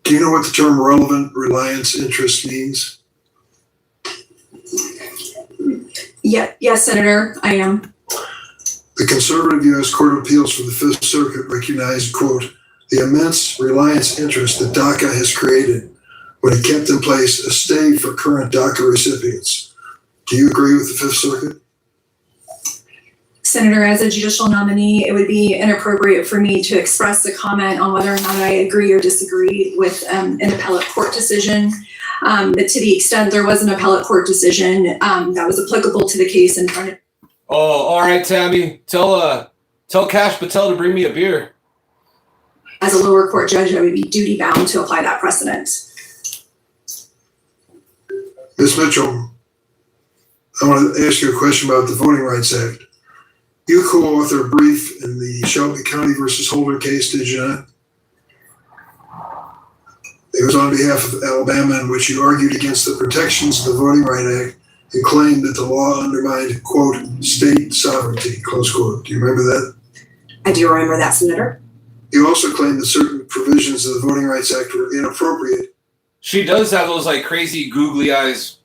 Do you know what the term relevant reliance interest means? Yes, Senator, I am. The conservative U.S. Court of Appeals for the Fifth Circuit recognized, quote, the immense reliance interest that DACA has created when it kept in place a stay for current DACA recipients. Do you agree with the Fifth Circuit? Senator, as a judicial nominee, it would be inappropriate for me to express a comment on whether or not I agree or disagree with an appellate court decision. But to the extent there was an appellate court decision that was applicable to the case in front of. Oh, all right, Tammy. Tell Cash Patel to bring me a beer. As a lower court judge, I would be duty bound to apply that precedent. Ms. Mitchell, I want to ask you a question about the Voting Rights Act. You co-authored a brief in the Shelby County versus Holder case, did you not? It was on behalf of Alabama in which you argued against the protections of the Voting Rights Act and claimed that the law undermined, quote, state sovereignty, close quote. Do you remember that? I do remember that, Senator. You also claimed that certain provisions of the Voting Rights Act were inappropriate. She does have those like crazy googly eyes.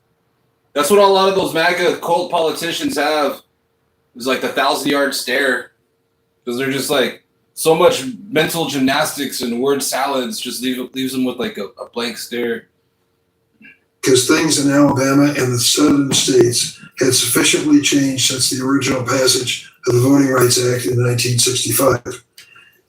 That's what a lot of those MAGA cult politicians have. It's like the 1,000-yard stare. Because they're just like, so much mental gymnastics and word salads just leaves them with like a blank stare. Because things in Alabama and the southern states had sufficiently changed since the original passage of the Voting Rights Act in 1965.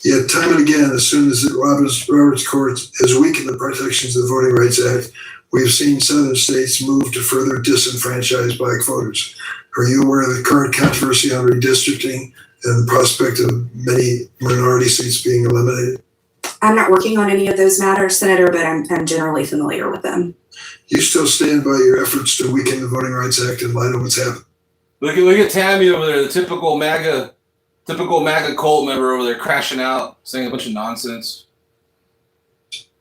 Yet time and again, as soon as the Roberts Court has weakened the protections of the Voting Rights Act, we have seen southern states move to further disenfranchise black voters. Are you aware of the current controversy on redistricting and the prospect of many minority seats being eliminated? I'm not working on any of those matters, Senator, but I'm generally familiar with them. You still stand by your efforts to weaken the Voting Rights Act in light of what's happened? Look at Tammy over there, the typical MAGA cult member over there crashing out, saying a bunch of nonsense.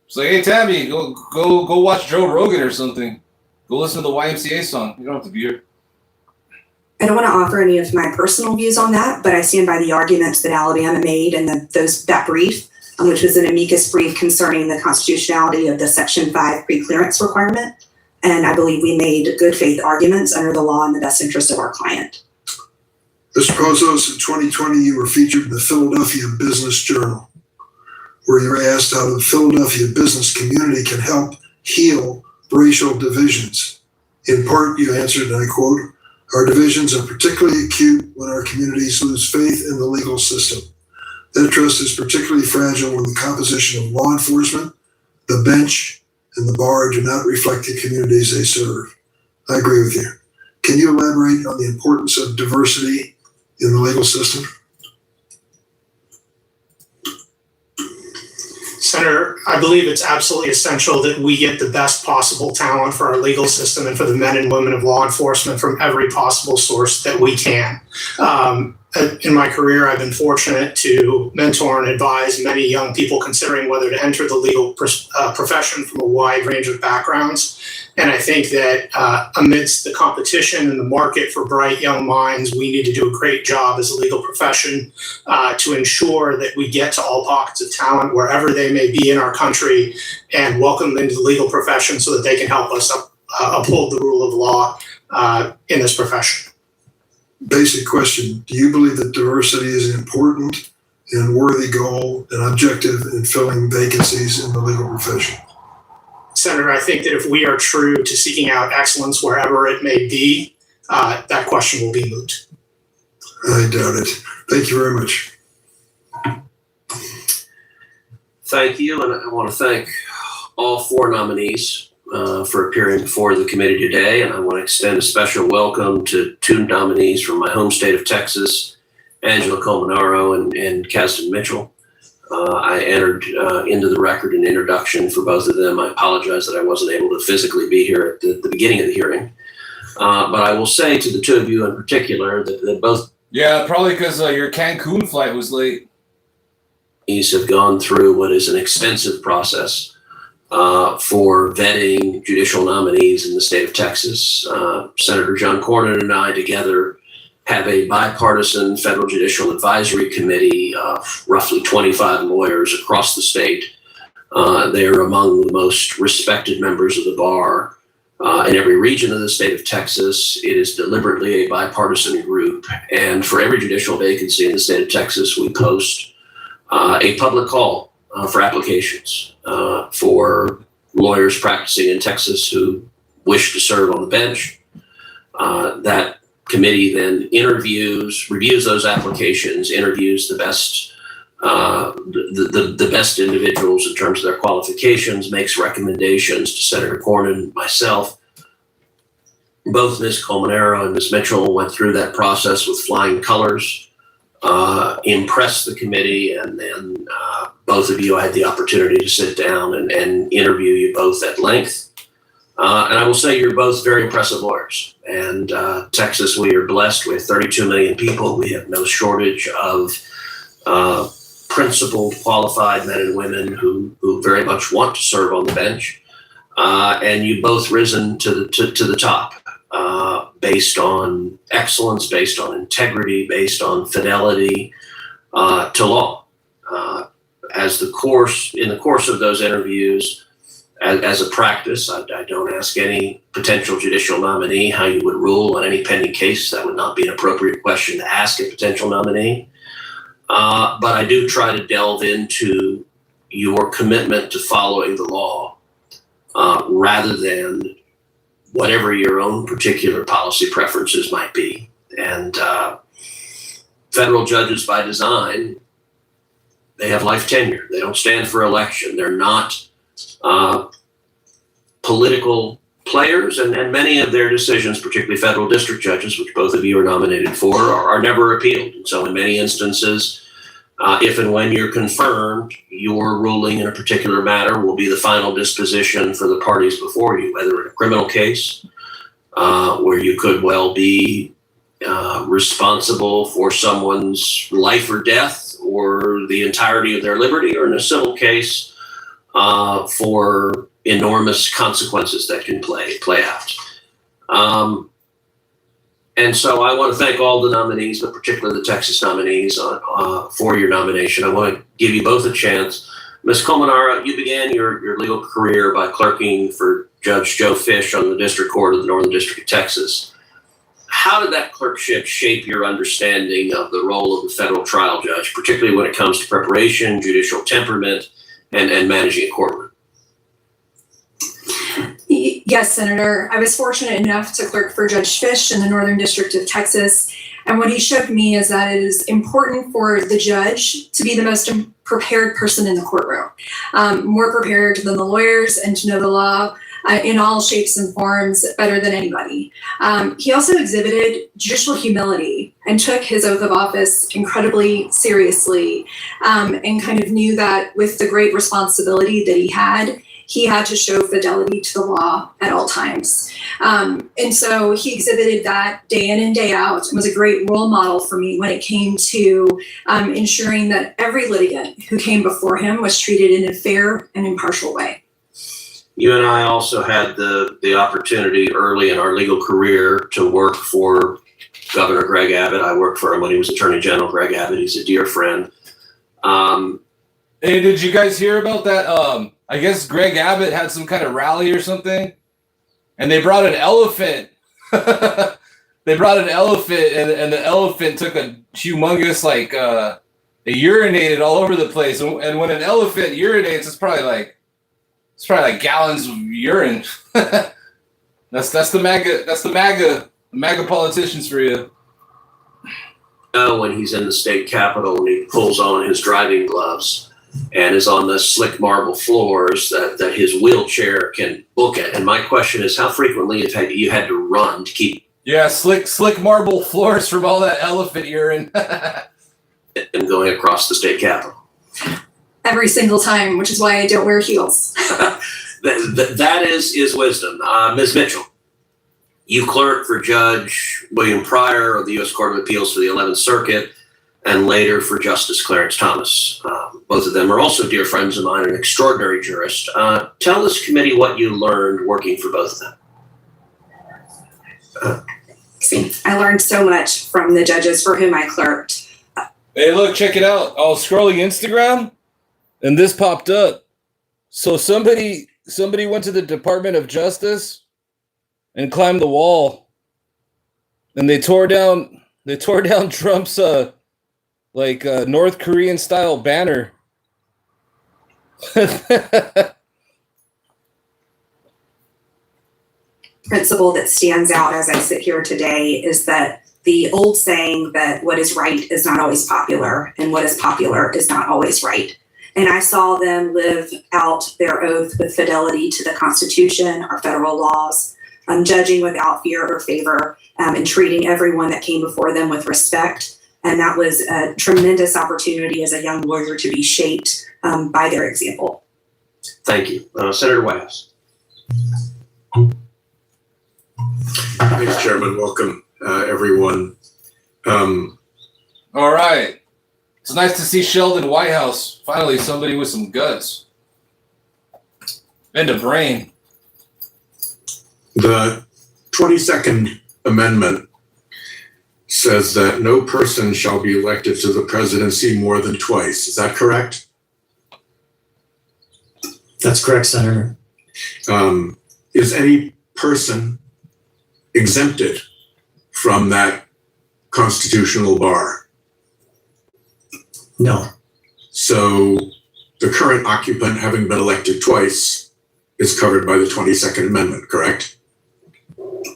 It's like, hey Tammy, go watch Joe Rogan or something. Go listen to the YMCA song. You don't have to be here. I don't want to offer any of my personal views on that, but I stand by the arguments that Alabama made and that brief, which was an amicus brief concerning the constitutionality of the Section 5 pre-clearance requirement. And I believe we made good faith arguments under the law in the best interest of our client. Mr. Pozos, in 2020, you were featured in the Philadelphia Business Journal, where you were asked how the Philadelphia business community can help heal racial divisions. In part, you answered, and I quote, "Our divisions are particularly acute when our communities lose faith in the legal system. That trust is particularly fragile when the composition of law enforcement, the bench, and the bar do not reflect the communities they serve." I agree with you. Can you elaborate on the importance of diversity in the legal system? Senator, I believe it's absolutely essential that we get the best possible talent for our legal system and for the men and women of law enforcement from every possible source that we can. In my career, I've been fortunate to mentor and advise many young people considering whether to enter the legal profession from a wide range of backgrounds. And I think that amidst the competition and the market for bright young minds, we need to do a great job as a legal profession to ensure that we get to all pockets of talent wherever they may be in our country and welcome them into the legal profession so that they can help us uphold the rule of law in this profession. Basic question. Do you believe that diversity is an important and worthy goal and objective in filling vacancies in the legal profession? Senator, I think that if we are true to seeking out excellence wherever it may be, that question will be moot. I doubt it. Thank you very much. Thank you, and I want to thank all four nominees for appearing before the committee today, and I want to extend a special welcome to two nominees from my home state of Texas, Angela Colmenaro and Caston Mitchell. I entered into the record an introduction for both of them. I apologize that I wasn't able to physically be here at the beginning of the hearing. But I will say to the two of you in particular that both... Yeah, probably because your Cancun flight was late. ...have gone through what is an extensive process for vetting judicial nominees in the state of Texas. Senator John Cornyn and I together have a bipartisan federal judicial advisory committee of roughly 25 lawyers across the state. They are among the most respected members of the bar in every region of the state of Texas. It is deliberately a bipartisan group. And for every judicial vacancy in the state of Texas, we post a public call for applications for lawyers practicing in Texas who wish to serve on the bench. That committee then reviews those applications, interviews the best the best individuals in terms of their qualifications, makes recommendations to Senator Cornyn, myself. Both Ms. Colmenaro and Ms. Mitchell went through that process with flying colors, impressed the committee, and then both of you had the opportunity to sit down and interview you both at length. And I will say you're both very impressive lawyers. And Texas, we are blessed with 32 million people. We have no shortage of principled, qualified men and women who very much want to serve on the bench. And you've both risen to the top based on excellence, based on integrity, based on fidelity to law. In the course of those interviews, as a practice, I don't ask any potential judicial nominee how you would rule on any pending case. That would not be an appropriate question to ask a potential nominee. But I do try to delve into your commitment to following the law rather than whatever your own particular policy preferences might be. And federal judges by design, they have life tenure. They don't stand for election. They're not political players, and many of their decisions, particularly federal district judges, which both of you are nominated for, are never appealed. And so in many instances, if and when you're confirmed, your ruling in a particular matter will be the final disposition for the parties before you, whether in a criminal case, where you could well be responsible for someone's life or death or the entirety of their liberty, or in a civil case for enormous consequences that can play out. And so I want to thank all the nominees, but particularly the Texas nominees for your nomination. I want to give you both a chance. Ms. Colmenaro, you began your legal career by clerking for Judge Joe Fish on the District Court of the Northern District of Texas. How did that clerkship shape your understanding of the role of the federal trial judge, particularly when it comes to preparation, judicial temperament, and managing a courtroom? Yes, Senator. I was fortunate enough to clerk for Judge Fish in the Northern District of Texas. And what he showed me is that it is important for the judge to be the most prepared person in the courtroom, more prepared than the lawyers, and to know the law in all shapes and forms better than anybody. He also exhibited judicial humility and took his oath of office incredibly seriously, and kind of knew that with the great responsibility that he had to show fidelity to the law at all times. And so he exhibited that day in and day out and was a great role model for me when it came to ensuring that every litigant who came before him was treated in a fair and impartial way. You and I also had the opportunity early in our legal career to work for Governor Greg Abbott. I worked for him when he was Attorney General. Greg Abbott, he's a dear friend. Hey, did you guys hear about that? I guess Greg Abbott had some kind of rally or something, and they brought an elephant. They brought an elephant, and the elephant took a humongous, it urinated all over the place. And when an elephant urinates, it's probably like gallons of urine. That's the MAGA politicians for you. When he's in the state capitol and he pulls on his driving gloves and is on the slick marble floors that his wheelchair can book it. And my question is, how frequently you had to run to keep? Yeah, slick marble floors from all that elephant urine. And going across the state capitol. Every single time, which is why I don't wear heels. That is wisdom. Ms. Mitchell, you clerked for Judge William Pryor of the U.S. Court of Appeals for the 11th Circuit, and later for Justice Clarence Thomas. Both of them are also dear friends of mine and extraordinary jurists. Tell this committee what you learned working for both of them. I learned so much from the judges for whom I clerked. Hey, look, check it out. I was scrolling Instagram, and this popped up. So somebody went to the Department of Justice and climbed the wall, and they tore down Trump's North Korean style banner. Principle that stands out as I sit here today is that the old saying that what is right is not always popular and what is popular is not always right. And I saw them live out their oath with fidelity to the Constitution, our federal laws, judging without fear or favor, and treating everyone that came before them with respect. And that was a tremendous opportunity as a young lawyer to be shaped by their example. Thank you. Senator Whitehouse. Thanks, Chairman. Welcome, everyone. All right. It's nice to see Sheldon Whitehouse. Finally, somebody with some guts. And a brain. The 22nd Amendment says that no person shall be elected to the presidency more than twice. Is that correct? That's correct, Senator. Is any person exempted from that constitutional bar? No. So the current occupant, having been elected twice, is covered by the 22nd Amendment, correct?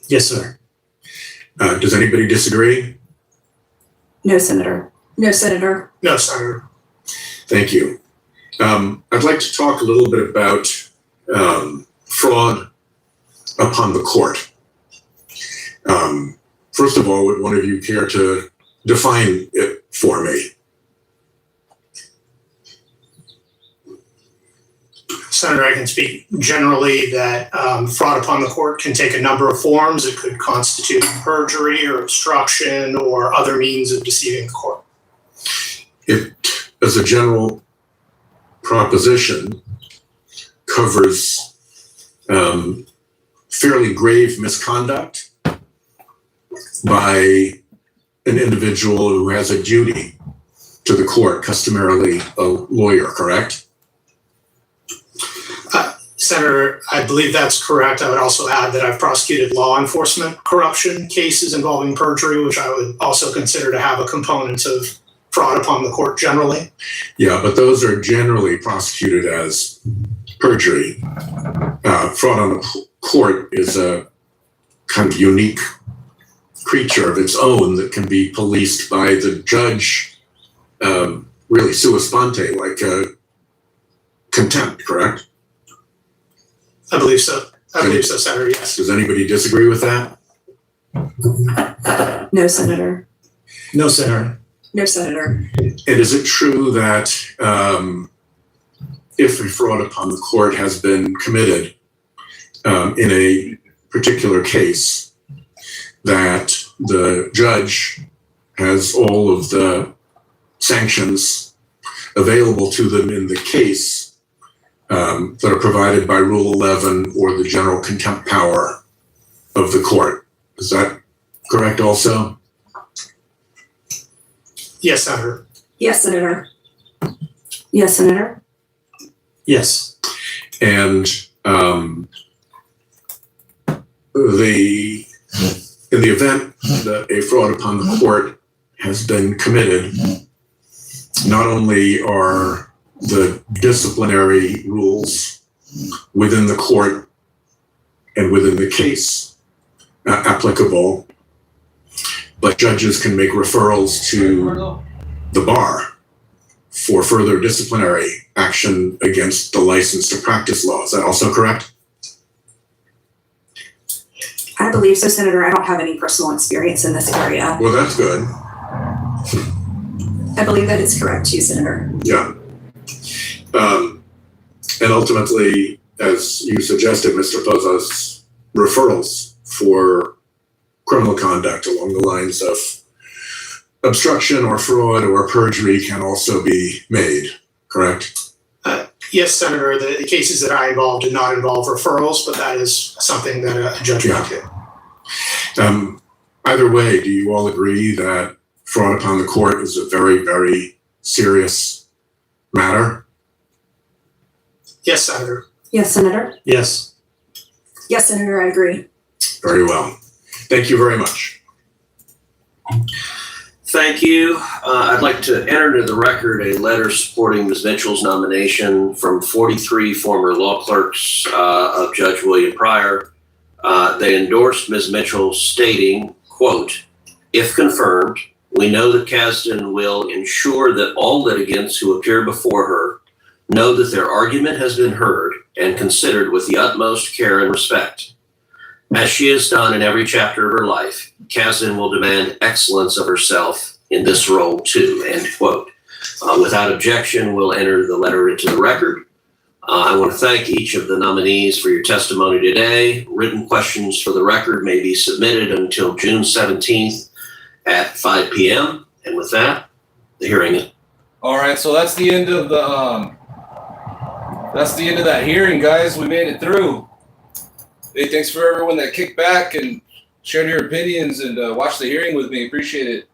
Yes, sir. Does anybody disagree? No, Senator. No, Senator. No, Senator. Thank you. I'd like to talk a little bit about fraud upon the court. First of all, would one of you care to define it for me? Senator, I can speak generally that fraud upon the court can take a number of forms. It could constitute perjury or obstruction or other means of deceiving the court. It, as a general proposition, covers fairly grave misconduct by an individual who has a duty to the court, customarily a lawyer, correct? Senator, I believe that's correct. I would also add that I've prosecuted law enforcement corruption cases involving perjury, which I would also consider to have a component of fraud upon the court generally. Yeah, but those are generally prosecuted as perjury. Fraud on the court is a kind of unique creature of its own that can be policed by the judge, really sua sponte, like contempt, correct? I believe so. I believe so, Senator, yes. Does anybody disagree with that? No, Senator. No, Senator. No, Senator. And is it true that if a fraud upon the court has been committed in a particular case, that the judge has all of the sanctions available to them in the case that are provided by Rule 11 or the general contempt power of the court? Is that correct also? Yes, Senator. Yes, Senator. Yes, Senator. Yes. And in the event that a fraud upon the court has been committed, not only are the disciplinary rules within the court and within the case applicable, but judges can make referrals to the bar for further disciplinary action against the license to practice law. Is that also correct? I believe so, Senator. I don't have any personal experience in this area. Well, that's good. I believe that it's correct too, Senator. Yeah. And ultimately, as you suggested, Mr. Pozos, referrals for criminal conduct along the lines of obstruction or fraud or perjury can also be made, correct? Yes, Senator. The cases that I involved did not involve referrals, but that is something that a judge might do. Either way, do you all agree that fraud upon the court is a very, very serious matter? Yes, Senator. Yes, Senator. Yes. Yes, Senator. I agree. Very well. Thank you very much. Thank you. I'd like to enter into the record a letter supporting Ms. Mitchell's nomination from 43 former law clerks of Judge William Pryor. They endorsed Ms. Mitchell stating, quote, "If confirmed, we know that Kasdan will ensure that all litigants who appear before her know that their argument has been heard and considered with the utmost care and respect. As she has done in every chapter of her life, Kasdan will demand excellence of herself in this role too," end quote. Without objection, we'll enter the letter into the record. I want to thank each of the nominees for your testimony today. Written questions for the record may be submitted until June 17th at 5 p.m. And with that, the hearing All right, so that's the end of the that hearing, guys. We made it through. Hey, thanks for everyone that kicked back and shared your opinions and watched the hearing with me. Appreciate it.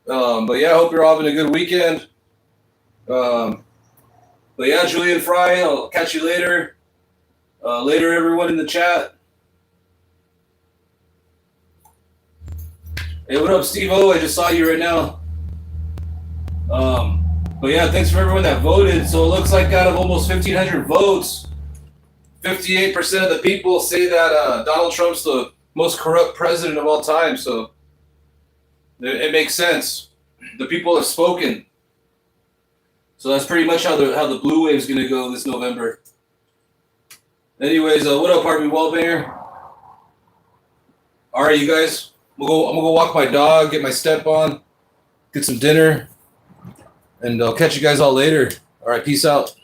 But yeah, I hope you're all having a good weekend. But yeah, Julian Fry, I'll catch you later. Later, everyone in the chat. Hey, what up, Steve-O? I just saw you right now. But yeah, thanks for everyone that voted. So it looks like out of almost 1,500 votes, 58% of the people say that Donald Trump's the most corrupt president of all time. So it makes sense. The people have spoken. So that's pretty much how the blue wave's gonna go this November. Anyways, what up, Harvey Wallbanger? All right, you guys. I'm gonna go walk my dog, get my step on, get some dinner, and I'll catch you guys all later. All right, peace out.